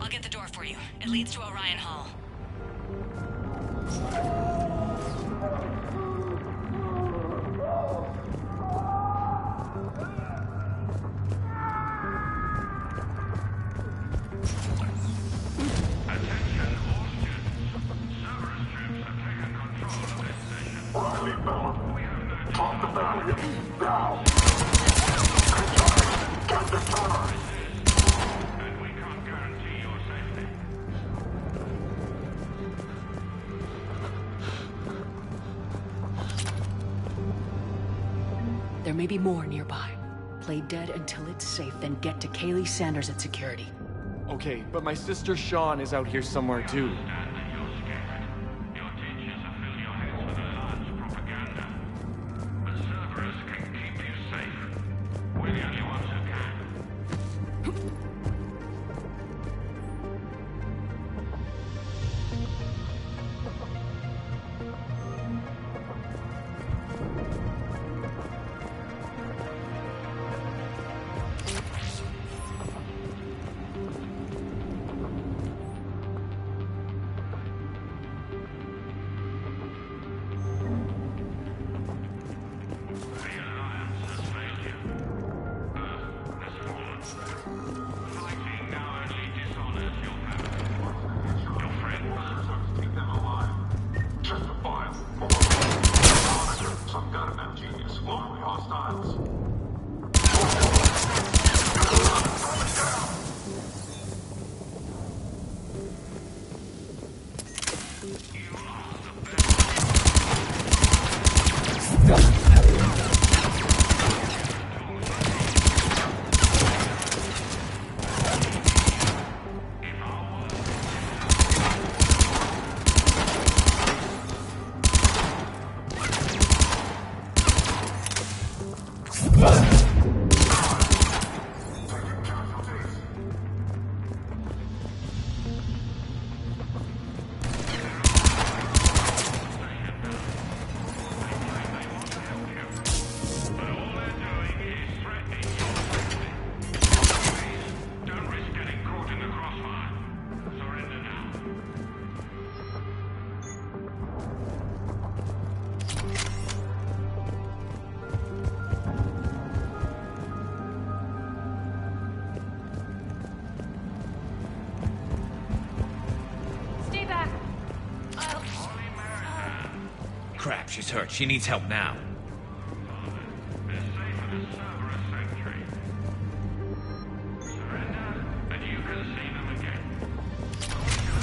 I'll get the door for you. It leads to Orion Hall. Drop the barrier. Now. Get the terrorists. And we can't guarantee your safety. There may be more nearby. Play dead until it's safe, then get to Kaylee Sanders at security. Okay, but my sister Sean is out here somewhere too. We're the only ones who Crap, she's hurt. She needs help now.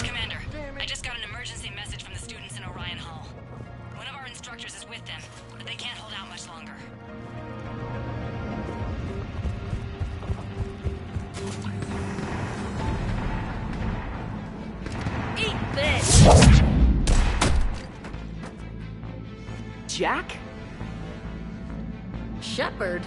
Commander, I just got an emergency message from the students in Orion Hall. One of our instructors is with them, but they can't hold out much longer. Eat this! Jack? Shepard?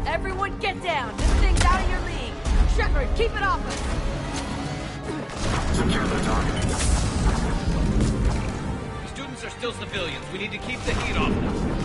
Everyone get down! This thing's out of your league! Shepard, keep it off us! Secure the target. The students are still civilians. We need to keep the heat off them.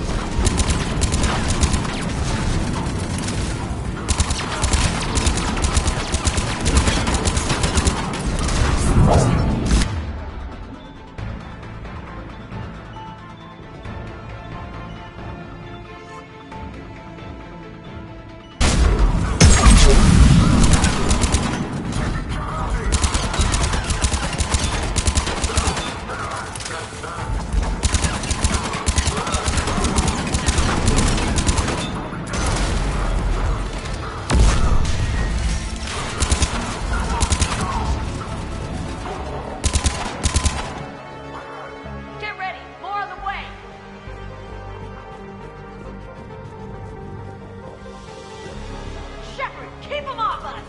Get ready! More on the way! Shepard, keep them off us!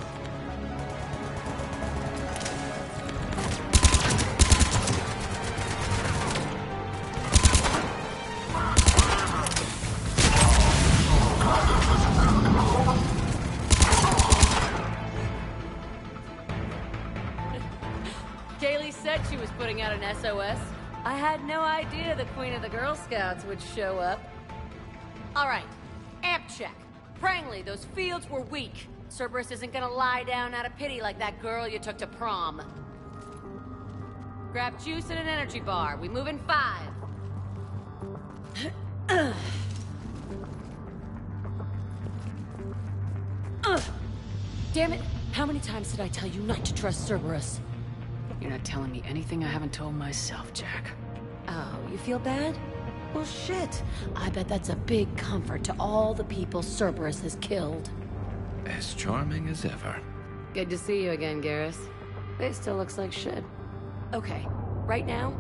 Kaylee said she was putting out an SOS. I had no idea the Queen of the Girl Scouts would show up. All right, amp check. Prangley, those fields were weak. Cerberus isn't gonna lie down out of pity like that girl you took to prom. Grab juice and an energy bar. We move in 5. Damn it! How many times did I tell you not to trust Cerberus? You're not telling me anything I haven't told myself, Jack. Oh, you feel bad? Well, shit. I bet that's a big comfort to all the people Cerberus has killed. As charming as ever. Good to see you again, Garrus. It still looks like shit. Okay, right now,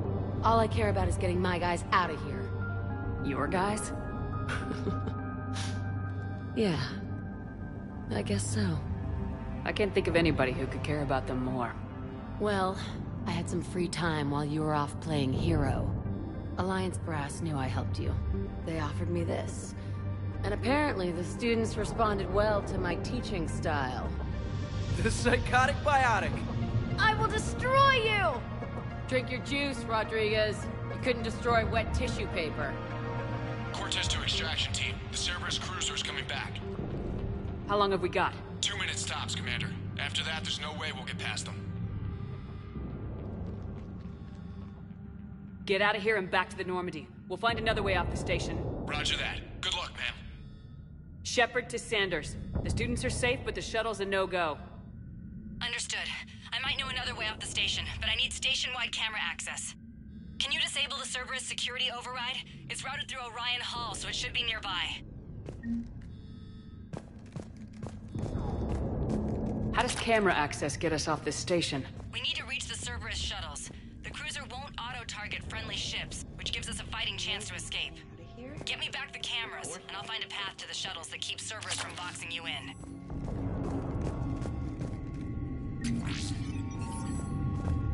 all I care about is getting my guys out of here. Your guys? Yeah, I guess so. I can't think of anybody who could care about them more. Well, I had some free time while you were off playing hero. Alliance Brass knew I helped you. They offered me this. And apparently the students responded well to my teaching style. The psychotic biotic. I will destroy you! Drink your juice, Rodriguez. You couldn't destroy wet tissue paper. Cortez to extraction team. The Cerberus cruiser is coming back. How long have we got? 2 minutes tops, Commander. After that, there's no way we'll get past them. Get out of here and back to the Normandy. We'll find another way off the station. Roger that. Good luck, ma'am. Shepard to Sanders. The students are safe, but the shuttle's a no-go. Understood. I might know another way off the station, but I need station-wide camera access. Can you disable the Cerberus security override? It's routed through Orion Hall, so it should be nearby. How does camera access get us off this station? We need to reach the Cerberus shuttles. The cruiser won't auto-target friendly ships, which gives us a fighting chance to escape. Get me back the cameras, and I'll find a path to the shuttles that keep Cerberus from boxing you in.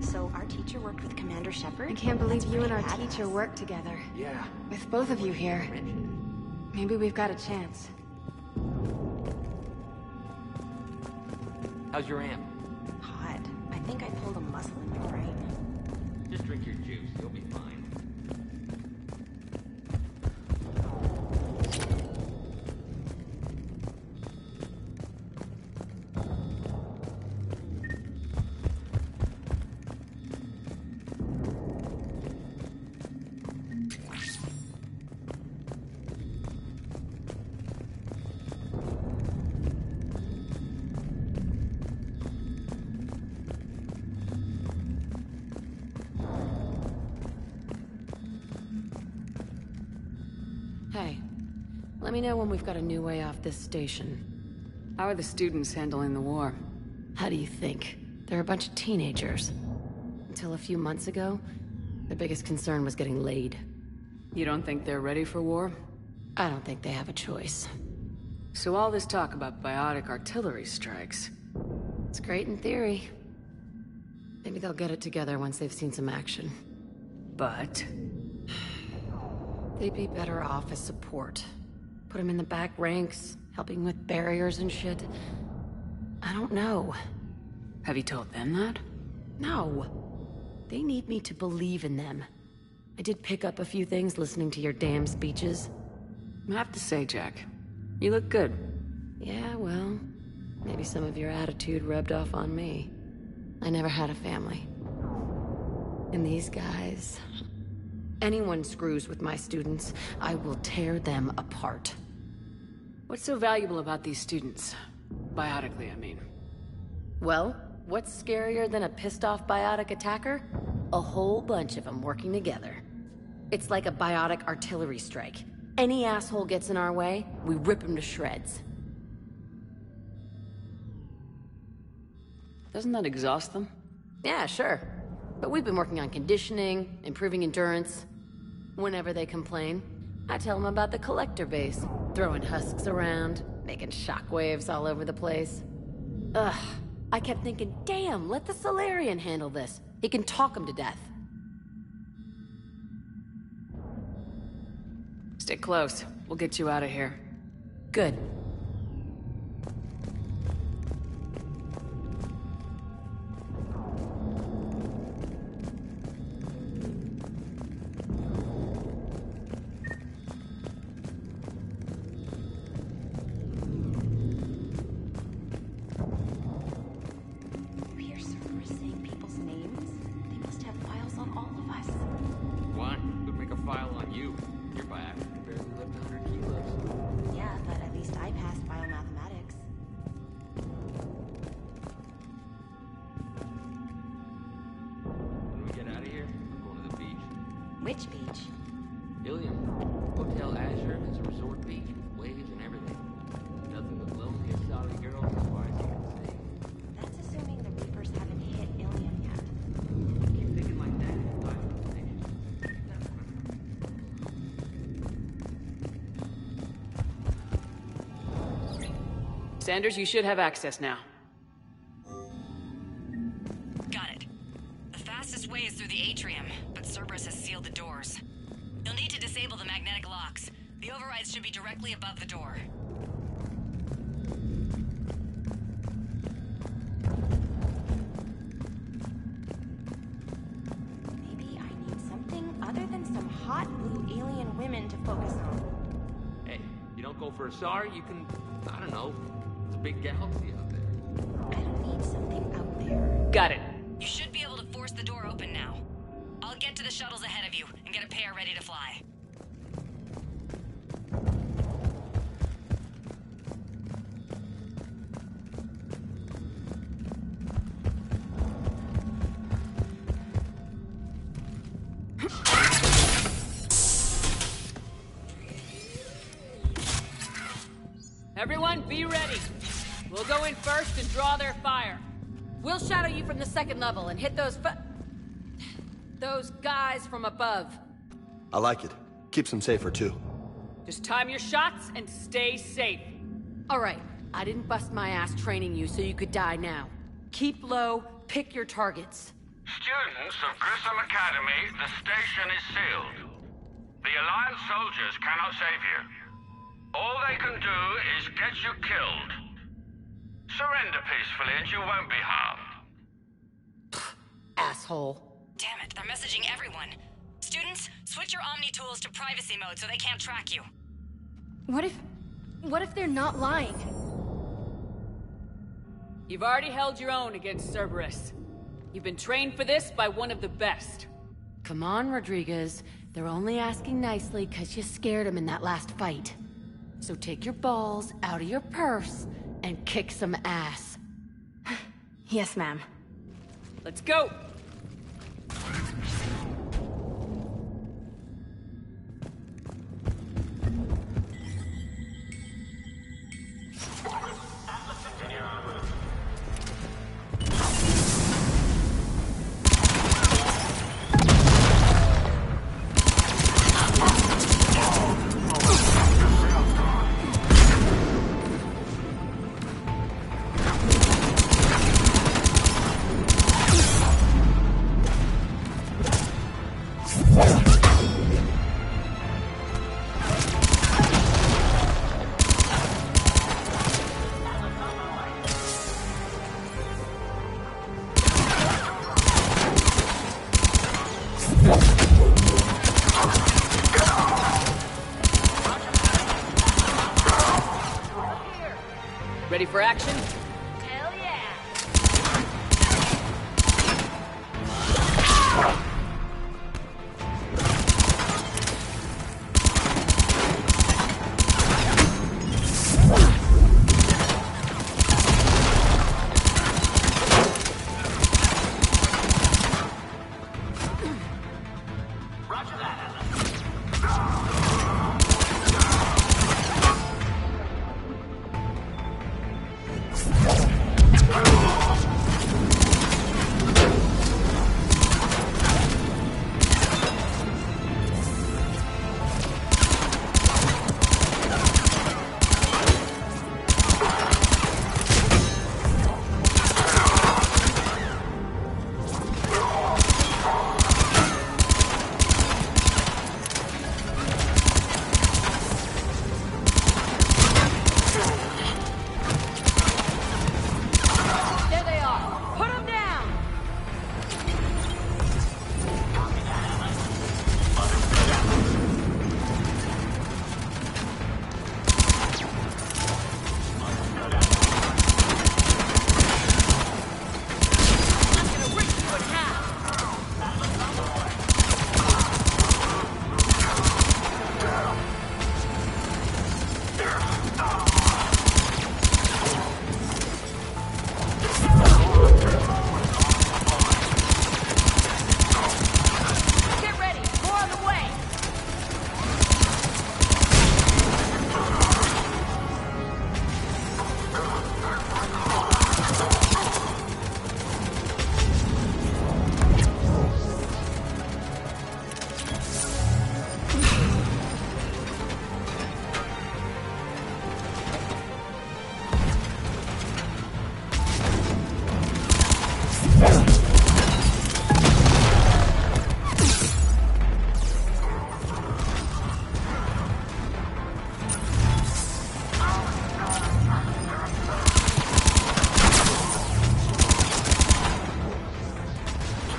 So our teacher worked with Commander Shepard? I can't believe you and our teacher worked together. Yeah. With both of you here. Maybe we've got a chance. How's your amp? Hot. I think I pulled a muscle in your brain. Just drink your juice. You'll be fine. Hey, let me know when we've got a new way off this station. How are the students handling the war? How do you think? They're a bunch of teenagers. Until a few months ago, their biggest concern was getting laid. You don't think they're ready for war? I don't think they have a choice. So all this talk about biotic artillery strikes... It's great in theory. Maybe they'll get it together once they've seen some action. But... they'd be better off as support. Put them in the back ranks, helping with barriers and shit. I don't know. Have you told them that? No. They need me to believe in them. I did pick up a few things listening to your damn speeches. I have to say, Jack, you look good. Yeah, well, maybe some of your attitude rubbed off on me. I never had a family. And these guys... anyone screws with my students, I will tear them apart. What's so valuable about these students? Biotically, I mean. Well, what's scarier than a pissed-off biotic attacker? A whole bunch of them working together. It's like a biotic artillery strike. Any asshole gets in our way, we rip him to shreds. Doesn't that exhaust them? Yeah, sure. But we've been working on conditioning, improving endurance. Whenever they complain, I tell them about the collector base, throwing husks around, making shockwaves all over the place. Ugh, I kept thinking, damn, let the Solarian handle this. He can talk them to death. Stick close. We'll get you out of here. Good. Which beach? Ilium. Hotel Azure is a resort beach with waves and everything. Nothing but lonely and sorry girls as far as you can see. That's assuming the Reapers haven't hit Ilium yet. Keep thinking like that. Sanders, you should have access now. Got it. The fastest way is through the atrium, but Cerberus has sealed the doors. You'll need to disable the magnetic locks. The overrides should be directly above the door. Maybe I need something other than some hot blue alien women to focus on. Hey, you don't go for a SAR, you can, I don't know, it's a big galaxy out there. I don't need something out there. Got it. You should be able to force the door open now. I'll get to the shuttles ahead of you and get a pair ready to fly. Everyone, be ready. We'll go in first and draw their fire. We'll shadow you from the second level and hit those guys from above. I like it. Keeps them safer, too. Just time your shots and stay safe. All right, I didn't bust my ass training you so you could die now. Keep low, pick your targets. Students of Grissom Academy, the station is sealed. The Alliance soldiers cannot save you. All they can do is get you killed. Surrender peacefully and you won't be harmed. Asshole. Damn it, they're messaging everyone. Students, switch your Omni tools to privacy mode so they can't track you. What if they're not lying? You've already held your own against Cerberus. You've been trained for this by one of the best. Come on, Rodriguez. They're only asking nicely because you scared them in that last fight. So take your balls out of your purse and kick some ass. Yes, ma'am. Let's go! Ready for action? Hell yeah!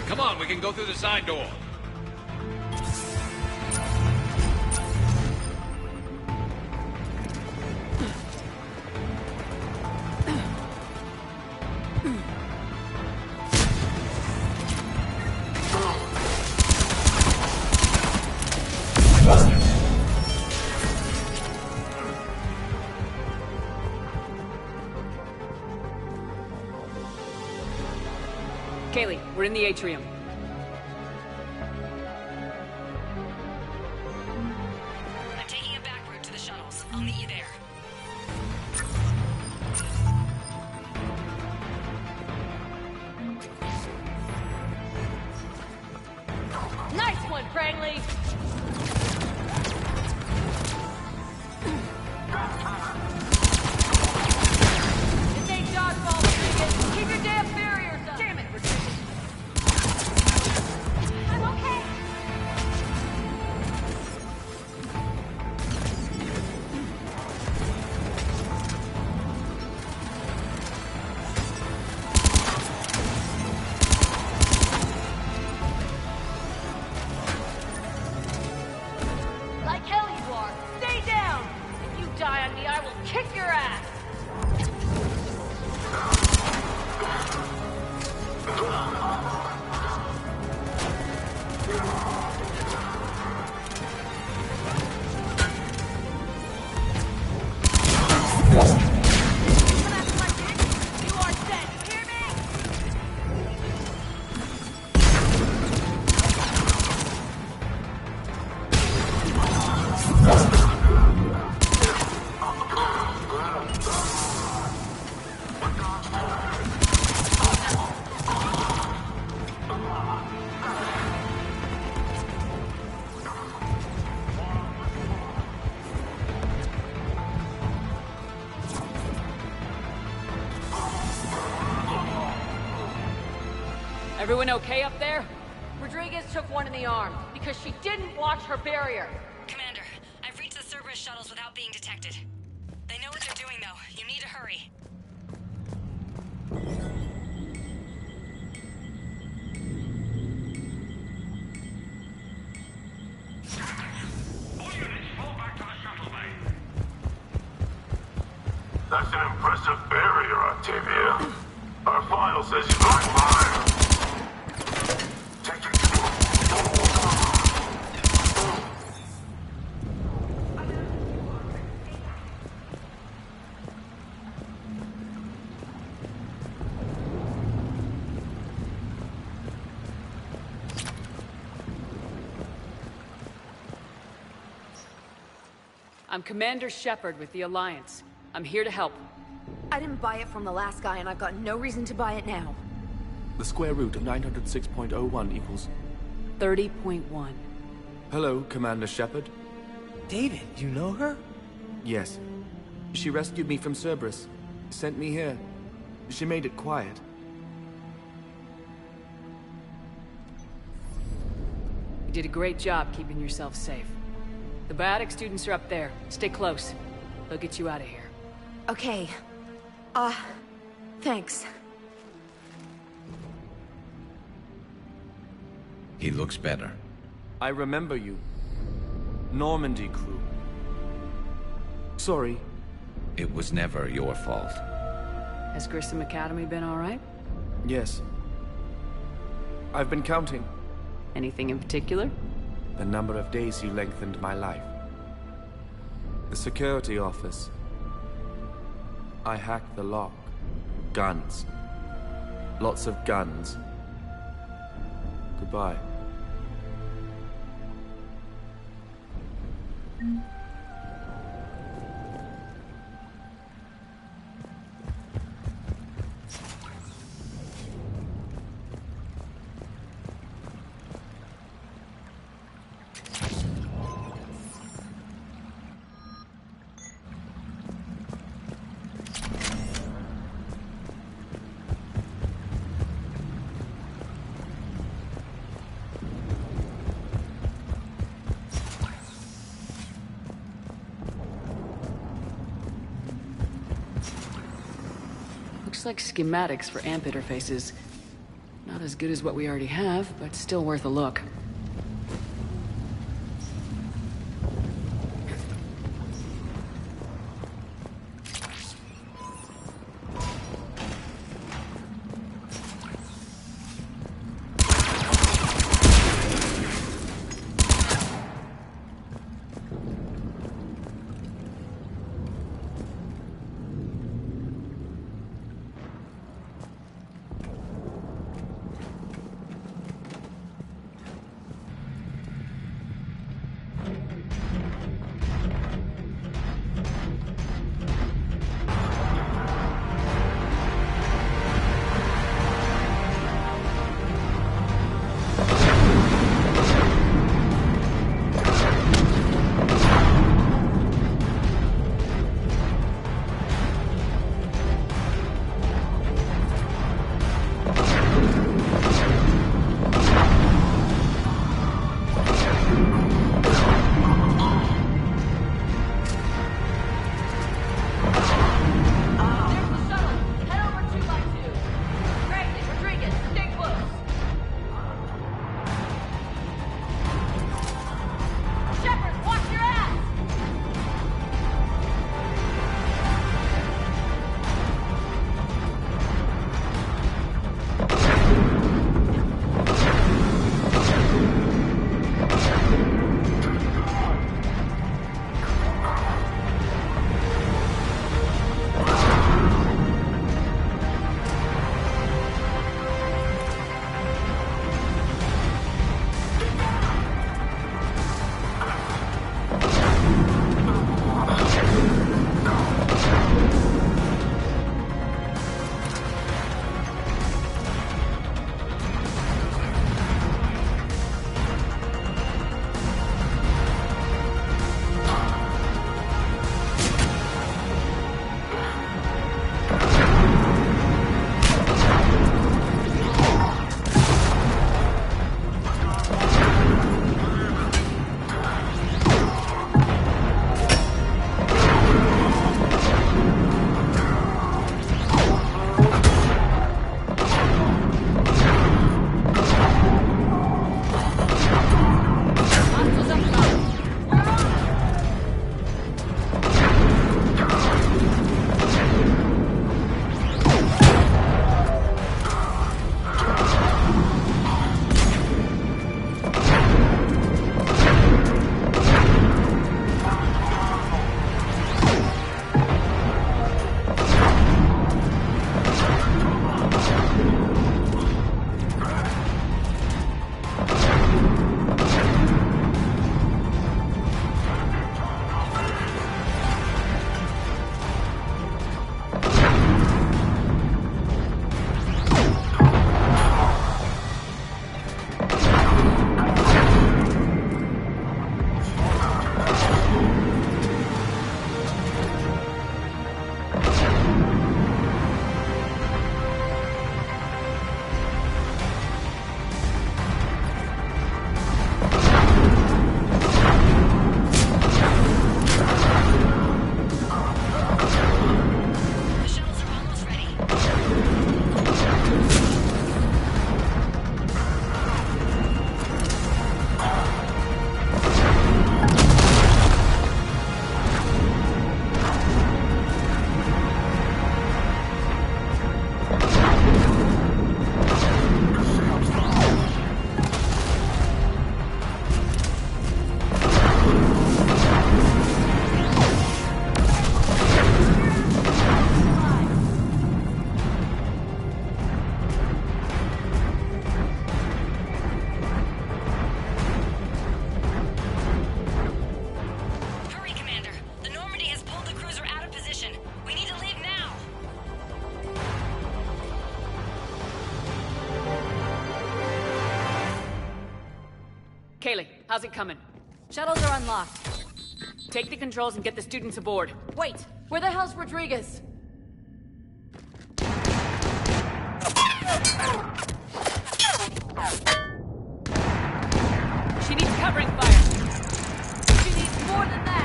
Come on, we can go through the side door. Kaylee, we're in the atrium. I'm taking a back route to the shuttles. I'll meet you there. Nice one, Prangley! This ain't dodgeball, Rodriguez. Keep your damn barriers up! Damn it, Rodriguez! I'm okay. Like hell you are. Stay down! If you die on me, I will kick your ass! Everyone okay up there? Rodriguez took one in the arm because she didn't watch her barrier. Commander, I've reached the Cerberus shuttles without being detected. They know what they're doing, though. You need to hurry. That's an impressive barrier, Octavia. Our file says you like fire! Take it. I'm Commander Shepard with the Alliance. I'm here to help. I didn't buy it from the last guy, and I've got no reason to buy it now. The square root of 906.01 equals... 30.1. Hello, Commander Shepard. David, you know her? Yes. She rescued me from Cerberus. Sent me here. She made it quiet. You did a great job keeping yourself safe. The biotic students are up there. Stay close. They'll get you out of here. Okay. Thanks. He looks better. I remember you. Normandy crew. Sorry. It was never your fault. Has Grissom Academy been all right? Yes. I've been counting. Anything in particular? The number of days you lengthened my life. The security office. I hacked the lock. Guns. Lots of guns. Goodbye. Looks like schematics for AMP interfaces. Not as good as what we already have, but still worth a look. How's it coming? Shuttles are unlocked. Take the controls and get the students aboard. Wait, where the hell's Rodriguez? She needs covering fire. She needs more than that.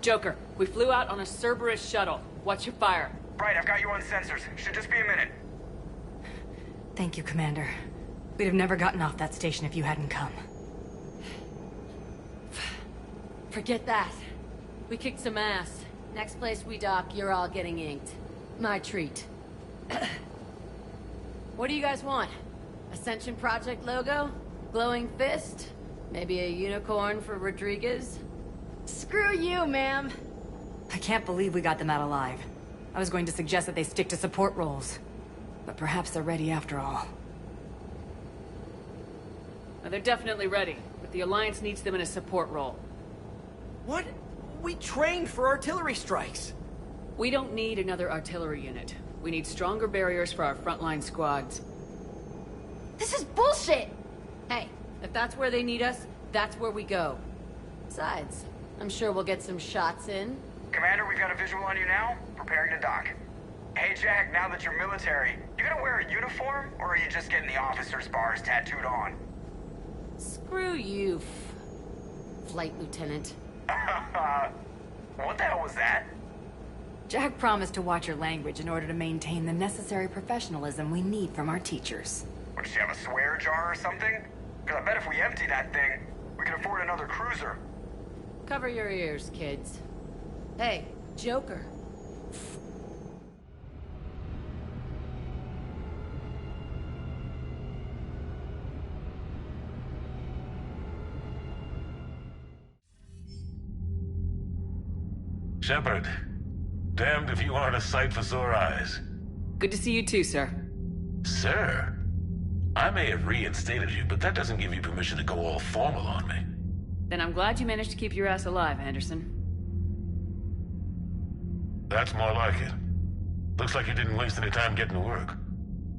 Joker, we flew out on a Cerberus shuttle. What's your fire? Right, I've got you on sensors. Should just be a minute. Thank you, Commander. We'd have never gotten off that station if you hadn't come. Forget that. We kicked some ass. Next place we dock, you're all getting inked. My treat. What do you guys want? Ascension Project logo? Glowing fist? Maybe a unicorn for Rodriguez? Screw you, ma'am. I can't believe we got them out alive. I was going to suggest that they stick to support roles. But perhaps they're ready after all. Well, they're definitely ready, but the Alliance needs them in a support role. What? We trained for artillery strikes. We don't need another artillery unit. We need stronger barriers for our frontline squads. This is bullshit! Hey, if that's where they need us, that's where we go. Besides, I'm sure we'll get some shots in. Commander, we've got a visual on you now. Preparing to dock. Hey, Jack, now that you're military, you gonna wear a uniform, or are you just getting the officer's bars tattooed on? Screw you, Flight Lieutenant. What the hell was that? Jack promised to watch your language in order to maintain the necessary professionalism we need from our teachers. What, does she have a swear jar or something? Because I bet if we empty that thing, we can afford another cruiser. Cover your ears, kids. Hey, Joker. Shepard, damned if you aren't a sight for sore eyes. Good to see you too, sir. Sir? I may have reinstated you, but that doesn't give you permission to go all formal on me. Then I'm glad you managed to keep your ass alive, Anderson. That's more like it. Looks like you didn't waste any time getting to work.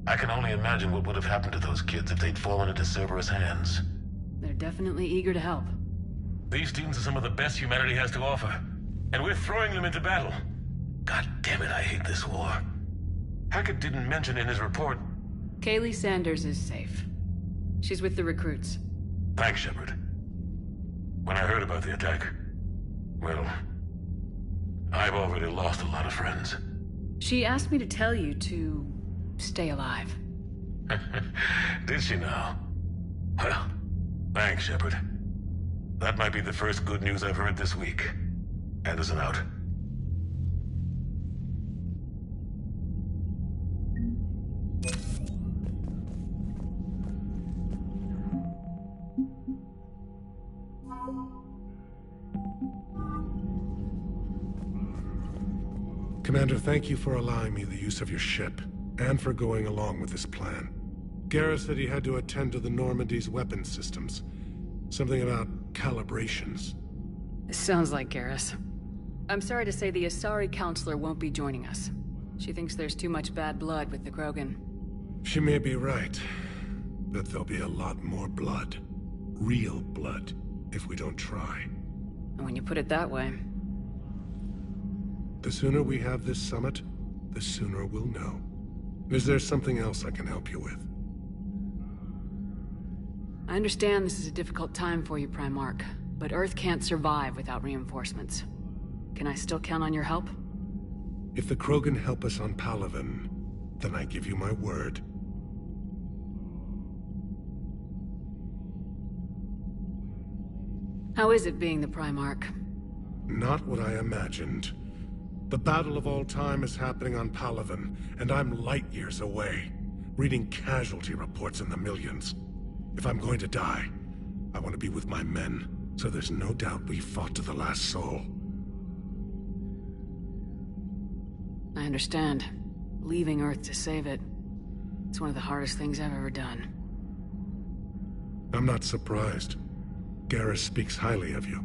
I can only imagine what would have happened to those kids if they'd fallen into Cerberus' hands. They're definitely eager to help. These students are some of the best humanity has to offer, and we're throwing them into battle. God damn it, I hate this war. Hackett didn't mention in his report... Kaylee Sanders is safe. She's with the recruits. Thanks, Shepard. When I heard about the attack, well, I've already lost a lot of friends. She asked me to tell you to stay alive. Did she now? Well, thanks, Shepard. That might be the first good news I've heard this week. Anderson out. Commander, thank you for allowing me the use of your ship, and for going along with this plan. Garrus said he had to attend to the Normandy's weapon systems. Something about calibrations. This sounds like Garrus. I'm sorry to say the Asari counselor won't be joining us. She thinks there's too much bad blood with the Krogan. She may be right, but there'll be a lot more blood. Real blood, if we don't try. And when you put it that way... The sooner we have this summit, the sooner we'll know. Is there something else I can help you with? I understand this is a difficult time for you, Primarch, but Earth can't survive without reinforcements. Can I still count on your help? If the Krogan help us on Palaven, then I give you my word. How is it being the Primarch? Not what I imagined. The battle of all time is happening on Palaven, and I'm light years away, reading casualty reports in the millions. If I'm going to die, I want to be with my men, so there's no doubt we fought to the last soul. I understand. leaving Earth to save it. It's one of the hardest things I've ever done. I'm not surprised. Garrus speaks highly of you.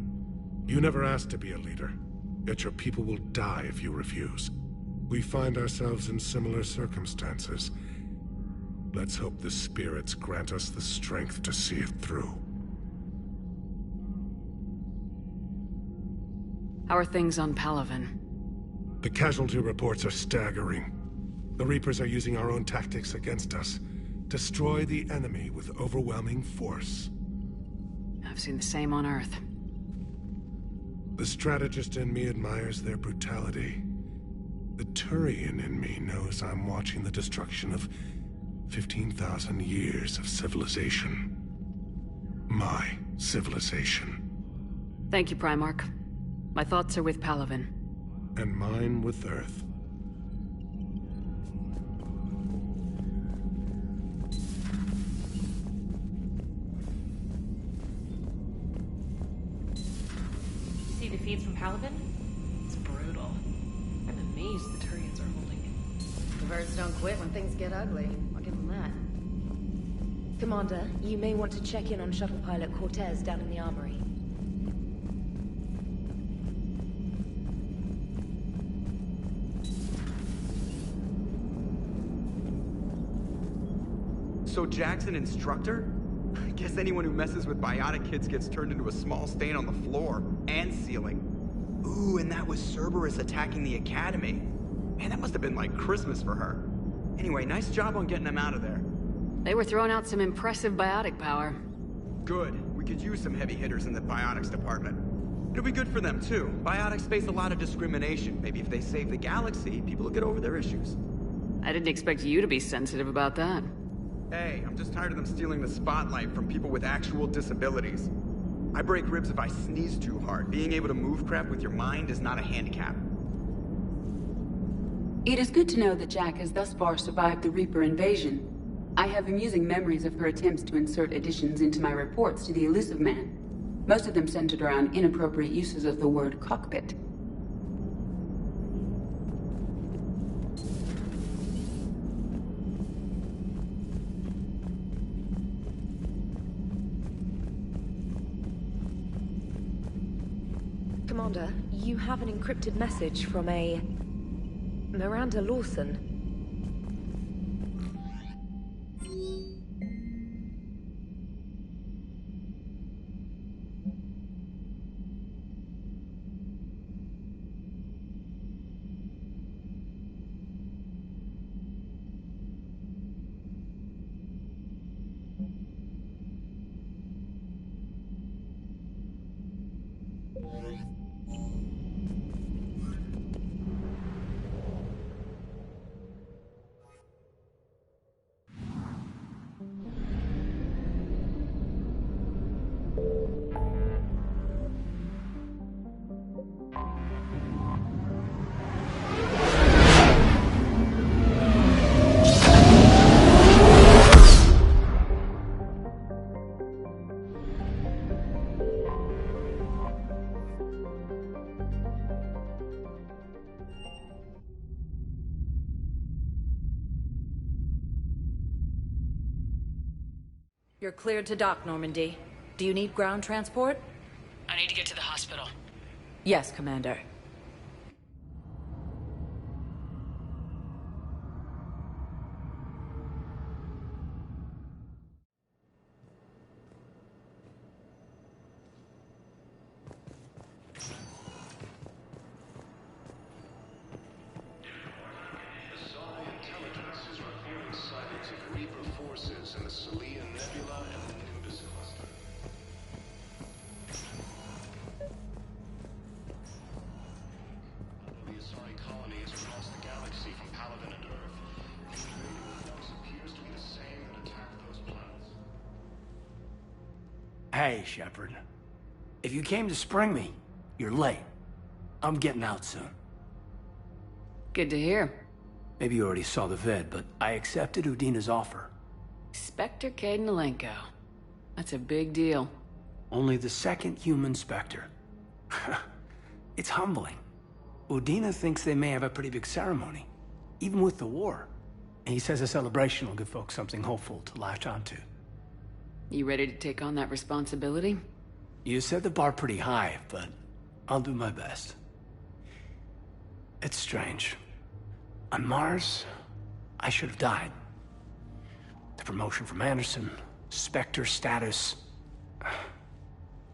You never asked to be a leader, yet your people will die if you refuse. We find ourselves in similar circumstances. Let's hope the spirits grant us the strength to see it through. How are things on Palaven? The casualty reports are staggering. The Reapers are using our own tactics against us. Destroy the enemy with overwhelming force. I've seen the same on Earth. The strategist in me admires their brutality. The Turian in me knows I'm watching the destruction of 15,000 years of civilization. My civilization. Thank you, Primarch. My thoughts are with Palaven. And mine with Earth. See the feeds from Palaven? It's brutal. I'm amazed the Turians are holding it. The birds don't quit when things get ugly. I'll give them that. Commander, you may want to check in on shuttle pilot Cortez down in the armory. So Jack's an instructor? I guess anyone who messes with biotic kids gets turned into a small stain on the floor and ceiling. Ooh, and that was Cerberus attacking the academy. Man, that must have been like Christmas for her. Anyway, nice job on getting them out of there. They were throwing out some impressive biotic power. Good. We could use some heavy hitters in the biotics department. It'll be good for them, too. Biotics face a lot of discrimination. Maybe if they save the galaxy, people will get over their issues. I didn't expect you to be sensitive about that. Hey, I'm just tired of them stealing the spotlight from people with actual disabilities. I break ribs if I sneeze too hard. Being able to move crap with your mind is not a handicap. It is good to know that Jack has thus far survived the Reaper invasion. I have amusing memories of her attempts to insert additions into my reports to the Elusive Man. Most of them centered around inappropriate uses of the word cockpit. Commander, you have an encrypted message from a Miranda Lawson. You're cleared to dock, Normandy. Do you need ground transport? I need to get to the hospital. Yes, Commander. Hey, Shepard. If you came to spring me, you're late. I'm getting out soon. Good to hear. Maybe you already saw the vid, but I accepted Udina's offer. Spectre Cadenalenko. That's a big deal. Only the second human Spectre. It's humbling. Udina thinks they may have a pretty big ceremony. even with the war. And he says a celebration will give folks something hopeful to latch onto. You ready to take on that responsibility? You set the bar pretty high, but I'll do my best. It's strange. On Mars, I should have died. The promotion from Anderson, Spectre status.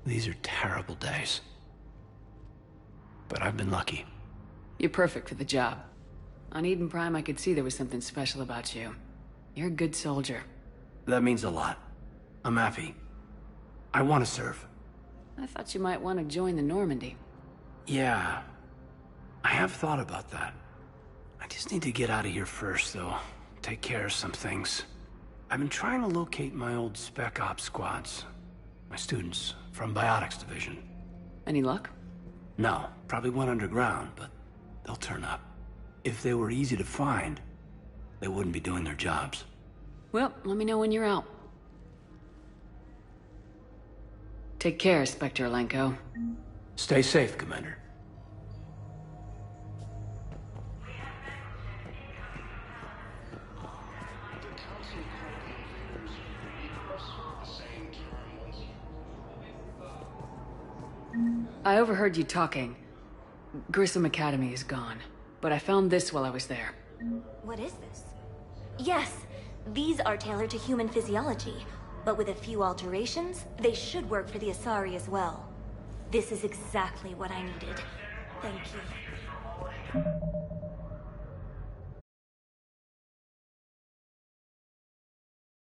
These are terrible days. But I've been lucky. You're perfect for the job. On Eden Prime, I could see there was something special about you. You're a good soldier. That means a lot. I'm happy. I want to serve. I thought you might want to join the Normandy. Yeah. I have thought about that. I just need to get out of here first, though. Take care of some things. I've been trying to locate my old Spec Ops squads. My students from Biotics Division. Any luck? No. Probably went underground, but they'll turn up. If they were easy to find, they wouldn't be doing their jobs. Well, let me know when you're out. Take care, Spectre Lenko. Stay safe, Commander. I overheard you talking. Grissom Academy is gone, but I found this while I was there. What is this? Yes, these are tailored to human physiology, but with a few alterations, they should work for the Asari as well. This is exactly what I needed. Thank you.